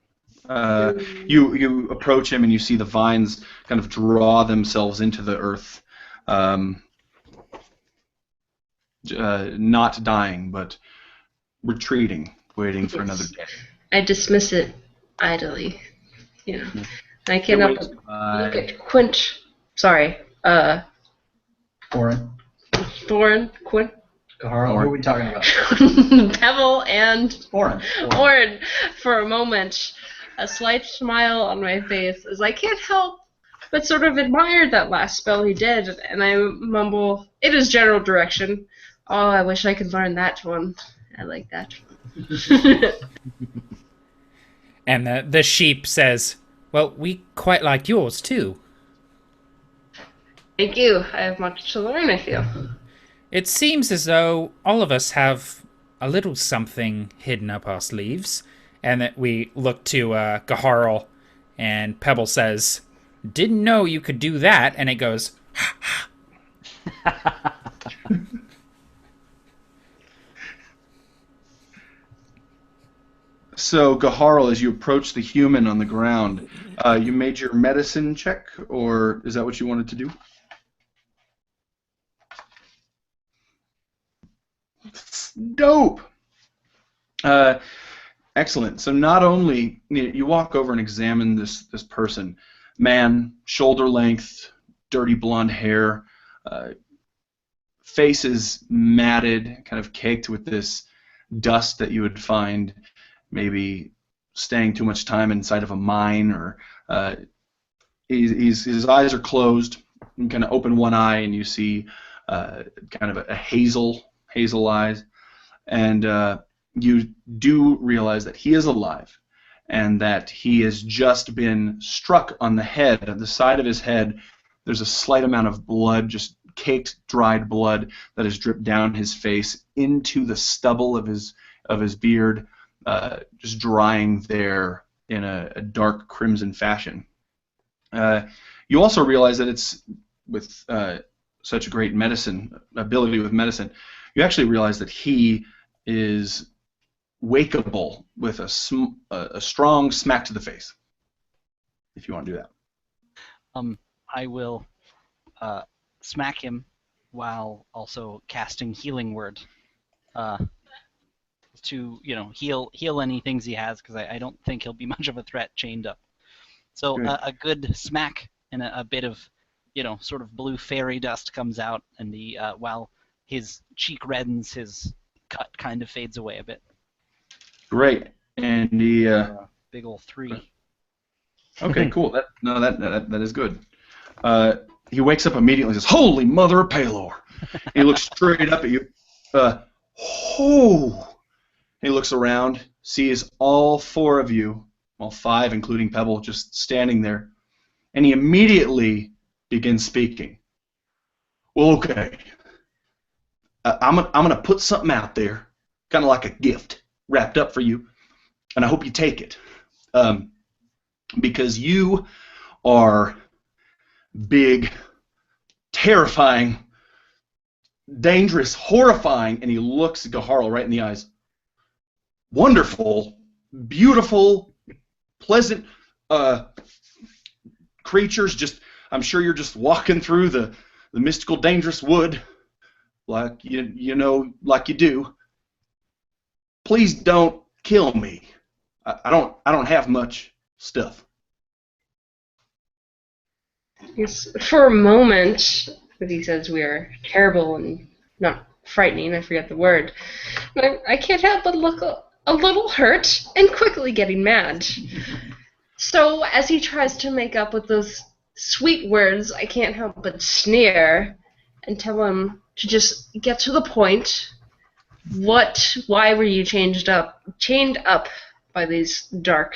You approach him and you see the vines kind of draw themselves into the earth, not dying, but retreating, waiting for another day. I dismiss it idly. I came up and look at Quint. Sorry. Orin. Thorin, Quint. Carl, who are we talking about? Pebble and Orin. Orin. For a moment, a slight smile on my face as I can't help but sort of admire that last spell he did, and I mumble, "It is general direction. Oh, I wish I could learn that one. I like that one." And the sheep says, well, we quite like yours too. Thank you. I have much to learn, I feel. It seems as though all of us have a little something hidden up our sleeves. And that we look to Gaharl, and Pebble says, didn't know you could do that. And it goes, So, Gaharl, as you approach the human on the ground, you made your medicine check, or is that what you wanted to do? Dope! Excellent. So not only you walk over and examine this person, man, shoulder length, dirty blonde hair, face is matted, kind of caked with this dust that you would find maybe staying too much time inside of a mine, or his eyes are closed. You kind of open one eye and you see kind of a hazel eyes, and you do realize that he is alive and that he has just been struck on the head. On the side of his head, there's a slight amount of blood, just caked, dried blood that has dripped down his face into the stubble of his beard, just drying there in a dark crimson fashion. You also realize that it's with such great ability with medicine, you actually realize that he is wakeable with a strong smack to the face. If you want to do that. I will smack him while also casting Healing Word to heal any things he has, because I don't think he'll be much of a threat chained up. So a good smack and a bit of sort of blue fairy dust comes out, and while his cheek reddens, his cut kind of fades away a bit. Great. And the big ol' 3. Okay, cool. That is good. He wakes up immediately and says, "Holy Mother of Palor!" He looks straight up at you. He looks around, sees all 4 of you, all 5, including Pebble, just standing there, and he immediately begins speaking. Well, okay. I'm gonna put something out there, kind of like a gift, wrapped up for you, and I hope you take it, because you are big, terrifying, dangerous, horrifying, and he looks Gaharl right in the eyes. Wonderful, beautiful, pleasant creatures. I'm sure you're just walking through the mystical, dangerous wood, like like you do. Please don't kill me. I don't have much stuff. Yes, for a moment, he says we are terrible and not frightening. I forget the word. I can't help but look a little hurt and quickly getting mad. So as he tries to make up with those sweet words, I can't help but sneer and tell him to just get to the point. Why were you chained up by these dark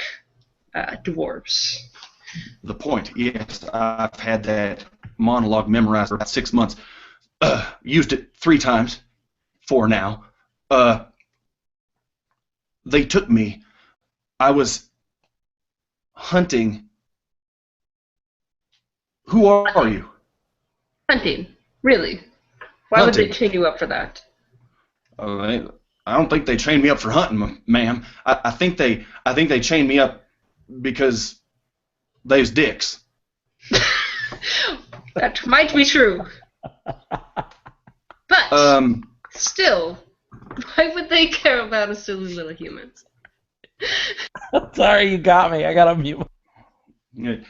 dwarves? The point, yes, I've had that monologue memorized for about 6 months. Used it 3 times, 4 now. They took me. I was hunting. Who are you? Hunting. Really? Why Hunting. would they chain you up for that? I don't think they trained me up for hunting, ma'am. I think they chained me up because they's dicks. That might be true. But still, why would they care about a silly little human? Sorry, you got me. I gotta mute. You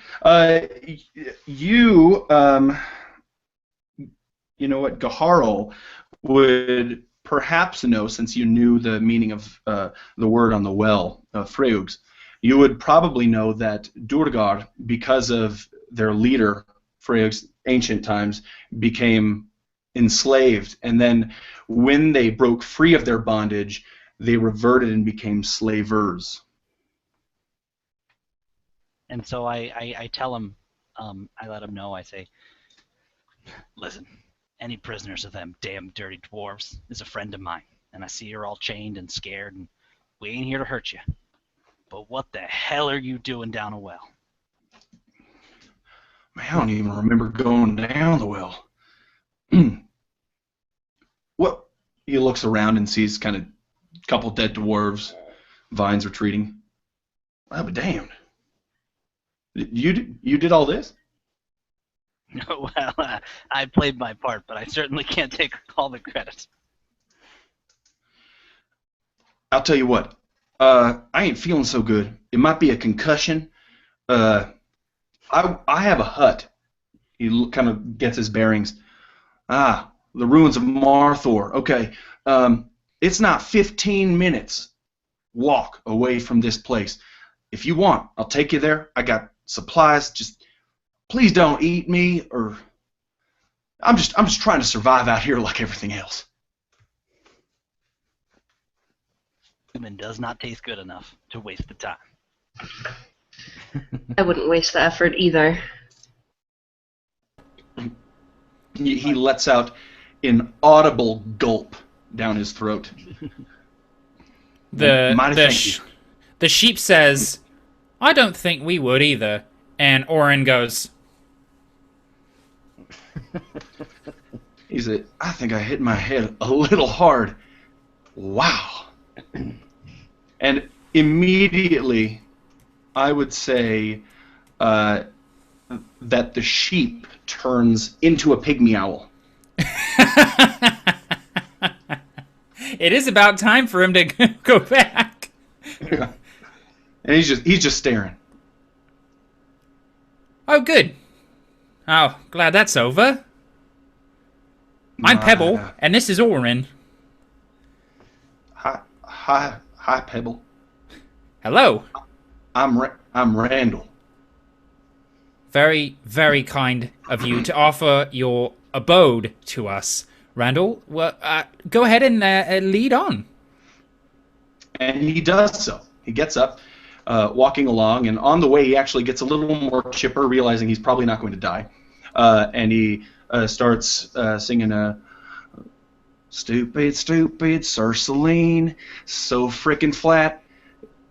know what, Gaharl would perhaps know, since you knew the meaning of the word on the well, Freugs, you would probably know that Durgar, because of their leader, Freugs, ancient times, became enslaved, and then when they broke free of their bondage, they reverted and became slavers. And so I tell him, I let him know, I say, listen, any prisoners of them damn dirty dwarves is a friend of mine, and I see you're all chained and scared, and we ain't here to hurt you. But what the hell are you doing down a well? Man, I don't even remember going down the well. What? He looks around and sees kind of a couple dead dwarves, vines retreating. I'll be damned. You did all this? Well, I played my part, but I certainly can't take all the credit. I'll tell you what. I ain't feeling so good. It might be a concussion. I have a hut. He kind of gets his bearings. The ruins of Marthor. Okay. It's not 15 minutes walk away from this place. If you want, I'll take you there. I got supplies. Just please don't eat me, or I'm just trying to survive out here like everything else. Human does not taste good enough to waste the time. I wouldn't waste the effort either. He lets out an audible gulp down his throat. The sheep says, I don't think we would either. And Orin goes, He said, I think I hit my head a little hard. Wow. And immediately, I would say that the sheep turns into a pygmy owl. It is about time for him to go back. Yeah. And he's just staring. Oh, good. Oh, glad that's over. I'm Pebble, and this is Orin. Hi, Pebble. Hello. I'm Randall. Very, very kind of you to offer your abode to us, Randall. Well, go ahead and lead on. And he does so. He gets up, walking along, and on the way he actually gets a little more chipper, realizing he's probably not going to die. And he starts singing a stupid, Sir Salin, so frickin' flat,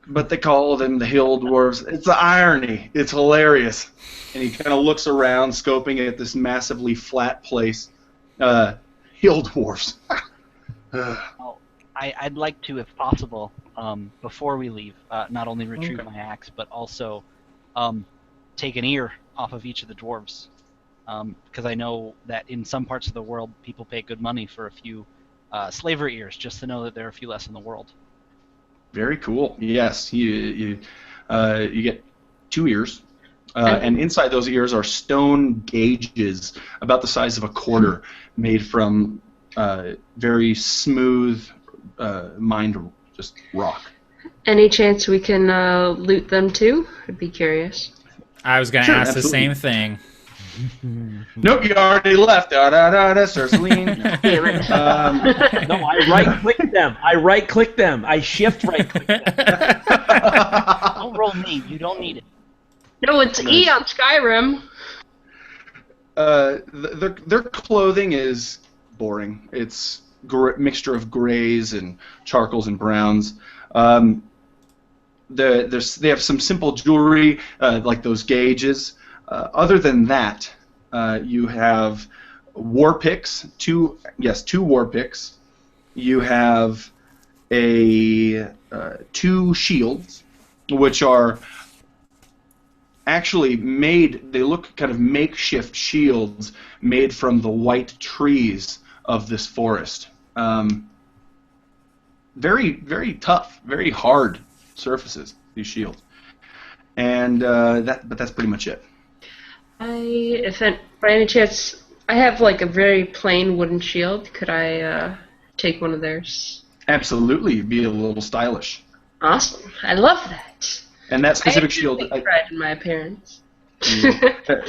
but they call them the hill dwarves. It's the irony. It's hilarious. And he kind of looks around, scoping at this massively flat place. Hill dwarves. Well, I'd like to, if possible, before we leave, not only retrieve my axe, but also take an ear off of each of the dwarves. Because I know that in some parts of the world, people pay good money for a few slaver ears, just to know that there are a few less in the world. Very cool. Yes, you get 2 ears. And inside those ears are stone gauges about the size of a quarter, made from very smooth, mined just rock. Any chance we can loot them too? I'd be curious. I was going to ask absolutely. the same thing. Nope, you already left. Sir Salin. Damn it. No, I right-click them. I shift right-click them. Don't roll me. You don't need it. No, it's E on Skyrim. Their clothing is boring. It's mixture of grays and charcoals and browns. They have some simple jewelry, like those gauges. Other than that, you have war picks. Two war picks. You have two shields, which are actually made. They look kind of makeshift shields made from the white trees of this forest. Very, very tough, very hard surfaces, these shields. And but that's pretty much it. By any chance, I have like a very plain wooden shield. Could I take one of theirs? Absolutely, you'd be a little stylish. Awesome. I love that. And that specific I shield. take pride in my appearance.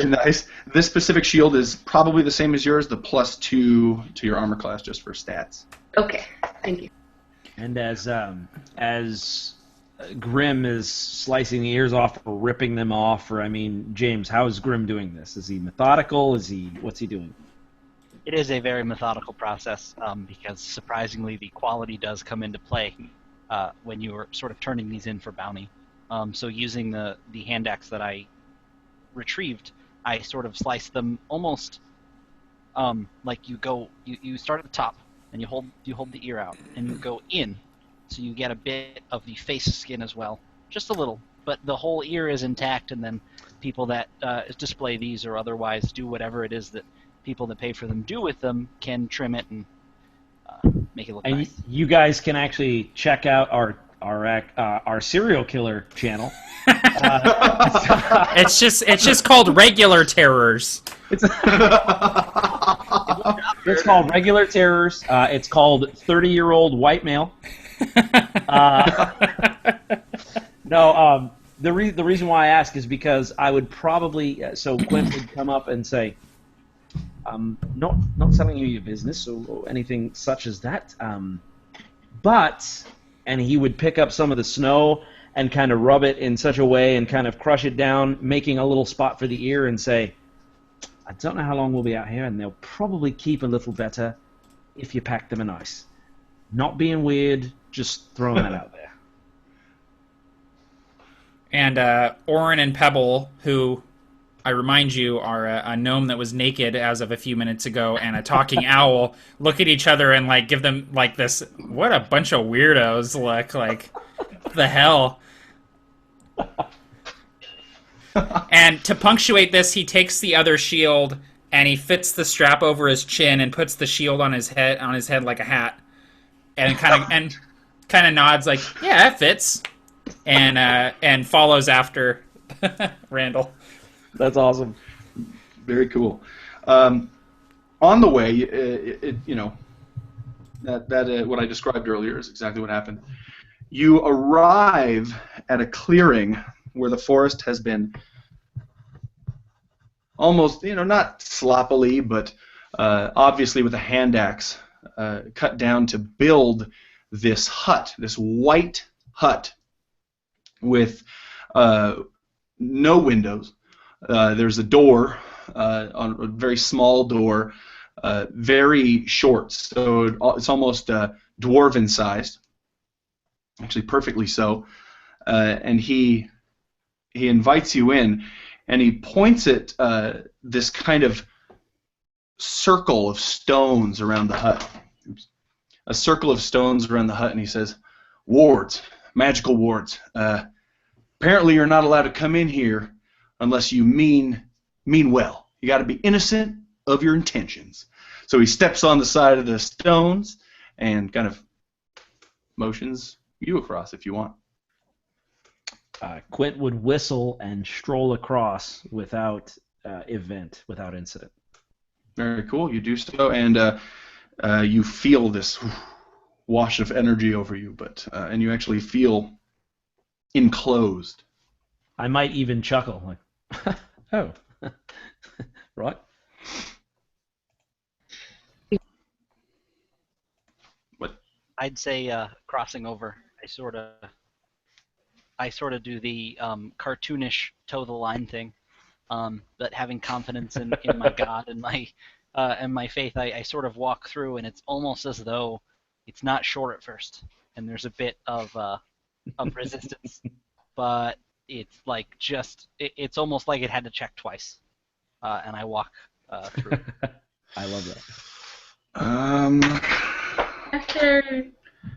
Nice. This specific shield is probably the same as yours, the +2 to your armor class, just for stats. Okay, thank you. And as Grim is slicing the ears off or ripping them off, or James, how is Grim doing this? Is he methodical? What's he doing? It is a very methodical process, because surprisingly the quality does come into play when you are sort of turning these in for bounty. So using the hand axe that I retrieved, I sort of slice them almost like you start at the top and you hold the ear out and you go in, so you get a bit of the face skin as well, just a little, but the whole ear is intact. And then people that display these or otherwise do whatever it is that people that pay for them do with them can trim it and make it look nice. And you guys can actually check out our serial killer channel. It's just called Regular Terrors. It's called Regular Terrors. It's called 30-Year-Old White Male. The reason why I ask is because I would probably so Quinn would come up and say, not selling you your business or anything such as that, and he would pick up some of the snow and kind of rub it in such a way and kind of crush it down, making a little spot for the ear, and say, I don't know how long we'll be out here, and they'll probably keep a little better if you pack them in ice. Not being weird, just throwing that out there. And Orin and Pebble, who I remind you, are a gnome that was naked as of a few minutes ago and a talking owl look at each other and like give them like this, what a bunch of weirdos look, like, the hell. And to punctuate this, he takes the other shield and he fits the strap over his chin and puts the shield on his head like a hat, and kind of nods like, yeah, that fits, and follows after Randall. That's awesome. Very cool. On the way, that what I described earlier is exactly what happened. You arrive at a clearing where the forest has been almost, not sloppily, but obviously with a hand axe cut down to build this hut, this white hut with no windows. There's a door, a very small door, very short, so it's almost dwarven sized, actually perfectly so. And he invites you in, and he points at this kind of circle of stones around the hut. Oops. A circle of stones around the hut, and he says, "Wards, magical wards. Apparently, you're not allowed to come in here unless you mean well. You got to be innocent of your intentions." So he steps on the side of the stones and kind of motions you across if you want. Quint would whistle and stroll across without without incident. Very cool. You do so, and you feel this wash of energy over you, and you actually feel enclosed. I might even chuckle, like, oh, right. What? I'd say crossing over. I sort of do the cartoonish toe the line thing, but having confidence in my God and my faith, I sort of walk through, and it's almost as though it's not short at first, and there's a bit of resistance, but it's like it's almost like it had to check twice, and I walk through. I love that. After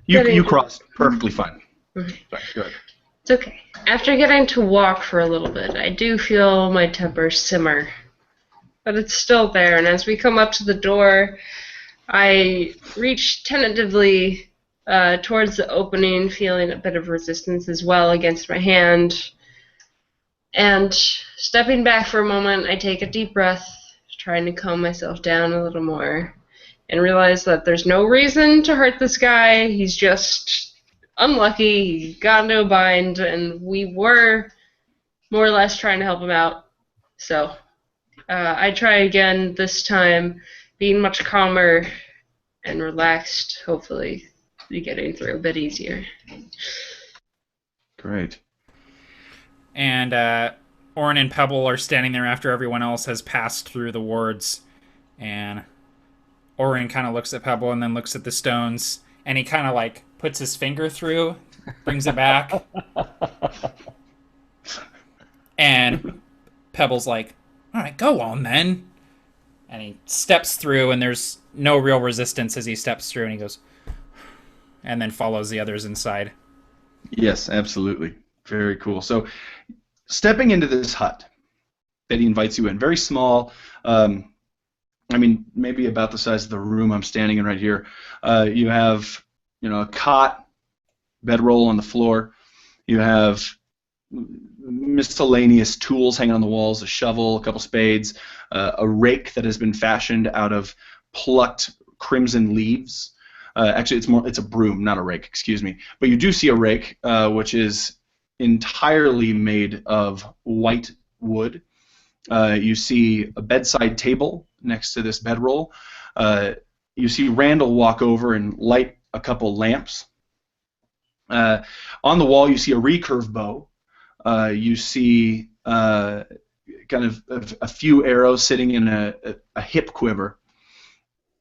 You crossed perfectly fine. Okay. Sorry, go ahead. It's okay. After getting to walk for a little bit, I do feel my temper simmer. But it's still there, and as we come up to the door, I reach tentatively towards the opening, feeling a bit of resistance as well against my hand. And stepping back for a moment, I take a deep breath, trying to calm myself down a little more, and realize that there's no reason to hurt this guy. He's just unlucky, he got into a bind, and we were more or less trying to help him out. So I try again, this time being much calmer and relaxed, hopefully be getting through a bit easier. Great. And Orin and Pebble are standing there after everyone else has passed through the wards, and Orin kind of looks at Pebble and then looks at the stones, and he kind of like puts his finger through, brings it back, and Pebble's like, all right, go on then. And he steps through, and there's no real resistance as he steps through, and he goes, and then follows the others inside. Yes, absolutely. Very cool. So, stepping into this hut that he invites you in, very small, maybe about the size of the room I'm standing in right here. You have, a cot, bedroll on the floor. You have miscellaneous tools hanging on the walls, a shovel, a couple spades, a rake that has been fashioned out of plucked crimson leaves. Actually, it's a broom, not a rake, excuse me. But you do see a rake, which is entirely made of white wood. You see a bedside table next to this bedroll. You see Randall walk over and light a couple lamps. On the wall, you see a recurve bow. You see kind of a few arrows sitting in a hip quiver.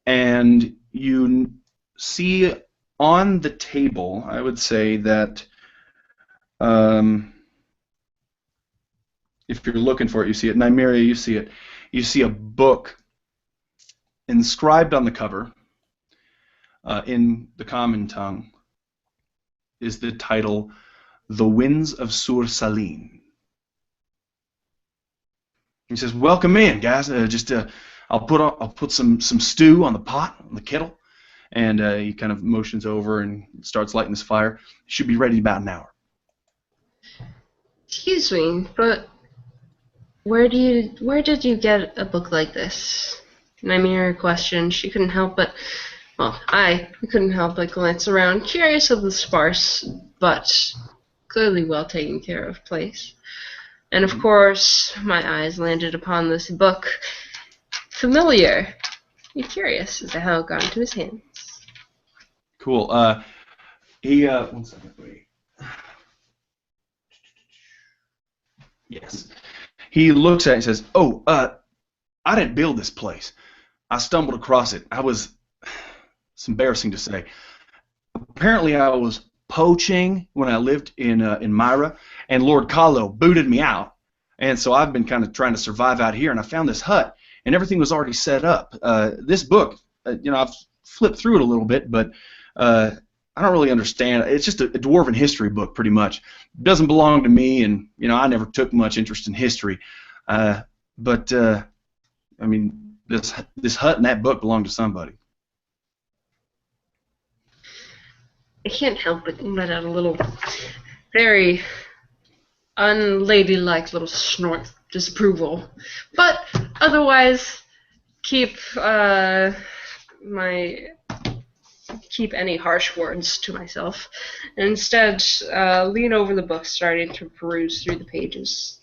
And you see on the table, I would say that if you're looking for it, you see it. Nymeria, you see it. You see a book inscribed on the cover in the common tongue is the title, The Winds of Salin. He says, "Welcome in, guys. I'll put some stew on the pot, on the kettle," and he kind of motions over and starts lighting his fire. Should be ready in about an hour. Excuse me, but where did you get a book like this? Nymeria questioned. She couldn't help but, we couldn't help but glance around, curious of the sparse, but clearly well taken care of place. And of course, my eyes landed upon this book. Familiar. I'm curious as to how it got into his hands. Cool. One second, wait. Yes. He looks at it and says, "Oh, I didn't build this place. I stumbled across it. It's embarrassing to say. Apparently I was poaching when I lived in Myra, and Lord Kahlo booted me out, and so I've been kind of trying to survive out here, and I found this hut, and everything was already set up. This book, I've flipped through it a little bit, but I don't really understand. It's just a dwarven history book, pretty much. It doesn't belong to me, and I never took much interest in history. But this hut and that book belong to somebody." I can't help but let out a little, very unladylike little snort of disapproval, but otherwise keep any harsh words to myself, and instead lean over the book, starting to peruse through the pages.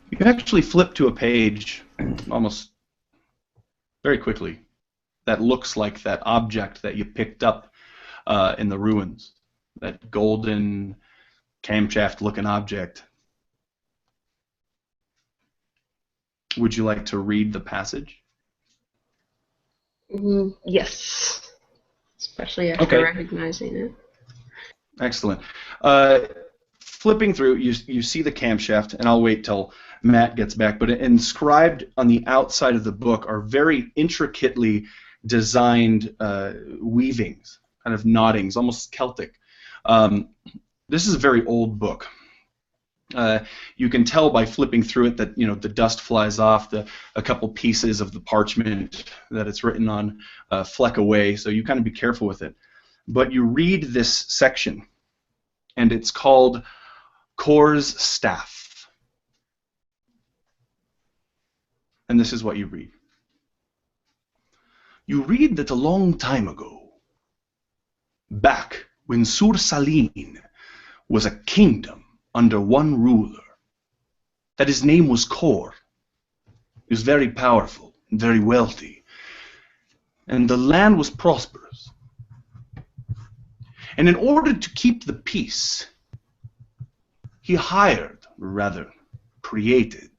You can actually flip to a page almost very quickly that looks like that object that you picked up in the ruins, that golden camshaft-looking object. Would you like to read the passage? Yes. Especially after recognizing it. Excellent. Flipping through, you see the camshaft, and I'll wait till Matt gets back, but inscribed on the outside of the book are very intricately designed weavings, kind of knottings, almost Celtic. This is a very old book. You can tell by flipping through it that the dust flies off, a couple pieces of the parchment that it's written on fleck away, so you kind of be careful with it. But you read this section, and it's called Kor's Staff. And this is what you read. You read that a long time ago, back when Salin was a kingdom under one ruler, that his name was Kor. He was very powerful and very wealthy, and the land was prosperous. And in order to keep the peace, he hired, or rather created,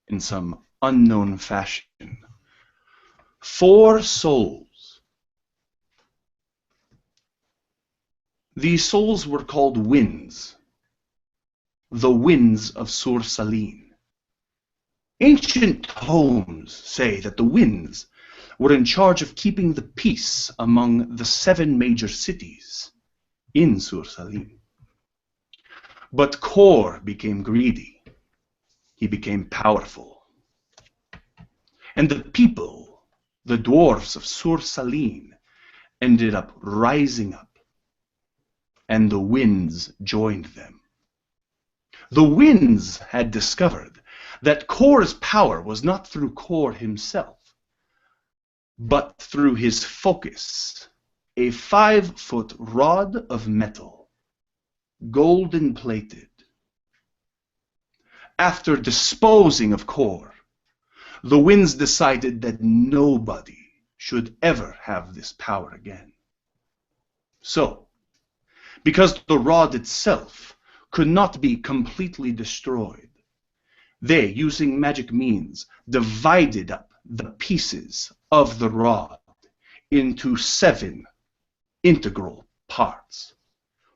in some unknown fashion, 4 souls. These souls were called winds, the winds of Salin. Ancient tomes say that the winds were in charge of keeping the peace among the 7 major cities in Salin. But Kor became greedy. He became powerful. And the people, the dwarves of Salin, ended up rising up, and the winds joined them. The winds had discovered that Kor's power was not through Kor himself, but through his focus, a 5-foot rod of metal, golden plated. After disposing of Kor, the winds decided that nobody should ever have this power again. So, because the rod itself could not be completely destroyed, they, using magic means, divided up the pieces of the rod into 7 integral parts,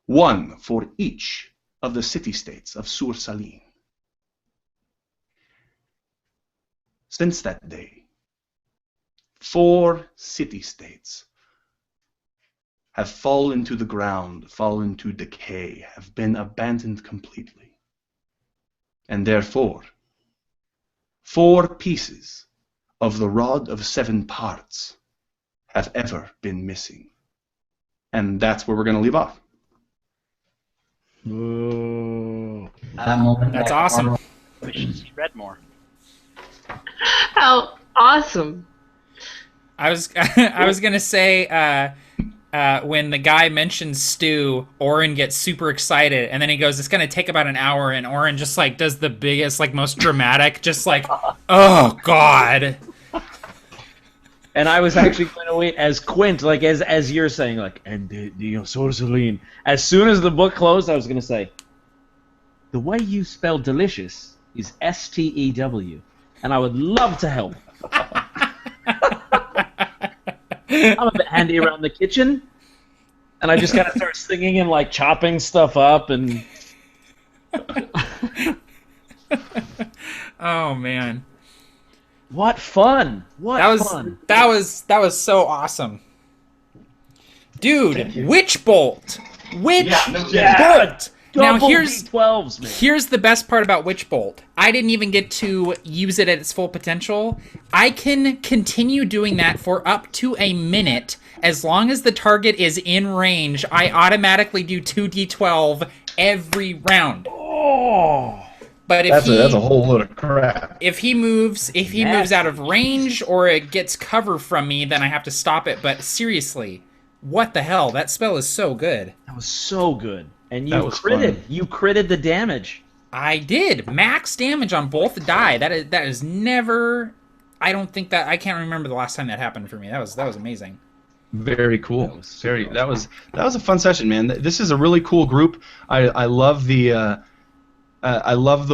1 for each of the city-states of Salin. Since that day, 4 city-states have fallen to the ground, fallen to decay, have been abandoned completely. And therefore, 4 pieces of the rod of 7 parts have ever been missing. And that's where we're going to leave off. Ooh. That moment. That's awesome. We should see Red more. How awesome. I was gonna say when the guy mentions stew, Oren gets super excited, and then he goes, "It's gonna take about an hour," and Oren just like does the biggest, like most dramatic, just like, "Oh God." And I was actually going to wait as Quint, like as you're saying, like, and so Salin. As soon as the book closed, I was going to say, the way you spell delicious is S-T-E-W, and I would love to help. I'm a bit handy around the kitchen, and I just kind of start singing and like chopping stuff up and. Oh man. What fun! What fun! That was so awesome, dude. Witch Bolt, Witch Bolt. Now Double here's D12s, man. here's the best part about Witch Bolt. I didn't even get to use it at its full potential. I can continue doing that for up to a minute as long as the target is in range. I automatically do 2d12 every round. Oh. But if That's a whole load of crap. if he moves out of range or it gets cover from me, then I have to stop it. But seriously, what the hell? That spell is so good. That was so good. And you That was critted. fun. You critted the damage. I did max damage on both die. That is never. I don't think that I can't remember the last time that happened for me. That was amazing. Very cool. That was a fun session, man. This is a really cool group. I love the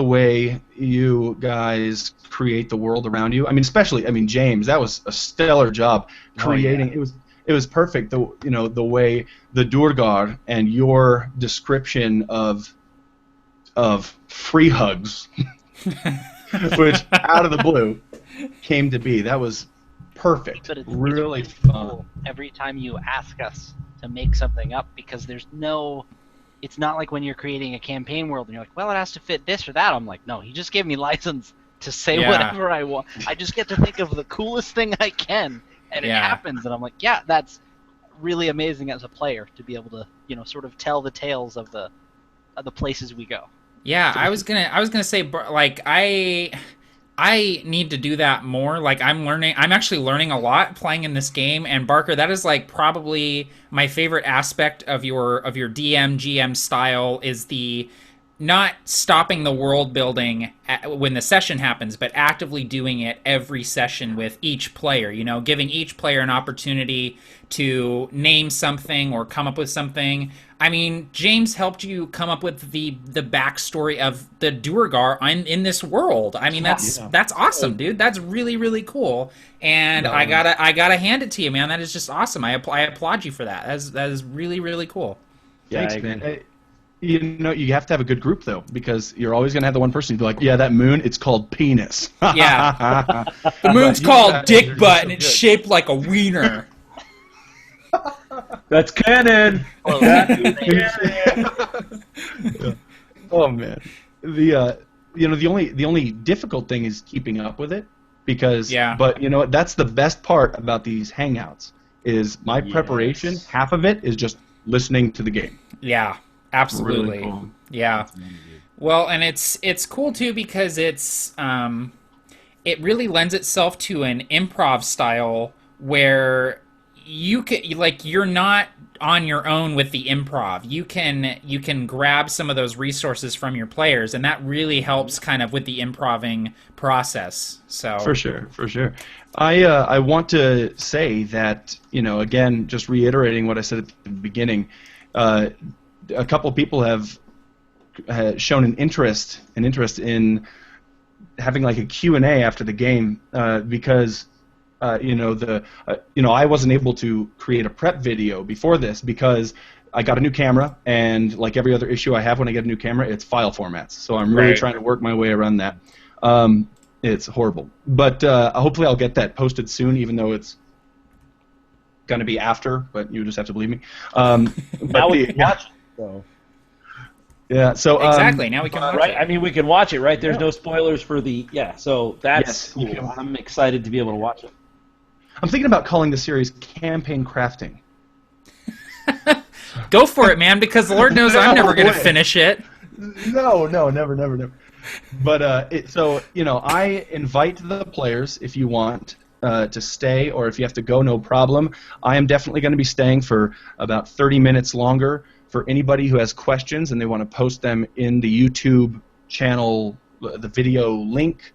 way you guys create the world around you. I mean, especially James. That was a stellar job creating. Oh, yeah. It was perfect. The way the Durgar and your description of free hugs, which out of the blue came to be. That was perfect. But it's really cool fun. every time you ask us to make something up, because there's no. It's not like when you're creating a campaign world and you're like, well, it has to fit this or that. I'm like, no, he just gave me license to say Yeah. whatever I want. I just get to think of the coolest thing I can, and it Yeah. happens. And I'm like, yeah, that's really amazing as a player to be able to, sort of tell the tales of the places we go. Yeah, I was gonna say, like, I need to do that more. Like, I'm actually learning a lot playing in this game. And Barker, that is like probably my favorite aspect of your DM GM style is the not stopping the world building when the session happens, but actively doing it every session with each player, giving each player an opportunity to name something or come up with something. I mean, James helped you come up with the backstory of the Durgar in this world. I mean, that's awesome, dude. That's really, really cool. And I gotta hand it to you, man. That is just awesome. I applaud you for that. That is really, really cool. Yeah, Thanks, man. You have to have a good group, though, because you're always going to have the one person who'd be like, yeah, that moon, it's called penis. Yeah. The moon's called Dick Butt, and it's shaped like a wiener. That's canon. Well, Oh, man. The only difficult thing is keeping up with it, because, but you know what, that's the best part about these hangouts, is my preparation, half of it is just listening to the game. Yeah. Absolutely. Really cool. Yeah. Well, and it's cool too because it really lends itself to an improv style where you're not on your own with the improv. You can grab some of those resources from your players, and that really helps kind of with the improving process. So For sure. I want to say that, again, just reiterating what I said at the beginning, a couple of people have shown an interest in having like a Q&A after the game, because I wasn't able to create a prep video before this because I got a new camera, and like every other issue I have when I get a new camera, it's file formats. So I'm really trying to work my way around that. It's horrible. But hopefully I'll get that posted soon, even though it's going to be after, but you just have to believe me. Now we can watch it, so. Yeah, so... Exactly, now we can watch right? it. I mean, we can watch it, right? There's no spoilers for the... Yeah, so that's Yes, cool. I'm excited to be able to watch it. I'm thinking about calling the series Campaign Crafting. Go for it, man, because Lord knows I'm never going to finish it. No, never. But so I invite the players if you want to stay, or if you have to go, no problem. I am definitely going to be staying for about 30 minutes longer. For anybody who has questions and they want to post them in the YouTube channel, the video link,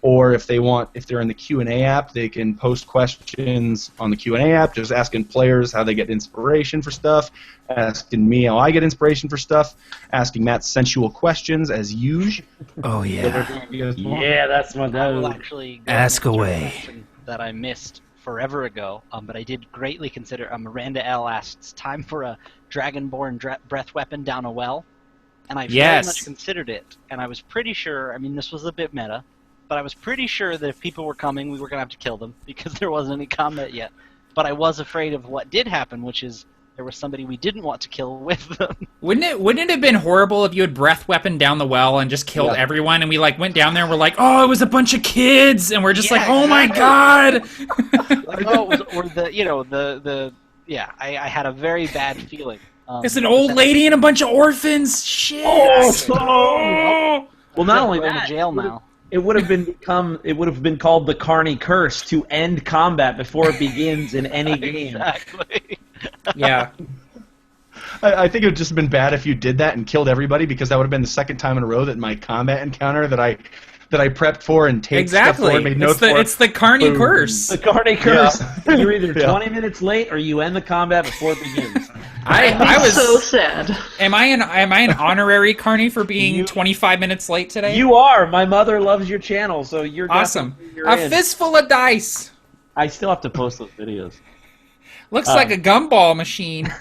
or if they're in the Q&A app, they can post questions on the Q&A app, just asking players how they get inspiration for stuff, asking me how I get inspiration for stuff, asking Matt sensual questions as usual. Oh, yeah. Yeah, that's what I that will was. actually go Ask and answer a away. question that I missed forever ago, but I did greatly consider. Miranda L asks, time for a Dragonborn breath weapon down a well? And I very much considered it, and I was pretty sure, I mean, this was a bit meta, but I was pretty sure that if people were coming, we were going to have to kill them, because there wasn't any combat yet. But I was afraid of what did happen, which is there was somebody we didn't want to kill with them. Wouldn't it have been horrible if you had breath weapon down the well and just killed everyone, and we went down there and we're like, oh, it was a bunch of kids, and we're just oh my god. I had a very bad feeling. It's an old lady and a bunch of orphans. Shit. Oh, well, not only we're in that, jail now. it would have been called the Carney Curse to end combat before it begins in any game. Exactly. Yeah. I think it would just have been bad if you did that and killed everybody, because that would have been the second time in a row that my combat encounter that I prepped for and taped stuff for and made notes for. It's the Carney Curse. The Carney Curse. Yeah. You're either 20 minutes late or you end the combat before it begins. I was so sad. Am I an honorary Carney for being 25 minutes late today? You are. My mother loves your channel, so you're awesome. You're A in. fistful of dice. I still have to post those videos. Looks like a gumball machine.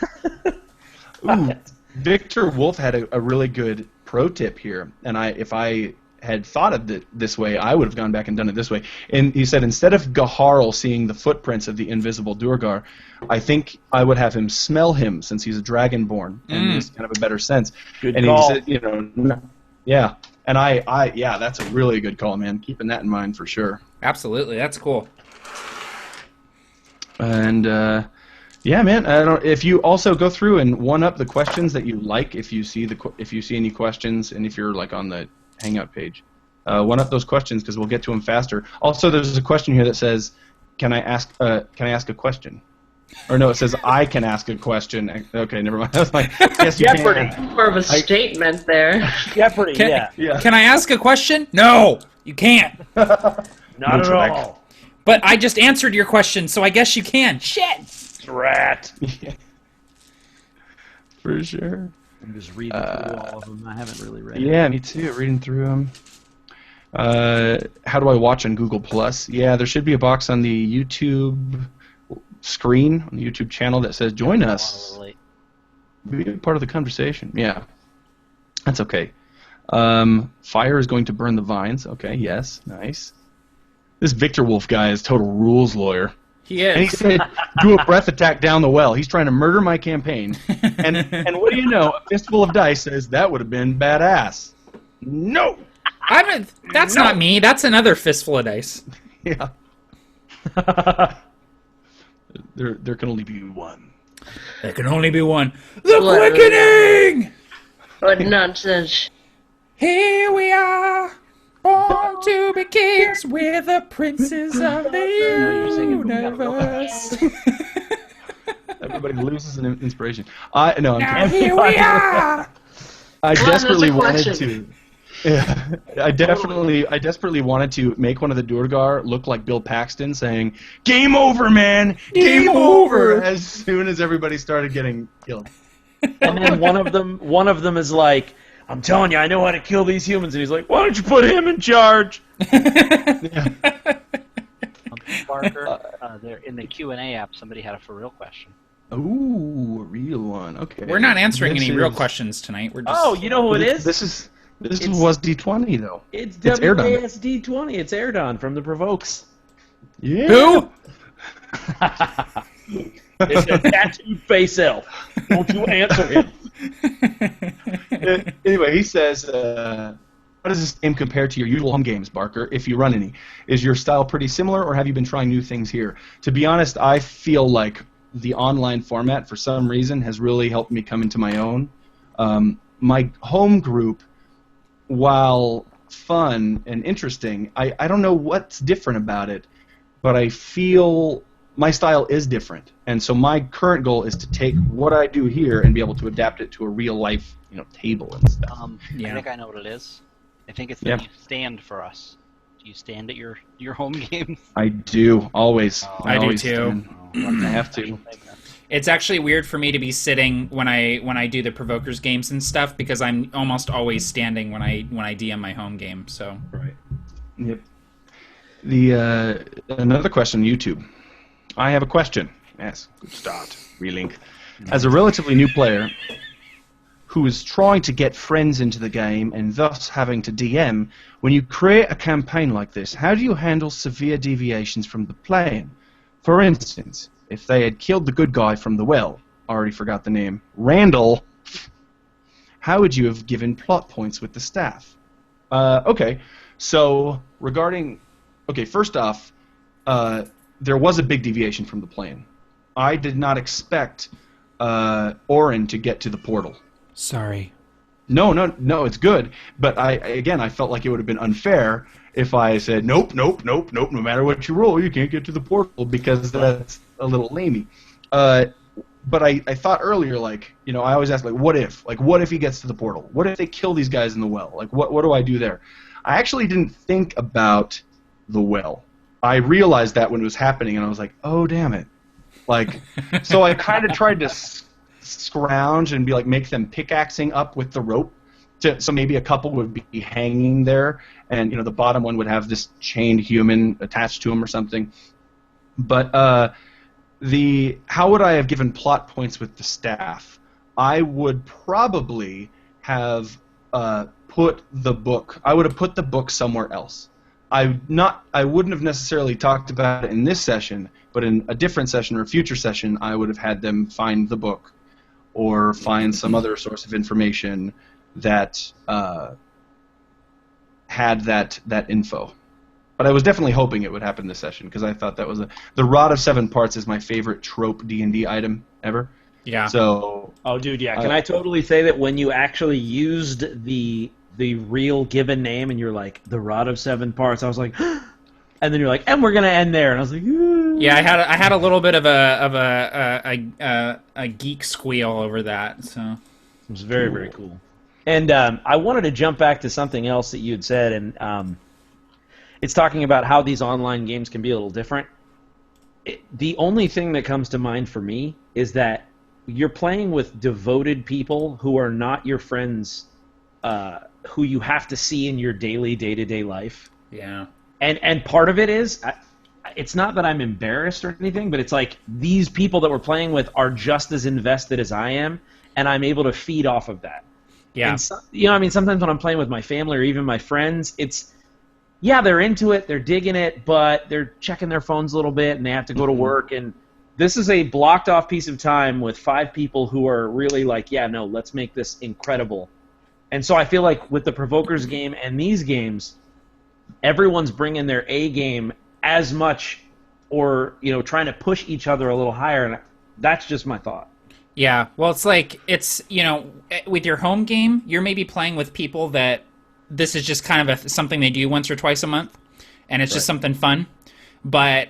Ooh, Victor Wolf had a really good pro tip here, and if I had thought of it this way, I would have gone back and done it this way. And he said, instead of Gaharl seeing the footprints of the invisible Durgar, I think I would have him smell him, since he's a dragonborn, and it's kind of a better sense. Good and call. he said, yeah. And yeah, that's a really good call, man. Keeping that in mind for sure. Absolutely, that's cool. And yeah, man. If you also go through and one up the questions that you like, if you see any questions, and if you're on the Hangout page, one up those questions, because we'll get to them faster. Also, there's a question here that says, "Can I ask a question?" Or no, it says, "I can ask a question." Okay, never mind. I was like, yes, you can. More of a statement there. Jeopardy, yeah. Can I ask a question? No, you can't. Not at all. But I just answered your question, so I guess you can. Shit. Rat. Yeah. For sure. I'm just reading through all of them. I haven't really read it. Yeah, me too. Reading through them. How do I watch on Google Plus? Yeah, there should be a box on the YouTube screen, on the YouTube channel, that says "Join us." Be a part of the conversation. Yeah, that's okay. Fire is going to burn the vines. Okay, yes, nice. This Victor Wolf guy is total rules lawyer. He is. And he said, "Do a breath attack down the well." He's trying to murder my campaign. And what do you know? A fistful of dice says that would have been badass. No. That's not me. That's another fistful of dice. Yeah. There can only be one. There can only be one. The quickening! What nonsense. Here we are, born to be kings. We're the princes of the universe. Everybody loses an inspiration. No, I'm Now kidding. here we are. I desperately that's a wanted question. to. Yeah, I desperately wanted to make one of the Durgar look like Bill Paxton, saying "Game over, man! Game over!" as soon as everybody started getting killed. And then one of them is like, "I'm telling you, I know how to kill these humans," and he's like, "Why don't you put him in charge?" Yeah. Barker, there in the Q&A app, somebody had a for real question. Ooh, a real one. Okay. We're not answering This any real is- questions tonight. We're just. Oh, you know who it is? This This was D20 though. It's Erdon. WASD20. It's Erdon from the Provokes. Yeah. Who? It's a tattooed face elf. Don't you answer him. Anyway, he says, how does this game compare to your usual home games, Barker, if you run any? Is your style pretty similar, or have you been trying new things here? To be honest, I feel like the online format, for some reason, has really helped me come into my own. My home group, while fun and interesting, I don't know what's different about it, but I feel my style is different. And so my current goal is to take what I do here and be able to adapt it to a real life, table and stuff. I think I know what it is. I think it's that you stand for us. Do you stand at your home games? I do, always. I do always too. I have to. It's actually weird for me to be sitting when I do the Provokers games and stuff, because I'm almost always standing when I DM my home game. So right. Yep. Another question on YouTube. I have a question. Yes, good start. Relink. As a relatively new player who is trying to get friends into the game and thus having to DM, when you create a campaign like this, how do you handle severe deviations from the plan? For instance, if they had killed the good guy from the well, already forgot the name, Randall, how would you have given plot points with the staff? Okay, so regarding... Okay, first off, there was a big deviation from the plan. I did not expect Orin to get to the portal. sorry. No, it's good. But I felt like it would have been unfair if I said, nope, no matter what you roll, you can't get to the portal, because that's a little lamey. But I thought earlier, I always ask, what if? What if he gets to the portal? What if they kill these guys in the well? What do I do there? I actually didn't think about the well. I realized that when it was happening, and I was like, oh, damn it. So I kind of tried to scrounge and make them pickaxing up with the rope. So maybe a couple would be hanging there, and the bottom one would have this chained human attached to him or something. But how would I have given plot points with the staff? I would probably have put the book. I would have put the book somewhere else. I wouldn't have necessarily talked about it in this session, but in a different session or a future session, I would have had them find the book or find some other source of information that had that info. But I was definitely hoping it would happen this session, because I thought that was the Rod of Seven Parts is my favorite trope D&D item ever. Yeah. So. Oh, dude, yeah. Can I totally say that when you actually used the real given name and you're like, the Rod of Seven Parts, I was like, and then you're like, and we're gonna end there, and I was like, yeah, I had a little bit of a geek squeal over that. So it was very, very cool. And I wanted to jump back to something else that you had said, and it's talking about how these online games can be a little different. The only thing that comes to mind for me is that you're playing with devoted people who are not your friends, who you have to see in your daily, day-to-day life. Yeah. And part of it is, it's not that I'm embarrassed or anything, but it's like these people that we're playing with are just as invested as I am, and I'm able to feed off of that. Yeah. And sometimes when I'm playing with my family or even my friends, they're into it, they're digging it, but they're checking their phones a little bit, and they have to go to work, and this is a blocked off piece of time with 5 people who are really like, let's make this incredible. And so I feel like with the Provokers game and these games, everyone's bringing their A game as much, or trying to push each other a little higher, and that's just my thought. Yeah, well, it's with your home game, you're maybe playing with people that this is just kind of something they do once or twice a month, and it's just something fun. But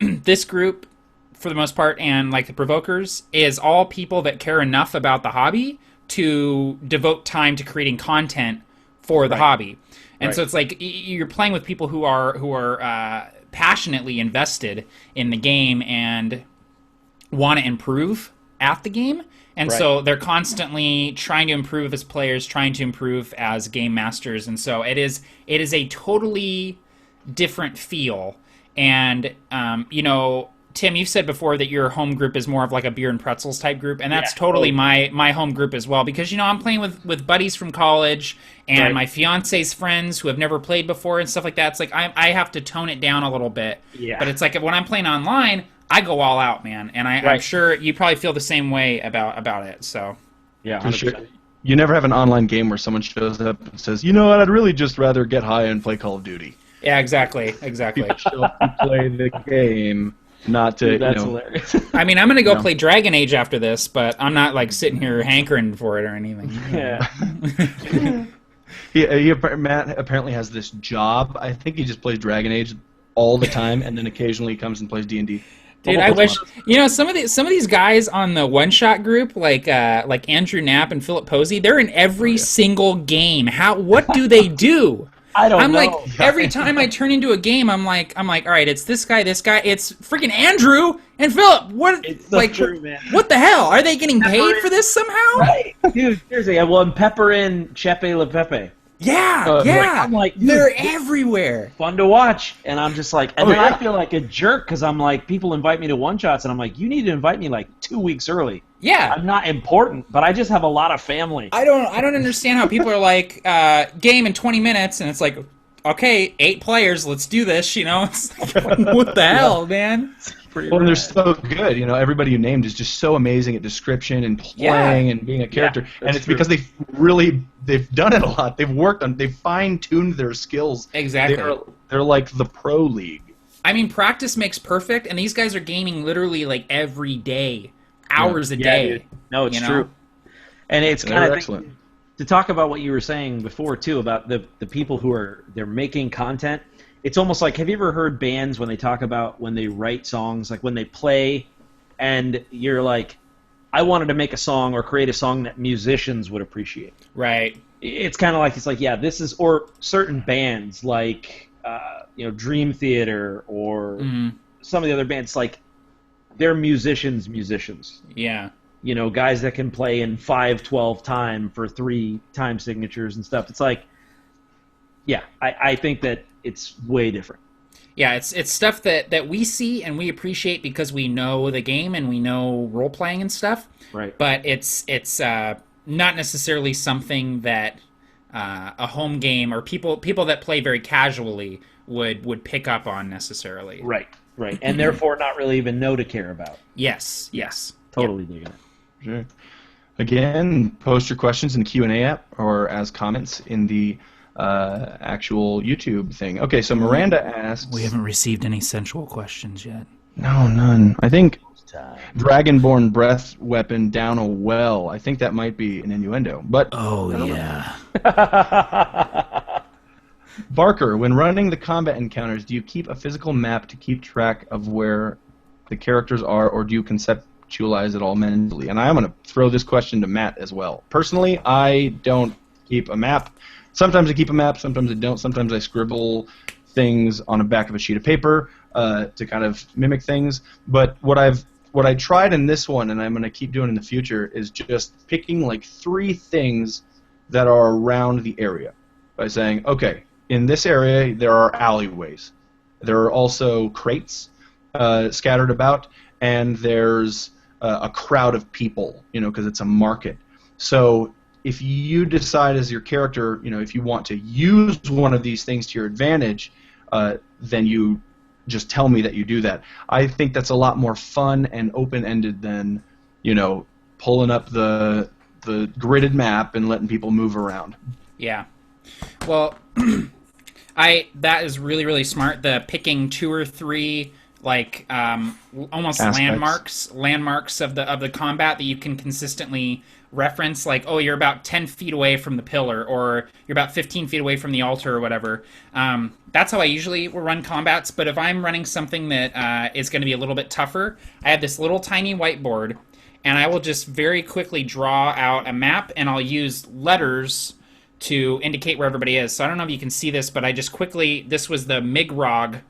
this group, for the most part, and the Provokers, is all people that care enough about the hobby to devote time to creating content for the hobby. And so it's you're playing with people who are passionately invested in the game and want to improve at the game. And so they're constantly trying to improve as players, trying to improve as game masters. And so it is a totally different feel. And, Tim, you've said before that your home group is more of like a beer and pretzels type group, and that's Yeah, totally my home group as well. Because I'm playing with buddies from college and Right. my fiance's friends who have never played before and stuff like that. It's like I have to tone it down a little bit. Yeah. But it's like when I'm playing online, I go all out, man, and I'm Right. sure you probably feel the same way about it. So Yeah, For sure. 100%. You never have an online game where someone shows up and says, "You know what? I'd really just rather get high and play Call of Duty." yeah, exactly. People show up to play the game, not to That's hilarious. I mean, I'm gonna go No. play Dragon Age after this, but I'm not like sitting here hankering for it or anything. Yeah. Matt apparently has this job. I think he just plays Dragon Age all the time, and then occasionally comes and plays D&D. Dude, I wish some of these guys on the one shot group, like Andrew Knapp and Philip Posey, they're in every single game. What do they do? I don't I'm know. like every time I turn into a game, I'm like, all right, it's this guy, it's freaking Andrew and Philip. What It's so like true, man. what the hell? Are they getting paid for this somehow? Right. Dude, seriously. Well, and Pepper in Chepe Le Pepe. Yeah, yeah. I'm like, dude, they're this- everywhere. Fun to watch, and I'm just like, and Oh, then yeah. I feel like a jerk because I'm like, people invite me to one shots, and I'm like, you need to invite me like 2 weeks early. Yeah. I'm not important, but I just have a lot of family. I don't understand how people are like game in 20 minutes and it's like, okay, 8 players, let's do this, It's like, what the hell, man? Well, and they're so good. Everybody you named is just so amazing at description and playing and being a character. And it's true. because they've done it a lot. They've fine-tuned their skills. Exactly. They're like the pro league. I mean, practice makes perfect, and these guys are gaming literally like every day, hours a Yeah, day. dude. No, it's you know? true. And it's They're kind of excellent. to talk about what you were saying before too about the people who they're making content. It's almost like, have you ever heard bands when they talk about when they write songs, like when they play, and you're like, I wanted to make a song or create a song that musicians would appreciate. Right. It's kind of like, it's like, yeah, this is, or certain bands like Dream Theater or some of the other bands, like they're musicians. Yeah. Guys that can play in 5/12 time for 3 time signatures and stuff. It's like, yeah, I think that it's way different. Yeah, it's stuff that we see and we appreciate because we know the game and we know role playing and stuff. Right. But it's not necessarily something that a home game or people that play very casually would pick up on necessarily. Right. And therefore not really even know to care about. Yes. Totally digging it. Sure. Again, post your questions in the Q&A app or as comments in the actual YouTube thing. Okay, so Miranda asks... We haven't received any sensual questions yet. No, none. I think Dragonborn breath weapon down a well. I think that might be an innuendo. But Oh, yeah. Barker, when running the combat encounters, do you keep a physical map to keep track of where the characters are, or do you conceptualize it all mentally? And I'm going to throw this question to Matt as well. Personally, I don't keep a map. Sometimes I keep a map, sometimes I don't. Sometimes I scribble things on the back of a sheet of paper to kind of mimic things. But what I tried in this one, and I'm going to keep doing in the future, is just picking like 3 things that are around the area by saying, okay, in this area there are alleyways. There are also crates scattered about, and there's a crowd of people, because it's a market. So if you decide as your character, if you want to use one of these things to your advantage, then you just tell me that you do that. I think that's a lot more fun and open-ended than, pulling up the gridded map and letting people move around. Yeah. Well, that is really, really smart. The picking 2 or 3 like almost Aspects. landmarks of the combat that you can consistently reference, like, oh, you're about 10 feet away from the pillar, or you're about 15 feet away from the altar, or whatever. That's how I usually will run combats, but if I'm running something that is going to be a little bit tougher, I have this little tiny whiteboard, and I will just very quickly draw out a map, and I'll use letters to indicate where everybody is. So I don't know if you can see this, but I just quickly, this was the Migrog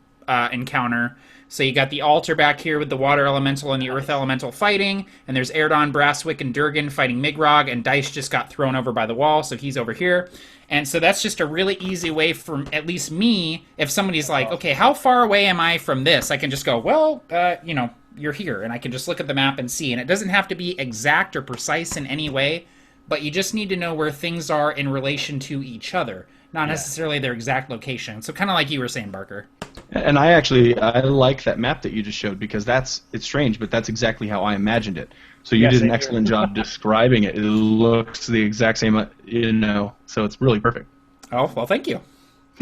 encounter. So you got the altar back here with the water elemental and the earth elemental fighting, and there's Erdon, Brasswick, and Durgan fighting Migrog, and Dice just got thrown over by the wall, so he's over here. And so that's just a really easy way for at least me, if somebody's like, okay, how far away am I from this? I can just go, well, you're here, and I can just look at the map and see. And it doesn't have to be exact or precise in any way, but you just need to know where things are in relation to each other, not necessarily their exact location. So kind of like you were saying, Barker. And I like that map that you just showed, because it's strange, but that's exactly how I imagined it. So you did an excellent job describing it. It looks the exact same, so it's really perfect. Oh, well, thank you.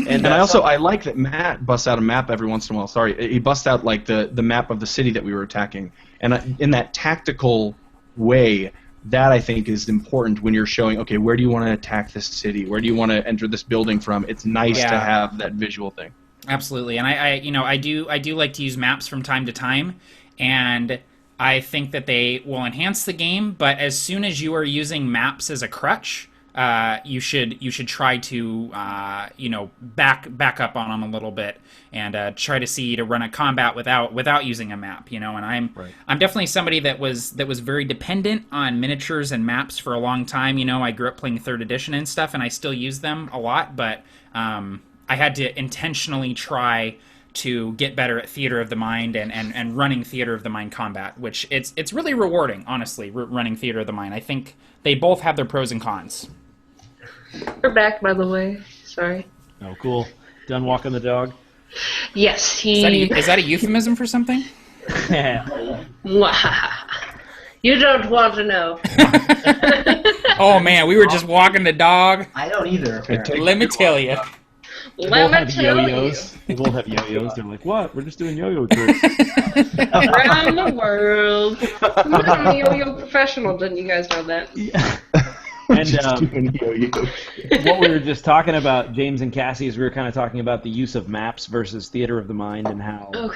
And I like that Matt busts out a map every once in a while. Sorry, he busts out like the map of the city that we were attacking, and in that tactical way, that I think is important when you're showing, okay, where do you want to attack this city? Where do you want to enter this building from? It's nice to have that visual thing. Absolutely, and I do like to use maps from time to time, and I think that they will enhance the game. But as soon as you are using maps as a crutch, you should try to back up on them a little bit and try to see to run a combat without using a map. And I'm definitely somebody that was very dependent on miniatures and maps for a long time. I grew up playing 3rd edition and stuff, and I still use them a lot, but I had to intentionally try to get better at theater of the mind and running theater of the mind combat, which it's really rewarding, honestly, running theater of the mind. I think they both have their pros and cons. We're back, by the way. Sorry. Oh, cool. Done walking the dog? Yes, Is that a euphemism for something? You don't want to know. Oh, man, we were just walking the dog. I don't either, apparently. Let me tell you. They both have yo-yos. They both have yo-yos. They're like, what? We're just doing yo-yo tricks. Around the world. I'm a yo-yo professional. Didn't you guys know that? Yeah. And what we were just talking about, James and Cassie, is we were kind of talking about the use of maps versus theater of the mind, and how, cool.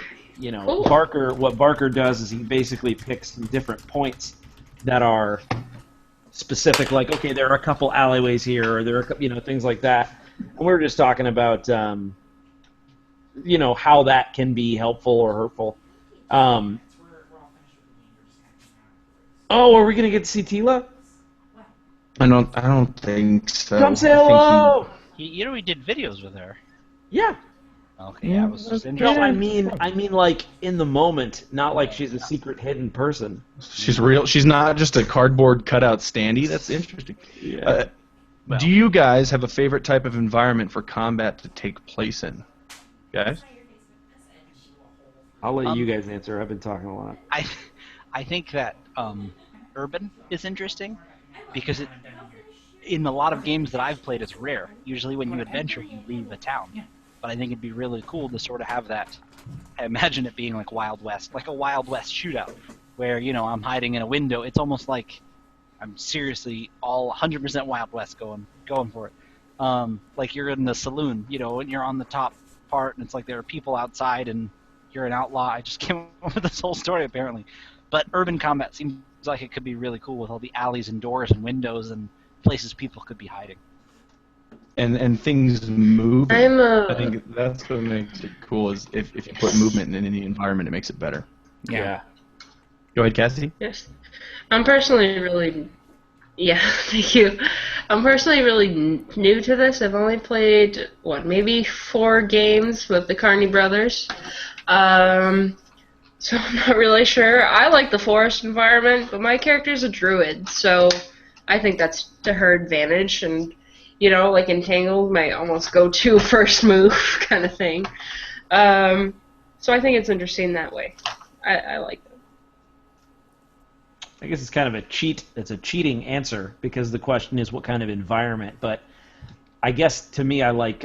What Barker does is he basically picks some different points that are specific, like, okay, there are a couple alleyways here, or there are, things like that. And we were just talking about, how that can be helpful or hurtful. Oh, are we going to get to see Tila? I don't think so. Come say hello! We did videos with her. Yeah. Okay, yeah, it was just interesting. No, I mean, like, in the moment, not like she's a secret hidden person. She's real. She's not just a cardboard cutout standee. That's interesting. Yeah. Do you guys have a favorite type of environment for combat to take place in? Guys? I'll let you guys answer. I've been talking a lot. I think that urban is interesting, because in a lot of games that I've played, it's rare. Usually when you adventure, you leave a town. But I think it'd be really cool to sort of have that. I imagine it being like Wild West, like a Wild West shootout, where, I'm hiding in a window. It's almost like I'm seriously all 100% Wild West going for it. Like you're in the saloon, and you're on the top part, and it's like there are people outside, and you're an outlaw. I just came up with this whole story, apparently. But urban combat seems like it could be really cool with all the alleys and doors and windows and places people could be hiding. And things moving. I think that's what makes it cool, is if you put movement in any environment, it makes it better. Yeah. Go ahead, Cassie. Yes. I'm personally really... Yeah, thank you. I'm personally really new to this. I've only played, maybe 4 games with the Carney brothers. So I'm not really sure. I like the forest environment, but my character's a druid, so I think that's to her advantage. And, like Entangled, my almost go-to first move kind of thing. So I think it's interesting that way. I like it. I guess it's kind of a cheat. It's a cheating answer, because the question is what kind of environment. But I guess to me, I like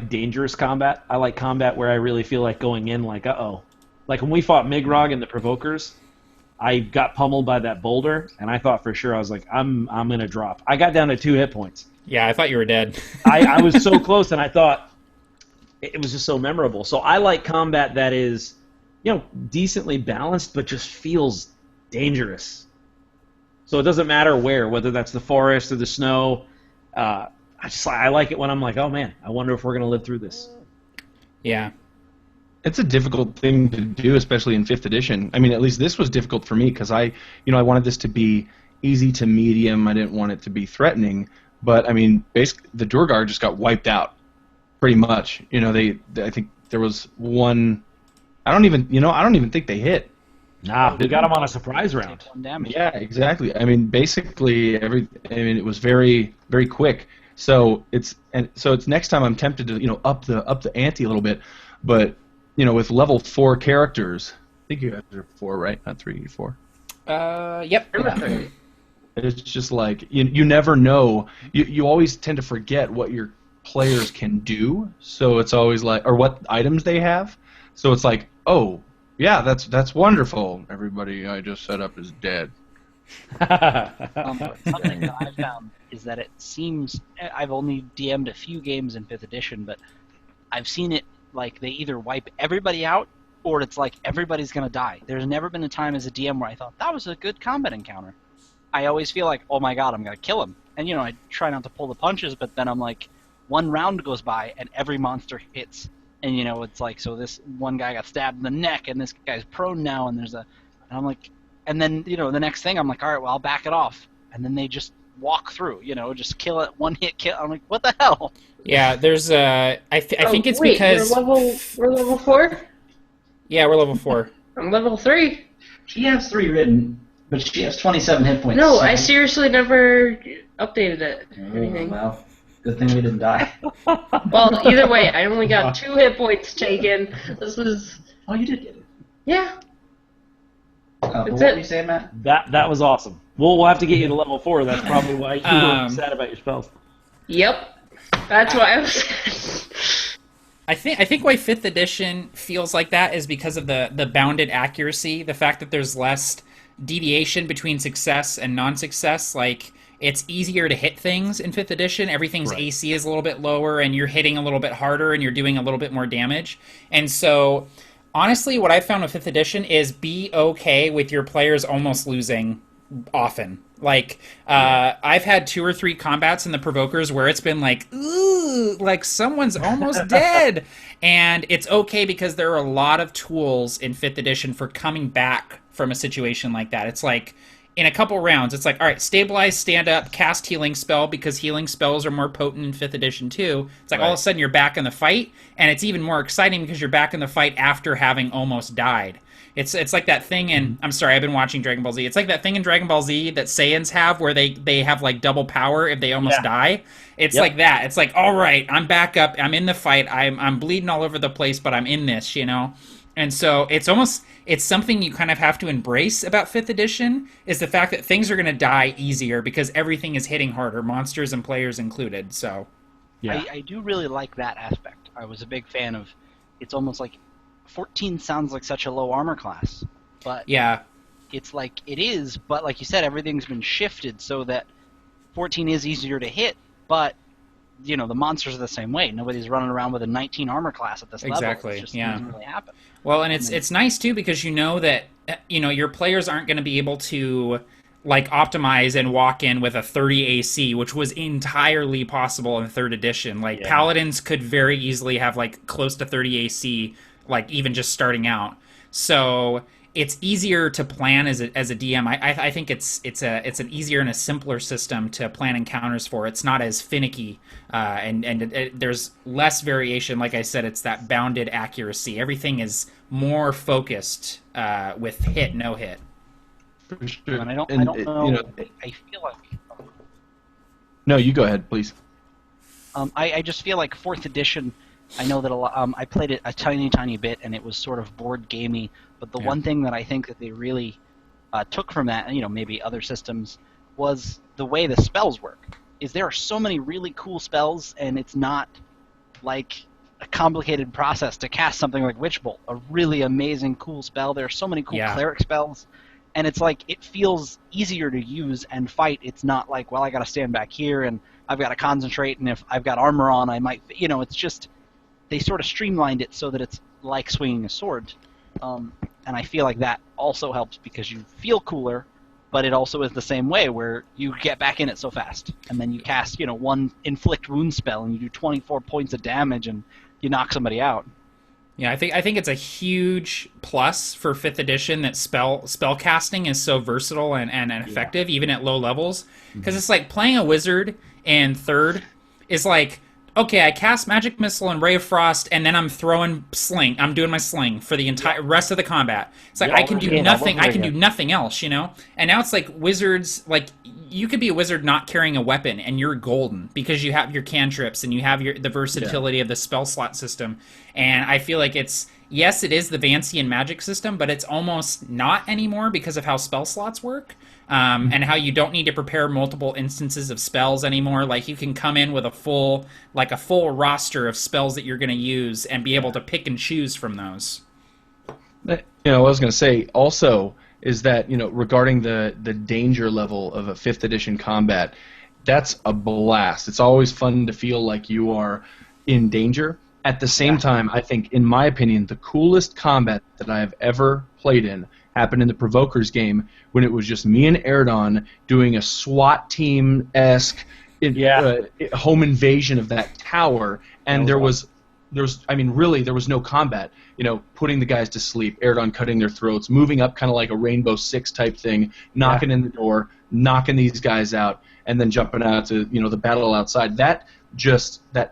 dangerous combat. I like combat where I really feel like going in like, uh-oh. Like when we fought Migrog and the Provokers, I got pummeled by that boulder, and I thought for sure, I was like, I'm gonna drop. I got down to 2 hit points. Yeah, I thought you were dead. I was so close, and I thought it was just so memorable. So I like combat that is, decently balanced, but just feels dangerous. So it doesn't matter whether that's the forest or the snow. I like it when I'm like, oh man, I wonder if we're gonna live through this. Yeah. it's a difficult thing to do, especially in 5th edition. I mean, at least this was difficult for me because I wanted this to be easy to medium. I didn't want it to be threatening. But I mean, basically, the Duergar just got wiped out, pretty much. I think there was one. I don't even think they hit. Nah, we got them on a surprise round. One damage. Yeah, exactly. I mean, basically it was very, very quick. So it's next time I'm tempted to up the ante a little bit, but with level 4 characters, I think you guys are 4, right? Not 3, 4. Yep. Yeah. It's just like you never know. You always tend to forget what your players can do. So it's always like, or what items they have. So it's like, oh yeah, that's wonderful. Everybody I just set up is dead. Something that I've found is that it seems, I've only DM'd a few games in 5th edition, but I've seen it like they either wipe everybody out or it's like everybody's going to die. There's never been a time as a DM where I thought, that was a good combat encounter. I always feel like, oh my god, I'm going to kill him. And I try not to pull the punches, but then I'm like, one round goes by and every monster hits. And it's like, so this one guy got stabbed in the neck and this guy's prone now and and I'm like, and then, the next thing I'm like, all right, well, I'll back it off. And then they just walk through, just kill it, one hit kill. I'm like, what the hell? Yeah, there's I think it's because we're level 4? Yeah, we're level 4. I'm level 3. She has 3 written, but she has 27 hit points. No, so- I seriously never updated it. Oh, Anything. well, good thing we didn't die. Well, either way, I only got 2 hit points taken. This was... Oh, you did get it. Yeah. What That's were it. you saying, Matt? That was awesome. We'll have to get you to level 4. That's probably why you were sad about your spells. Yep. That's why I was... I think why 5th edition feels like that is because of the bounded accuracy, the fact that there's less deviation between success and non-success. Like, it's easier to hit things in 5th edition. Everything's Right. AC is a little bit lower, and you're hitting a little bit harder, and you're doing a little bit more damage. And so, honestly, what I found with 5th edition is be okay with your players almost losing often. Like, I've had 2 or 3 combats in the Provokers where it's been like, ooh, like someone's almost dead. And it's okay because there are a lot of tools in 5th edition for coming back from a situation like that. It's like, in a couple rounds, it's like, all right, stabilize, stand up, cast healing spell, because healing spells are more potent in 5th edition too. It's like all of a sudden you're back in the fight, and it's even more exciting because you're back in the fight after having almost died. It's like that thing in, I'm sorry, I've been watching Dragon Ball Z. It's like that thing in Dragon Ball Z that Saiyans have where they have like double power if they almost die. It's like that. It's like, all right, I'm back up, I'm in the fight, I'm bleeding all over the place, but I'm in this, And so it's something you kind of have to embrace about 5th edition, is the fact that things are going to die easier because everything is hitting harder, monsters and players included. So, Yeah. I do really like that aspect. I was a big fan of, it's almost like 14 sounds like such a low armor class, but yeah. it's like it is, but like you said, everything's been shifted so that 14 is easier to hit, but the monsters are the same way. Nobody's running around with a 19 armor class at this level. Exactly, It just yeah. doesn't really happen. Well, and it's nice too because that your players aren't going to be able to like optimize and walk in with a 30 AC, which was entirely possible in 3rd edition. Like paladins could very easily have like close to 30 AC, like even just starting out. So it's easier to plan as a DM. I think it's an easier and a simpler system to plan encounters for. It's not as finicky, and there's less variation. Like I said, it's that bounded accuracy. Everything is more focused with hit, no hit. For sure. And I don't know. I feel like. No, you go ahead, please. I just feel like 4th edition. I know that a lot. I played it a tiny bit, and it was sort of board gamey. But the one thing that I think that they really took from that, and maybe other systems, was the way the spells work. Is there are so many really cool spells, and it's not like a complicated process to cast something like Witch Bolt, a really amazing, cool spell. There are so many cool cleric spells, and it's like it feels easier to use and fight. It's not like, well, I got to stand back here and I've got to concentrate, and if I've got armor on, I might, it's just they sort of streamlined it so that it's like swinging a sword. And I feel like that also helps because you feel cooler, but it also is the same way where you get back in it so fast. And then you cast, one inflict wound spell and you do 24 points of damage and you knock somebody out. Yeah, I think it's a huge plus for 5th edition that spell casting is so versatile and effective even at low levels. Because it's like playing a wizard in 3rd is like, okay, I cast Magic Missile and Ray of Frost, and then I'm throwing sling. I'm doing my sling for the entire rest of the combat. It's like I can do nothing. I can do nothing else, you know. And now it's like wizards. Like you could be a wizard not carrying a weapon, and you're golden because you have your cantrips and you have the versatility of the spell slot system. And I feel like yes, it is the Vancian magic system, but it's almost not anymore because of how spell slots work. And how you don't need to prepare multiple instances of spells anymore. Like you can come in with a full roster of spells that you're going to use and be able to pick and choose from those. What I was going to say also is that regarding the danger level of a 5th edition combat, that's a blast. It's always fun to feel like you are in danger. At the same time, I think, in my opinion, the coolest combat that I have ever played in happened in the Provokers game when it was just me and Erdon doing a SWAT team-esque home invasion of that tower, and there was no combat. Putting the guys to sleep, Erdon cutting their throats, moving up kind of like a Rainbow Six type thing, knocking in the door, knocking these guys out, and then jumping out to the battle outside. That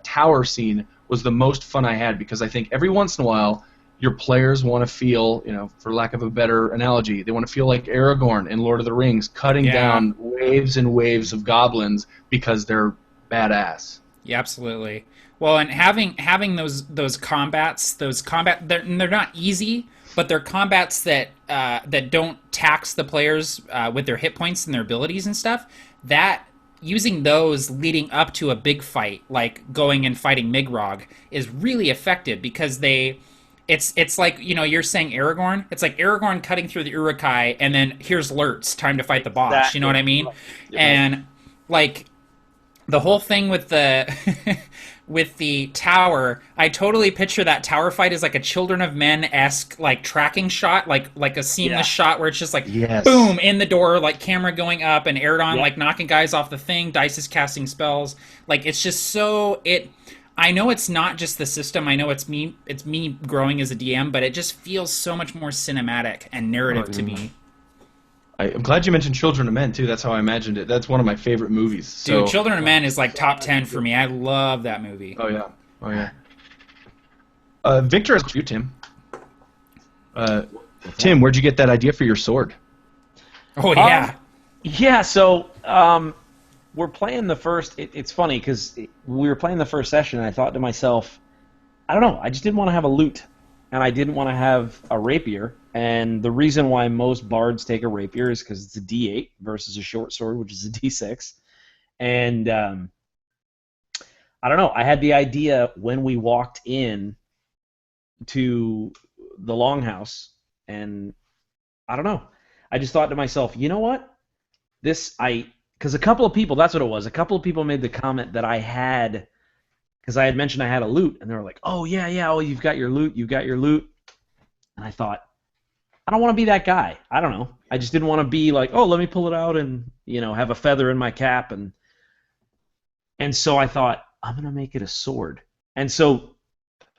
tower scene was the most fun I had, because I think every once in a while your players want to feel, for lack of a better analogy, they want to feel like Aragorn in Lord of the Rings, cutting down waves and waves of goblins because they're badass. Yeah, absolutely. Well, and having those combats, they're not easy, but they're combats that don't tax the players with their hit points and their abilities and stuff. That using those leading up to a big fight, like going and fighting Migrog, is really effective because it's like, you're saying Aragorn. It's like Aragorn cutting through the Uruk-hai, and then here's Lurtz, time to fight the boss. Exactly. You know what I mean? And like the whole thing with the with the tower, I totally picture that tower fight as like a Children of Men-esque like tracking shot, like a seamless shot where it's just like boom in the door, like camera going up, and Erdon like knocking guys off the thing, Dice is casting spells. Like it's just so I know it's not just the system. I know it's me growing as a DM, but it just feels so much more cinematic and narrative to me. I'm glad you mentioned Children of Men too. That's how I imagined it. That's one of my favorite movies. So. Dude, Children of Men is like top 10 for me. I love that movie. Oh yeah. Victor has you, Tim. Tim, where'd you get that idea for your sword? Oh yeah. So we're playing the first. It's funny because we were playing the first session, and I thought to myself, I don't know. I just didn't want to have a lute, and I didn't want to have a rapier. And the reason why most bards take a rapier is because it's a D8 versus a short sword, which is a D6. And I don't know. I had the idea when we walked in to the longhouse, and I don't know. I just thought to myself, you know what? Because a couple of people, that's what it was. A couple of people made the comment that I had, because I had mentioned I had a lute, and they were like, oh, yeah, oh, you've got your lute. And I thought, I don't want to be that guy. I don't know. I just didn't want to be like, oh, let me pull it out and, have a feather in my cap. And so I thought, I'm going to make it a sword. And so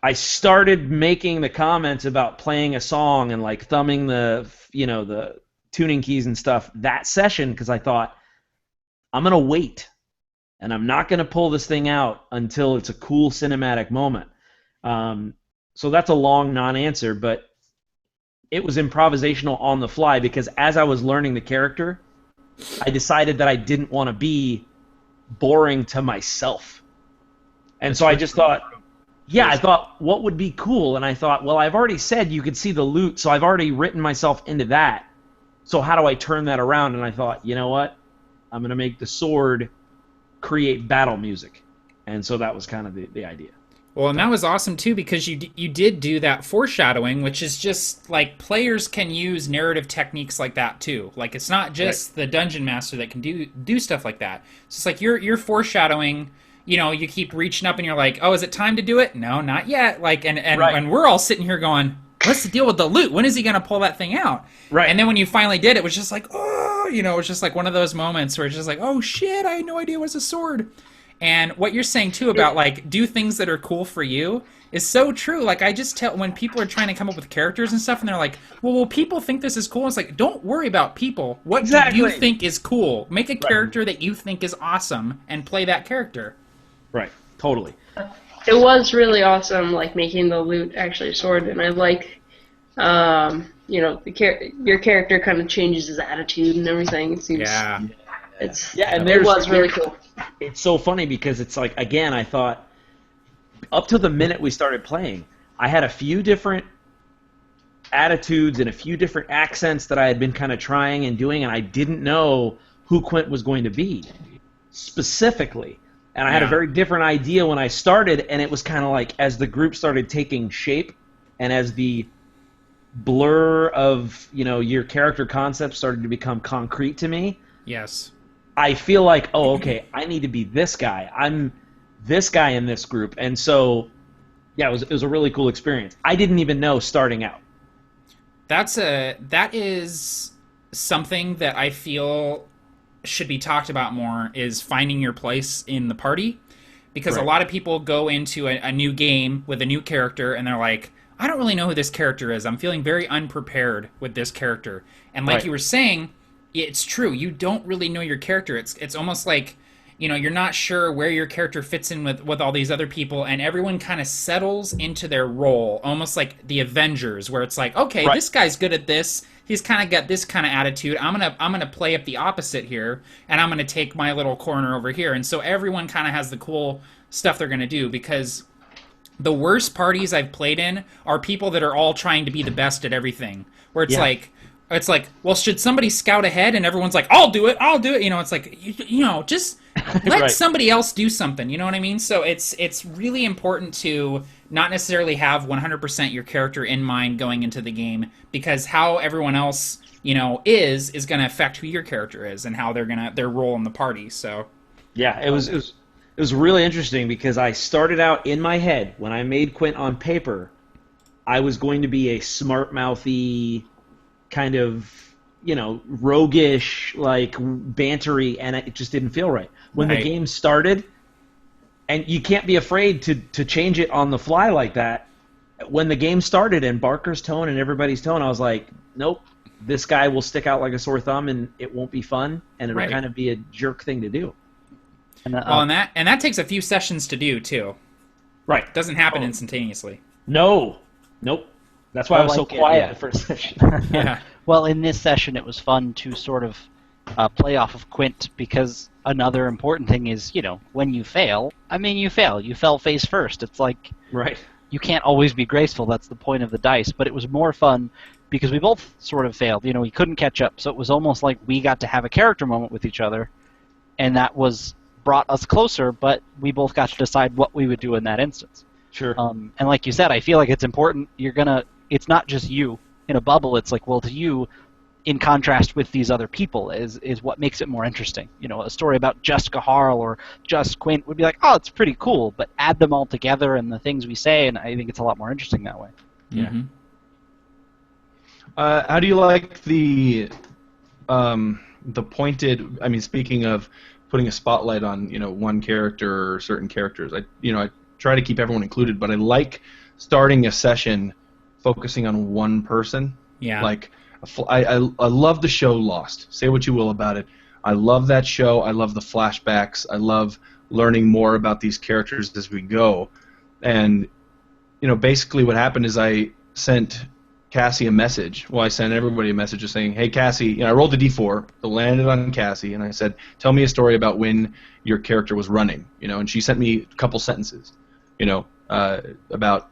I started making the comments about playing a song and like thumbing the tuning keys and stuff that session, because I thought, I'm going to wait, and I'm not going to pull this thing out until it's a cool cinematic moment. So that's a long non-answer, but it was improvisational on the fly, because as I was learning the character, I decided that I didn't want to be boring to myself. And so I just thought, I thought, what would be cool? And I thought, well, I've already said you could see the loot, so I've already written myself into that. So how do I turn that around? And I thought, you know what? I'm going to make the sword create battle music. And so that was kind of the idea. Well, and that was awesome, too, because you did do that foreshadowing, which is just, like, players can use narrative techniques like that, too. Like, it's not just the Dungeon Master that can do stuff like that. So it's like you're foreshadowing, you keep reaching up and you're like, oh, is it time to do it? No, not yet. Like, and we're all sitting here going, what's the deal with the loot? When is he going to pull that thing out? Right. And then when you finally did, it was just like, oh, it was just like one of those moments where it's just like, oh, shit, I had no idea it was a sword. And what you're saying too about like do things that are cool for you is so true. Like I just tell when people are trying to come up with characters and stuff, and they're like, "Well, will people think this is cool?" It's like, don't worry about people. What do you think is cool? Make a character that you think is awesome and play that character. Right. Totally. It was really awesome, like making the loot actually a sword, and I like, your character kind of changes his attitude and everything. It seems it was really cool. It's so funny because it's like, again, I thought up till the minute we started playing, I had a few different attitudes and a few different accents that I had been kind of trying and doing, and I didn't know who Quint was going to be specifically. And I had a very different idea when I started, and it was kind of like as the group started taking shape and as the blur of, your character concept started to become concrete to me. Yes. I feel like, oh, okay, I need to be this guy. I'm this guy in this group. And so, yeah, it was a really cool experience. I didn't even know starting out. That is something that I feel should be talked about more, is finding your place in the party. Because a lot of people go into a new game with a new character and they're like, I don't really know who this character is. I'm feeling very unprepared with this character. And like you were saying, it's true. You don't really know your character. It's almost like, you're not sure where your character fits in with all these other people, and everyone kind of settles into their role, almost like the Avengers, where it's like, okay, this guy's good at this. He's kind of got this kind of attitude. I'm gonna play up the opposite here, and I'm gonna take my little corner over here. And so everyone kind of has the cool stuff they're gonna do, because the worst parties I've played in are people that are all trying to be the best at everything, where it's like, well, should somebody scout ahead? And everyone's like, I'll do it. It's like, just let somebody else do something. You know what I mean? So it's really important to not necessarily have 100% your character in mind going into the game, because how everyone else, is going to affect who your character is and how their role in the party. So yeah, it was really interesting, because I started out in my head when I made Quint on paper, I was going to be a smart mouthy kind of, roguish, like bantery, and it just didn't feel right. When the game started, and you can't be afraid to change it on the fly like that. When the game started and Barker's tone and everybody's tone, I was like, nope, this guy will stick out like a sore thumb, and it won't be fun, and it'll kind of be a jerk thing to do. And that takes a few sessions to do too. Right, it doesn't happen instantaneously. Nope. That's why I was so quiet the first session. Yeah. Well, in this session, it was fun to sort of play off of Quint, because another important thing is, when you fail, you fail. You fell face first. It's like, you can't always be graceful. That's the point of the dice. But it was more fun because we both sort of failed. We couldn't catch up. So it was almost like we got to have a character moment with each other, and that brought us closer, but we both got to decide what we would do in that instance. Sure. And like you said, I feel like it's important. It's not just you in a bubble. It's like, well, to you, in contrast with these other people, is what makes it more interesting. A story about just Gahar or just Quint would be like, oh, it's pretty cool, but add them all together and the things we say, and I think it's a lot more interesting that way. Yeah. Mm-hmm. How do you like the pointed? I mean, speaking of putting a spotlight on one character or certain characters, I try to keep everyone included, but I like starting a session focusing on one person. Yeah. Like, I love the show Lost. Say what you will about it. I love that show. I love the flashbacks. I love learning more about these characters as we go. And, basically what happened is I sent Cassie a message. Well, I sent everybody a message just saying, hey, Cassie, I rolled the D4, it landed on Cassie, and I said, tell me a story about when your character was running, and she sent me a couple sentences, about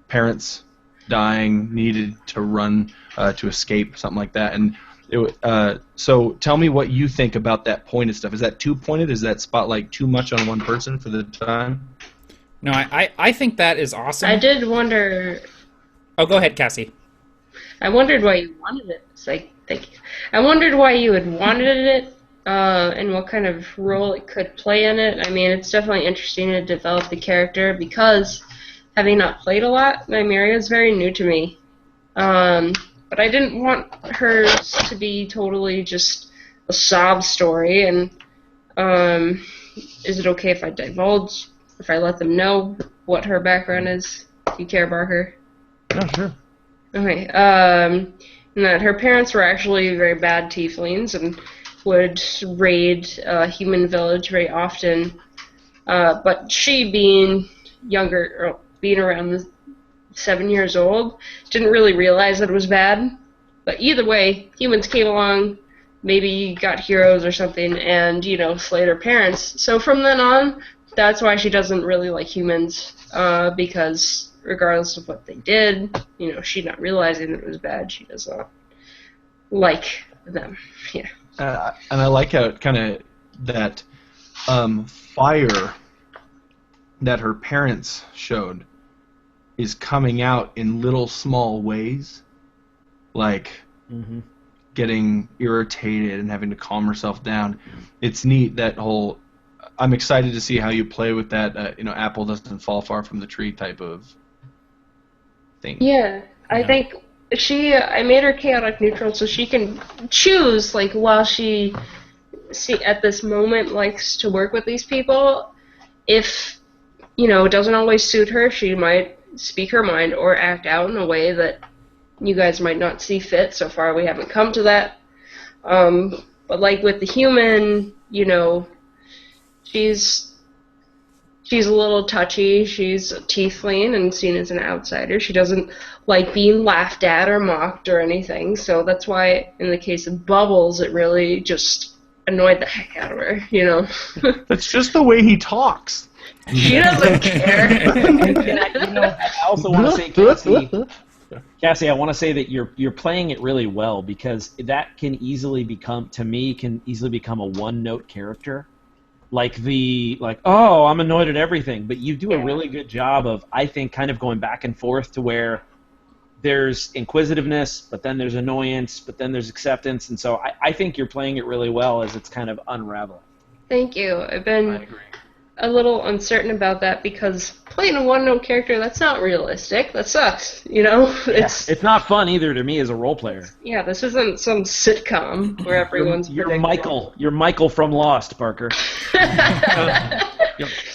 parents dying, needed to run to escape, something like that. And so tell me what you think about that pointed stuff. Is that too pointed? Is that spotlight too much on one person for the time? No, I think that is awesome. I did wonder... Oh, go ahead, Cassie. I wondered why you wanted it. Thank you. I wondered why you had wanted it, and what kind of role it could play in it. I mean, it's definitely interesting to develop the character, because having not played a lot, Nymeria is very new to me. But I didn't want hers to be totally just a sob story, and Is it okay if I divulge, if I let them know what her background is? Do you care about her? No, sure. Okay. And that her parents were actually very bad tieflings and would raid a human village very often. But she, being younger, or being around 7 years old, didn't really realize that it was bad. But either way, humans came along, maybe got heroes or something, and, slayed her parents. So from then on, that's why she doesn't really like humans, because regardless of what they did, she not realizing that it was bad, she does not like them. Yeah. And I like how kind of that fire that her parents showed is coming out in little small ways, like getting irritated and having to calm herself down. It's neat, that whole. I'm excited to see how you play with that. Apple doesn't fall far from the tree type of thing. Yeah, I think I made her chaotic neutral so she can choose, like, while she at this moment likes to work with these people, if it doesn't always suit her, she might speak her mind or act out in a way that you guys might not see fit. So far we haven't come to that, but like with the human, she's a little touchy. She's a tiefling and seen as an outsider. She doesn't like being laughed at or mocked or anything. So that's why, in the case of Bubbles, it really just annoyed the heck out of her. That's just the way he talks. She doesn't care. I also want to say, Cassie, I want to say that you're playing it really well, because that can easily become a one-note character. Oh, I'm annoyed at everything. But you do a really good job of, I think, kind of going back and forth to where there's inquisitiveness, but then there's annoyance, but then there's acceptance. And so I think you're playing it really well as it's kind of unraveling. Thank you. I've been a little uncertain about that, because playing a one-note character, that's not realistic. That sucks, It's not fun either to me as a role player. Yeah, this isn't some sitcom where everyone's You're predictable. You're Michael from Lost, Parker.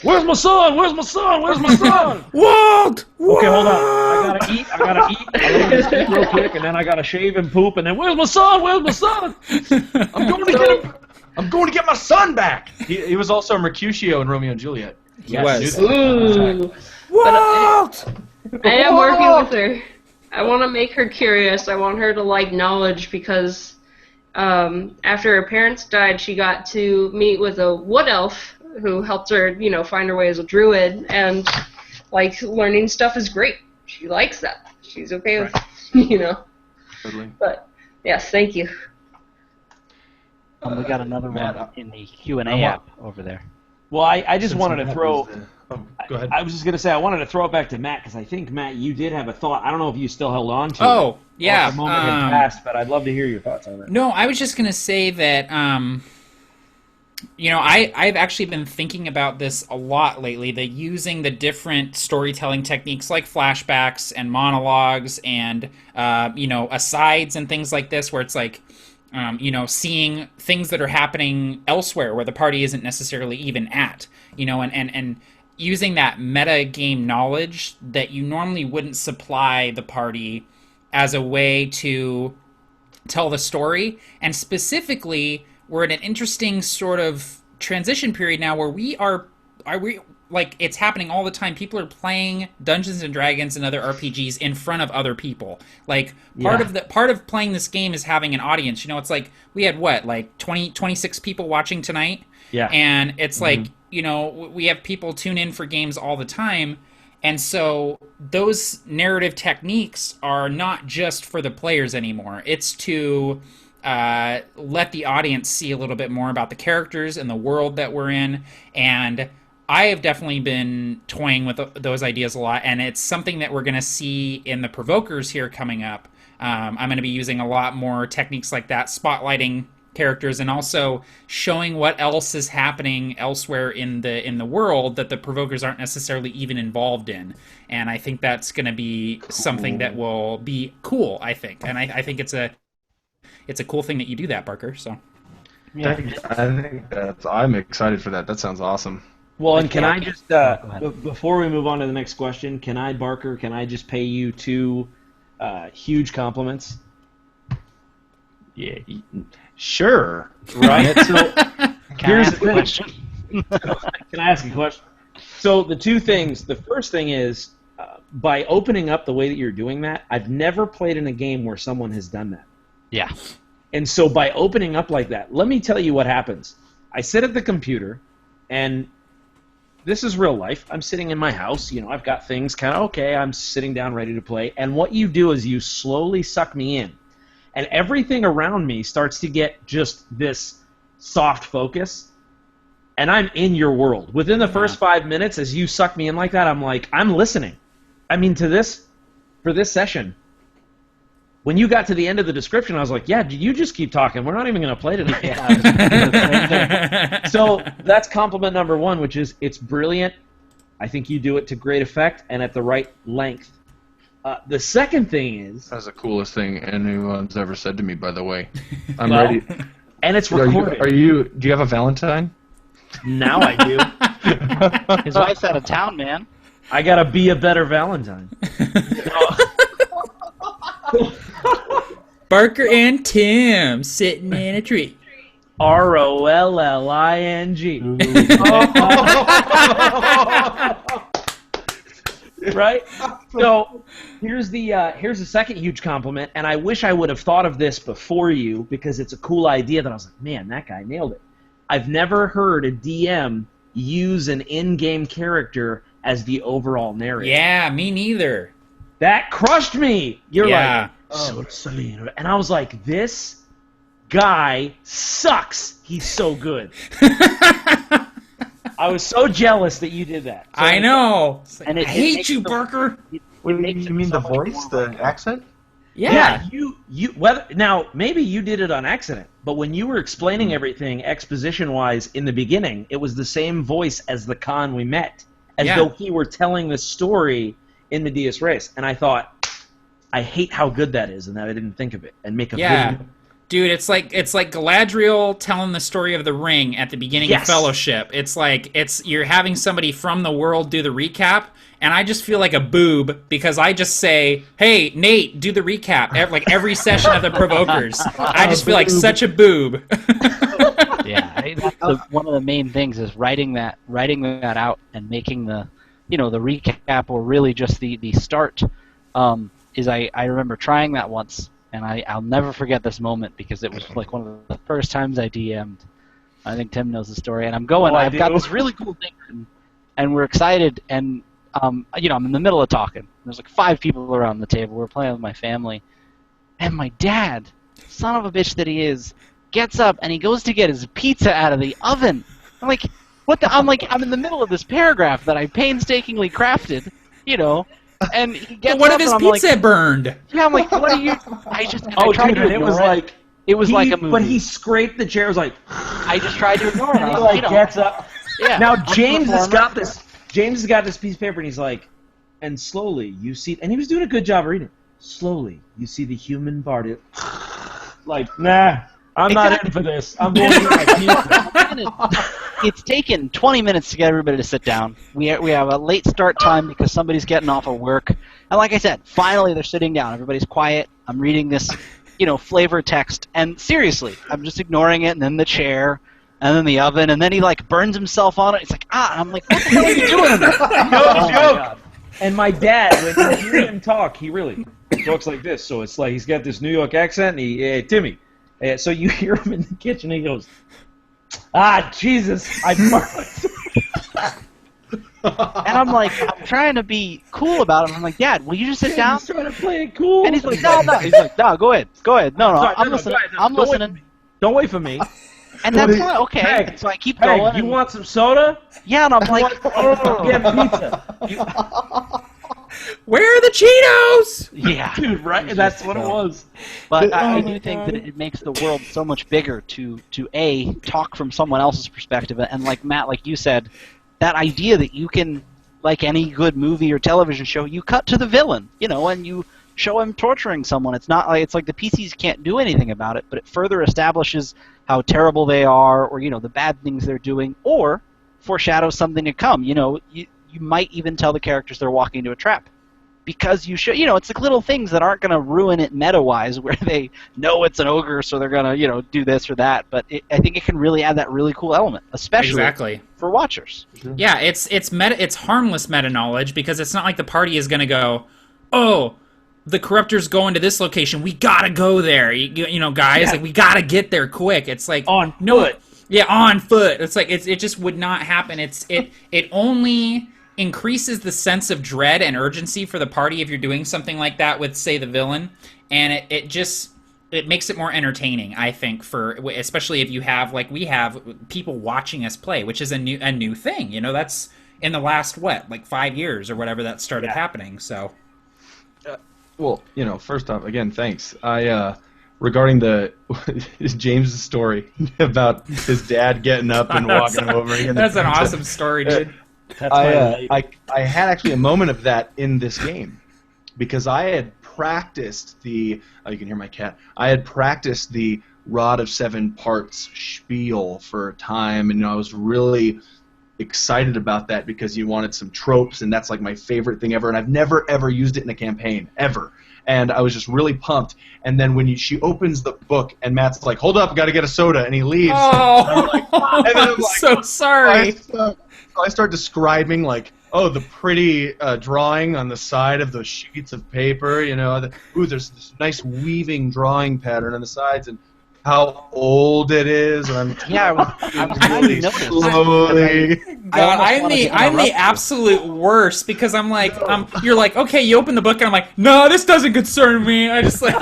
Where's my son? Where's my son? Where's my son? What? Okay, hold on. I gotta eat. I'm gonna just eat real quick, and then I gotta shave and poop, and then where's my son? Where's my son? I'm going to get him. I'm going to get my son back. He was also Mercutio in Romeo and Juliet. He was. Ooh. What? I am working with her. I want to make her curious. I want her to like knowledge, because after her parents died, she got to meet with a wood elf who helped her, find her way as a druid, and like learning stuff is great. She likes that. She's okay with, Totally. But yes, thank you. We got another one in the Q&A app over there. Well, I just wanted to throw. Go ahead. I was just gonna say I wanted to throw it back to Matt, because I think, Matt, you did have a thought. I don't know if you still held on to it. Oh, yeah. Or if the moment had passed, but I'd love to hear your thoughts on it. No, I was just going to say that, I've actually been thinking about this a lot lately, that using the different storytelling techniques like flashbacks and monologues and, asides and things like this, where it's like, seeing things that are happening elsewhere where the party isn't necessarily even at, and using that meta game knowledge that you normally wouldn't supply the party as a way to tell the story. And specifically, we're in an interesting sort of transition period now where it's happening all the time. People are playing Dungeons and Dragons and other RPGs in front of other people. Like part of playing this game is having an audience. It's like we had 26 people watching tonight. Yeah. And it's like, we have people tune in for games all the time. And so those narrative techniques are not just for the players anymore. It's to let the audience see a little bit more about the characters and the world that we're in. And I have definitely been toying with those ideas a lot, and it's something that we're going to see in the Provokers here coming up. I'm going to be using a lot more techniques like that, spotlighting characters and also showing what else is happening elsewhere in the world that the Provokers aren't necessarily even involved in. And I think that's going to be something that will be cool, I think. And I think it's a cool thing that you do that, Parker. So Yeah. I think I'm excited for that. That sounds awesome. Well, and can I just, ahead. before we move on to the next question, Barker, can I just pay you 2 huge compliments? Yeah, sure. Right? So Can I ask a question? Can I ask a question? So the 2 things. The first thing is, by opening up the way that you're doing that, I've never played in a game where someone has done that. Yeah. And so by opening up like that, let me tell you what happens. I sit at the computer, and this is real life. I'm sitting in my house. You know, I've got things kind of okay. I'm sitting down ready to play. And what you do is you slowly suck me in. And everything around me starts to get just this soft focus. And I'm in your world. Within the first 5 minutes, as you suck me in like that, I'm like, I'm listening. I mean, for this session, when you got to the end of the description, I was like, yeah, you just keep talking. We're not even going to play tonight. So that's compliment number 1, which is it's brilliant. I think you do it to great effect and at the right length. The second thing is... That's the coolest thing anyone's ever said to me, by the way. I'm well, ready. And it's recorded. Do you have a Valentine? Now I do. His wife's out of town, man. I gotta be a better Valentine. Barker and Tim sitting in a tree. ROLLING. Right? So here's the second huge compliment, and I wish I would have thought of this before you because it's a cool idea that I was like, man, that guy nailed it. I've never heard a DM use an in-game character as the overall narrator. Yeah, me neither. That crushed me. You're Yeah. like, so Salin. And I was like, this guy sucks. He's so good. I was so jealous that you did that. So I know. And I it hate makes you, the- Barker. What, you mean the voice, the accent? Yeah, you whether now maybe you did it on accident, but when you were explaining everything exposition-wise in the beginning, it was the same voice as the Khan we met, as though he were telling the story in Medias Res. And I thought, I hate how good that is, and that I didn't think of it and make a video. Dude, it's like Galadriel telling the story of the ring at the beginning of Fellowship. It's like you're having somebody from the world do the recap, and I just feel like a boob because I just say, "Hey, Nate, do the recap." Like every session of the Provokers, I just feel like such a boob. That's one of the main things is writing that out and making the recap or really just the start. Is I remember trying that once. And I'll never forget this moment because it was like one of the first times I DM'd. I think Tim knows the story. And I'm going, I've got this really cool thing written, and we're excited. And, I'm in the middle of talking. There's like 5 people around the table. We're playing with my family. And my dad, son of a bitch that he is, gets up and he goes to get his pizza out of the oven. I'm like, what the? I'm in the middle of this paragraph that I painstakingly crafted, And he gets But what up if his and I'm pizza like, burned? Yeah, I'm like, what are you? I tried to it ignore was like it was like a movie. But he scraped the chair. Was like, I just tried to ignore it. and he like gets up. Yeah. Now James has got this. James has got this piece of paper, and he's like, and slowly you see, and he was doing a good job reading. Slowly you see the human body. Like, nah, I'm not in for this. I'm going to my pizza. It's taken 20 minutes to get everybody to sit down. We have a late start time because somebody's getting off of work. And like I said, finally they're sitting down. Everybody's quiet. I'm reading this, flavor text. And seriously, I'm just ignoring it. And then the chair, and then the oven, and then he like burns himself on it. It's like, and I'm like, what the hell are you doing in there? No joke. And my dad, when you hear him talk, he really talks like this. So it's like he's got this New York accent. And he, Timmy. So you hear him in the kitchen. And he goes, Jesus, I burned. And I'm like, I'm trying to be cool about it. I'm like, Dad, will you just sit down? He's trying to play it cool. And he's like, no. He's like, no, go ahead. No, Sorry, I'm listening. I'm listening. Don't wait for me. And that's fine. Okay. Peg, So I keep Peg, going. you want some soda? Yeah, and I'm like, Get pizza. Where are the Cheetos? yeah. Dude, right? That's what it was. But I do think that it makes the world so much bigger to A, talk from someone else's perspective, and like Matt, like you said, that idea that you can, like any good movie or television show, you cut to the villain, and you show him torturing someone. It's not like it's like the PCs can't do anything about it, but it further establishes how terrible they are, or the bad things they're doing, or foreshadows something to come. You might even tell the characters they're walking into a trap. Because you should, it's like little things that aren't going to ruin it meta-wise, where they know it's an ogre, so they're going to, do this or that. But I think it can really add that really cool element, especially for watchers. Yeah, it's meta. It's harmless meta knowledge because it's not like the party is going to go, oh, the corruptor's going to this location. We gotta go there. Guys, like we gotta get there quick. It's like on foot. Yeah, on foot. It's like it just would not happen. It only increases the sense of dread and urgency for the party if you're doing something like that with, say, the villain, and it makes it more entertaining, I think, especially if you have, like we have, people watching us play, which is a new thing. That's in the last 5 years or whatever that started happening. So, well, first off, again, thanks. Regarding James's story about his dad getting up and walking over. That's an awesome story, dude. I had actually a moment of that in this game because I had practiced you can hear my cat. I had practiced the Rod of Seven Parts spiel for a time, and I was really excited about that because you wanted some tropes, and that's like my favorite thing ever, and I've never ever used it in a campaign ever. And I was just really pumped. And then when she opens the book, and Matt's like, "Hold up, got to get a soda," and he leaves. Oh, and then I'm like, so sorry. I start describing the pretty drawing on the side of those sheets of paper. There's this nice weaving drawing pattern on the sides, and how old it is. And I'm really slowly. God, I'm the absolute worst because I'm like, you're like, okay, you open the book, and I'm like, no, this doesn't concern me. I just like,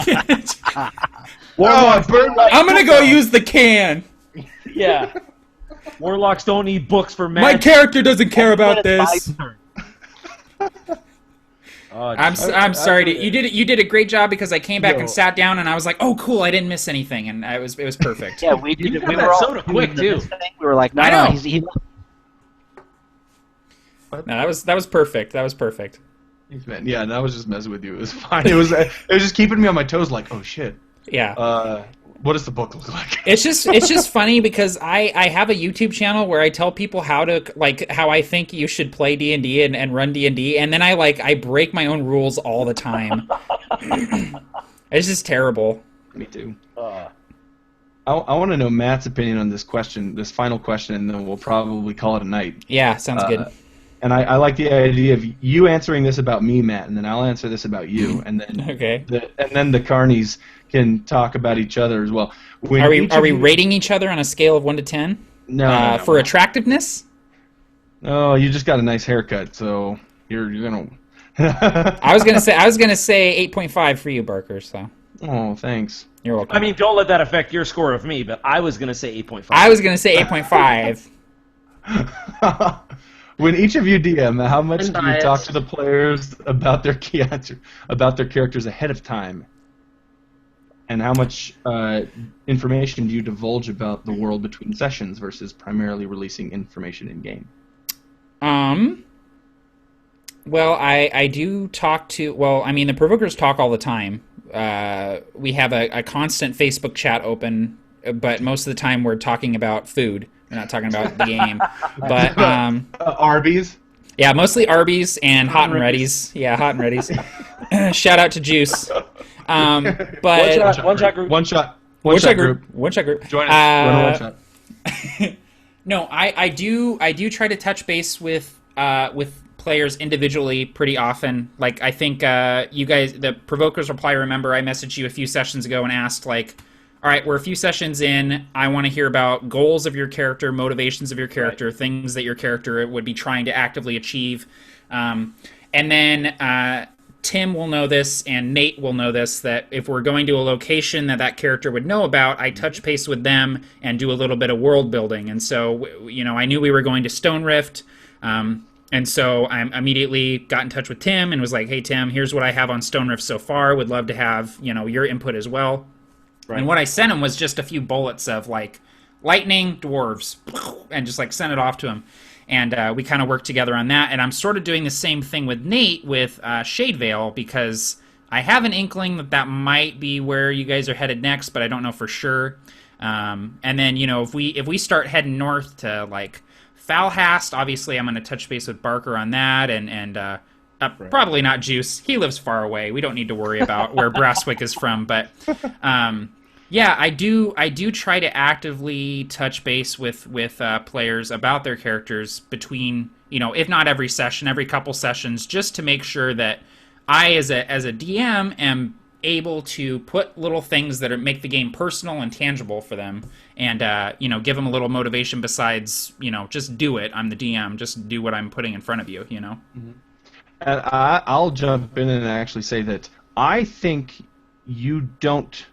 I'm gonna go use the can. Yeah. Warlocks don't need books for magic. My character doesn't care about this. I'm sorry. You did a great job because I came back and sat down and I was like, oh cool, I didn't miss anything, and it was perfect. Yeah, we did. We were all quick too. We were like, no, I know. No, that was perfect. That was perfect. Man, yeah, and I was just messing with you. It was fine. It was just keeping me on my toes. Like, oh shit. Yeah. What does the book look like? It's just funny because I have a YouTube channel where I tell people how I think you should play D&D and run D&D, and then I break my own rules all the time. It's just terrible. Me too. I want to know Matt's opinion on this question, this final question, and then we'll probably call it a night. Yeah, sounds good. And I like the idea of you answering this about me, Matt, and then I'll answer this about you, and then the carnies can talk about each other as well. Are we rating each other on a scale of 1 to 10? No, for attractiveness? Oh, you just got a nice haircut, so you're gonna. I was gonna say 8.5 for you, Barker. So. Oh, thanks. You're welcome. I mean, don't let that affect your score of me, but I was gonna say 8.5. I was gonna say 8.5. When each of you DM, how much do you talk to the players about their characters ahead of time? And how much information do you divulge about the world between sessions versus primarily releasing information in game? Well, I do talk to. Well, I mean, the Provokers talk all the time. We have a constant Facebook chat open, but most of the time we're talking about food. We're not talking about the game. But Arby's. Yeah, mostly Arby's and Hot and Ready's. Yeah, Hot and Ready's. Shout out to Juice. But one shot group. One shot group. Join us. One shot. No, I do try to touch base with players individually pretty often. Like I think you guys, the Provokers reply. Remember, I messaged you a few sessions ago and asked like, all right, we're a few sessions in. I want to hear about goals of your character, motivations of your character, things that your character would be trying to actively achieve. And then Tim will know this, and Nate will know this, that if we're going to a location that character would know about, I touch base with them and do a little bit of world building. And so, I knew we were going to Stone Rift, and so I immediately got in touch with Tim and was like, hey, Tim, here's what I have on Stone Rift so far. Would love to have, your input as well. Right. And what I sent him was just a few bullets of, like, lightning, dwarves, and just, like, sent it off to him. And we kind of worked together on that. And I'm sort of doing the same thing with Nate with Shadevale because I have an inkling that might be where you guys are headed next, but I don't know for sure. And then, if we start heading north to like Falhast, obviously I'm going to touch base with Barker on that, and probably not Juice. He lives far away. We don't need to worry about where Brasswick is from, but yeah, I do try to actively touch base with players about their characters between, if not every session, every couple sessions, just to make sure that I, as a DM, am able to put little things that make the game personal and tangible for them, and give them a little motivation besides just do it. I'm the DM. Just do what I'm putting in front of you. Mm-hmm. And I'll jump in and actually say that I think you don't.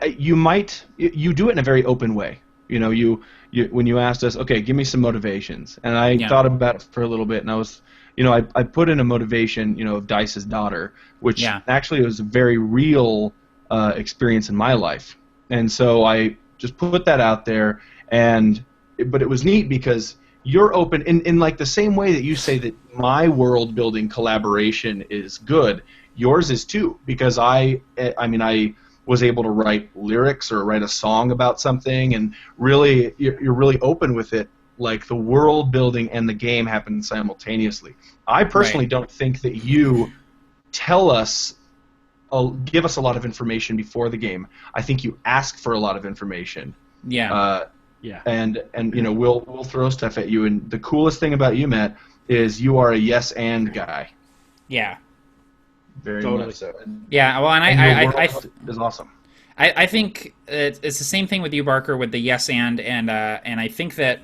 You do it in a very open way. You when you asked us, okay, give me some motivations, and I thought about it for a little bit, and I was. I put in a motivation, of Dice's daughter, which actually was a very real experience in my life. And so I just put that out there, but it was neat because you're open, in like the same way that you say that my world-building collaboration is good, yours is too, because I was able to write lyrics or write a song about something, and really, you're really open with it. Like the world building and the game happen simultaneously. I personally don't think that you give us a lot of information before the game. I think you ask for a lot of information. Yeah. And we'll throw stuff at you. And the coolest thing about you, Matt, is you are a yes and guy. Yeah. Very much so. Yeah. Well, and I is awesome. I think it's the same thing with you, Barker, with the yes and I think that.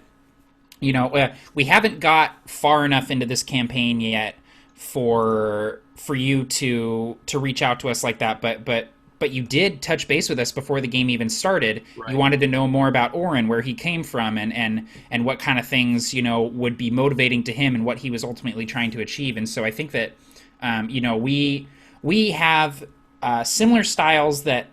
We haven't got far enough into this campaign yet for you to reach out to us like that. But you did touch base with us before the game even started. Right. You wanted to know more about Orin, where he came from, and what kind of things would be motivating to him, and what he was ultimately trying to achieve. And so I think that we have similar styles that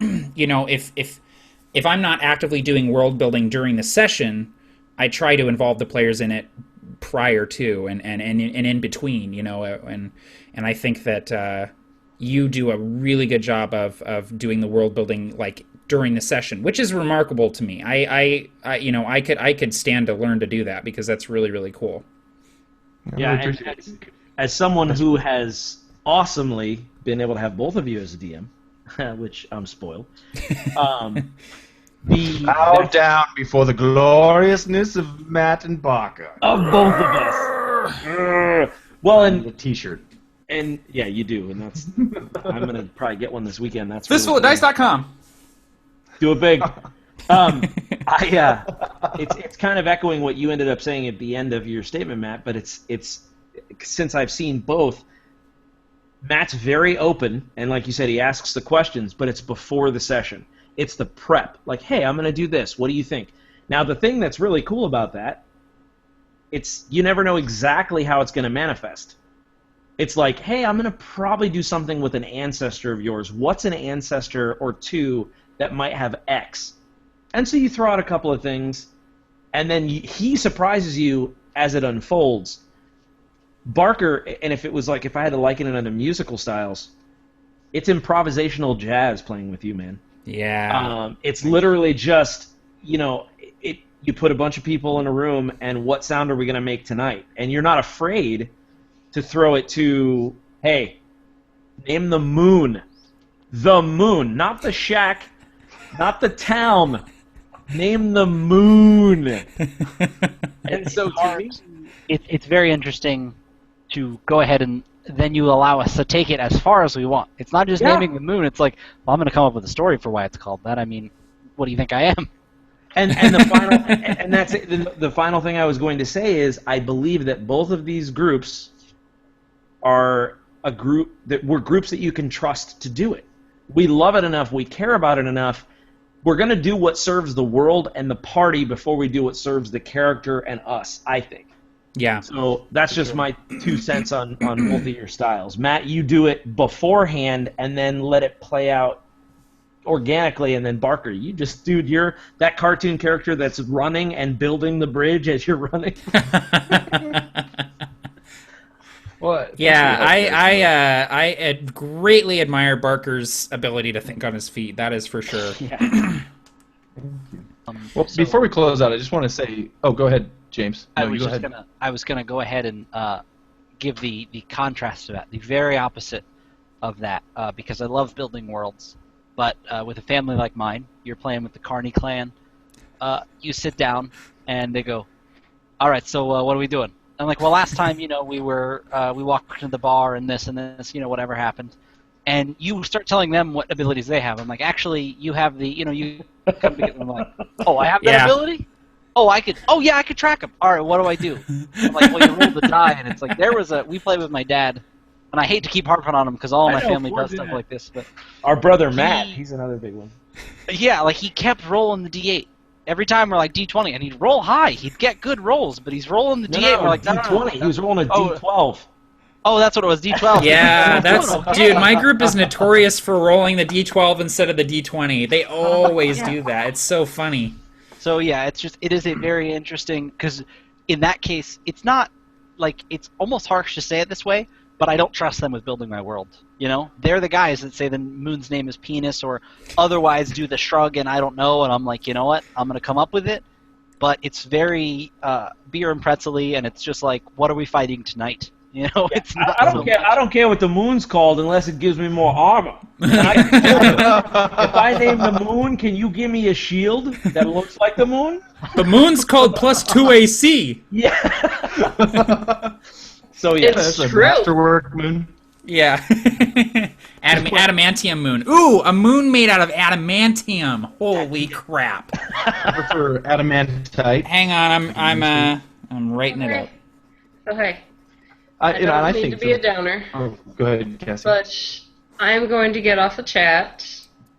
if I'm not actively doing world building during the session, I try to involve the players in it prior to and in between, and I think that you do a really good job of doing the world building like during the session, which is remarkable to me. I could stand to learn to do that because that's really, really cool. Yeah, and as someone who has awesomely been able to have both of you as a DM, which I'm spoiled. Bow down before the gloriousness of Matt and Barker. Of both of us. Well, and the T-shirt. And yeah, you do, and that's. I'm gonna probably get one this weekend. That's FistfulofDice.com. Do it big. It's kind of echoing what you ended up saying at the end of your statement, Matt. But it's since I've seen both. Matt's very open, and like you said, he asks the questions, but it's before the session. It's the prep. Like, hey, I'm going to do this. What do you think? Now, the thing that's really cool about that, you never know exactly how it's going to manifest. It's like, hey, I'm going to probably do something with an ancestor of yours. What's an ancestor or two that might have X? And so you throw out a couple of things, and then he surprises you as it unfolds. Barker, and if I had to liken it under musical styles, it's improvisational jazz playing with you, man. Yeah. It's literally just, you put a bunch of people in a room, and what sound are we going to make tonight? And you're not afraid to throw it to, hey, name the moon. The moon, not the shack, not the town. Name the moon. And so to me, it's very interesting to go ahead and then you allow us to take it as far as we want. It's not just naming the moon. It's like, well, I'm going to come up with a story for why it's called that. I mean, what do you think I am? And the final and that's it. The final thing I was going to say is I believe that both of these groups are groups that you can trust to do it. We love it enough. We care about it enough. We're going to do what serves the world and the party before we do what serves the character and us, I think. Yeah. So that's just my 2 cents on both of your styles. Matt, you do it beforehand and then let it play out organically, and then Barker, you're that cartoon character that's running and building the bridge as you're running. Well, Yeah, thanks for that, I greatly admire Barker's ability to think on his feet. That is for sure. Yeah. Well, So- before we close out, I just want to say. Oh, go ahead, James. No, you go ahead. I was gonna go ahead and give the contrast to that, the very opposite of that, because I love building worlds. But with a family like mine, you're playing with the Carney clan. You sit down and they go, "All right, so what are we doing?" I'm like, "Well, last time, we walked to the bar and this, whatever happened." And you start telling them what abilities they have. I'm like, "Actually, you have the, you come to get them." I'm like, "Oh, I have that Yeah. ability? Oh, I could track them. All right, what do I do?" I'm like, "Well, you roll the die," and it's like we played with my dad, and I hate to keep harping on him because all I my know, family poor does stuff dad. like this, but Our brother Matt, he's another big one. yeah, like he kept rolling the D8. Every time we're like D20, and he'd roll high. He'd get good rolls, but he's rolling the D8. We're like, D20. He was rolling a Oh. D12. Oh, that's what it was, D12. Yeah, Doing that's okay. dude. My group is notorious for rolling the D12 instead of the D20. They always do that. It's so funny. So yeah, it is a very interesting, because in that case, it's not like, it's almost harsh to say it this way, but I don't trust them with building my world. They're the guys that say the moon's name is penis or otherwise do the shrug and I don't know, and I'm like, you know what? I'm gonna come up with it. But it's very beer and pretzel-y, and it's just like, what are we fighting tonight? It's not I don't care. I don't care what the moon's called unless it gives me more armor. And if I name the moon, can you give me a shield that looks like the moon? The moon's called +2 AC. Yeah. So yeah, It's That's a true. masterwork, Moon. Yeah. Adamantium moon. Ooh, a moon made out of adamantium. Holy crap. I prefer adamantite. Hang on, I'm writing it up. Okay. I, I you don't know, and I mean think to be a downer, Oh, go ahead, Cassie. but I am going to get off the chat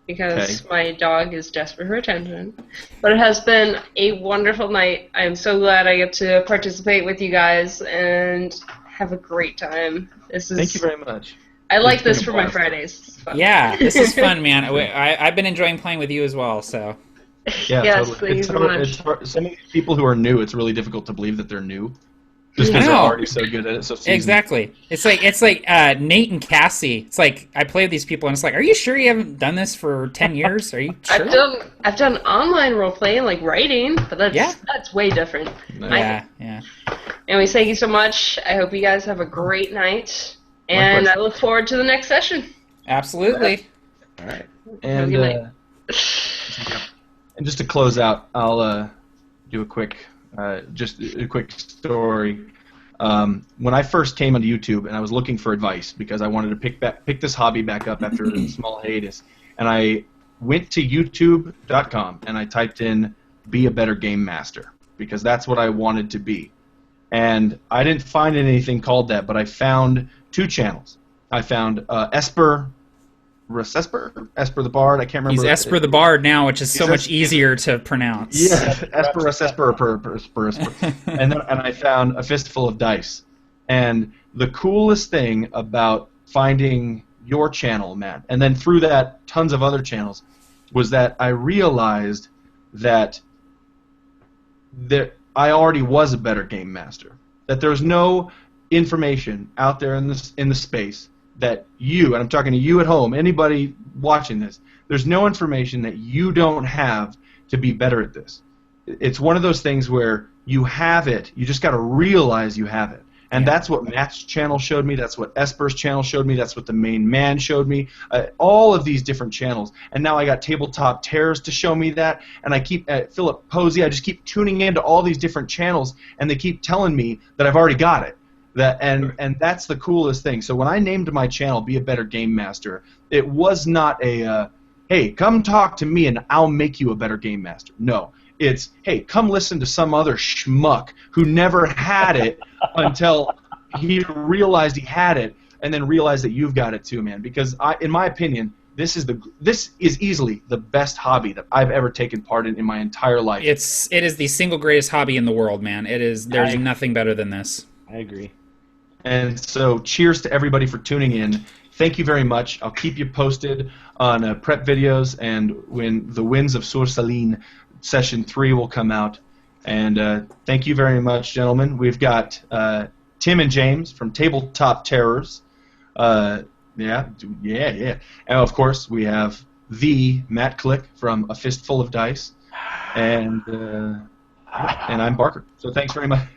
because Okay. my dog is desperate for attention. But it has been a wonderful night. I am so glad I get to participate with you guys and have a great time. Thank you very much. I like It's been this a for my blast. Fridays. It's fun. Yeah, this is fun, man. I've been enjoying playing with you as well, so. Yeah, Yes, totally. thank you so much. It's hard. Some of these people who are new, it's really difficult to believe that they're new, just because I they're know. already so good at it. So seasoned. Exactly. It's like Nate and Cassie. It's like I play with these people and it's like, are you sure you haven't done this for 10 years? Are you sure? I've done online role playing, like writing, but that's way different. Yeah, yeah. Anyways, thank you so much. I hope you guys have a great night, and Likewise. I look forward to the next session. Absolutely. All right. Have And a good night. and just to close out, I'll do a quick story. When I first came onto YouTube and I was looking for advice because I wanted to pick this hobby back up after a small hiatus, and I went to YouTube.com and I typed in "Be a Better Game Master" because that's what I wanted to be. And I didn't find anything called that, but I found two channels. I found Esper the Bard. I can't remember. He's Esper the Bard now, which is so He's much easier to pronounce. Yeah, Esper. And I found A Fistful of Dice. And the coolest thing about finding your channel, Matt, and then through that tons of other channels, was that I realized that I already was a better game master. That there's no information out there in the space that you, and I'm talking to you at home, anybody watching this, there's no information that you don't have to be better at this. It's one of those things where you have it, you just got to realize you have it. And that's what Matt's channel showed me, that's what Esper's channel showed me, that's what the main man showed me, all of these different channels. And now I got Tabletop Terrors to show me that, and I keep, Philip Posey, I just keep tuning into all these different channels, and they keep telling me that I've already got it. And that's the coolest thing. So when I named my channel Be a Better Game Master, it was not a, hey, come talk to me and I'll make you a better game master. No. It's, hey, come listen to some other schmuck who never had it until he realized he had it, and then realized that you've got it too, man. Because in my opinion, this is easily the best hobby that I've ever taken part in my entire life. It is the single greatest hobby in the world, man. There's nothing better than this. I agree. And so cheers to everybody for tuning in. Thank you very much. I'll keep you posted on prep videos and when the Winds of Salin Session 3 will come out. And thank you very much, gentlemen. We've got Tim and James from Tabletop Terrors. Yeah. And of course, we have the Matt Click from A Fistful of Dice, and I'm Barker. So thanks very much.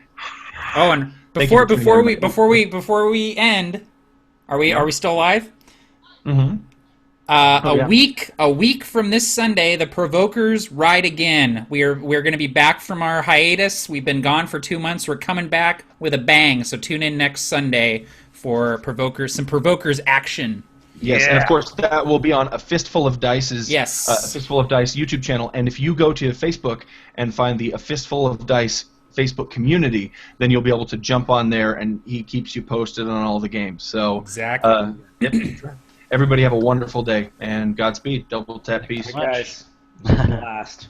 Oh, and before we end, are we still live? Mm-hmm. A week from this Sunday, the Provokers ride again. We're going to be back from our hiatus. We've been gone for 2 months. We're coming back with a bang. So tune in next Sunday for some Provokers action. Yes, and of course that will be on A Fistful of Dice's A Fistful of Dice YouTube channel. And if you go to Facebook and find the A Fistful of Dice Facebook community, then you'll be able to jump on there, and he keeps you posted on all the games. So exactly. Everybody have a wonderful day, and Godspeed. Double tap peace. Guys. Last.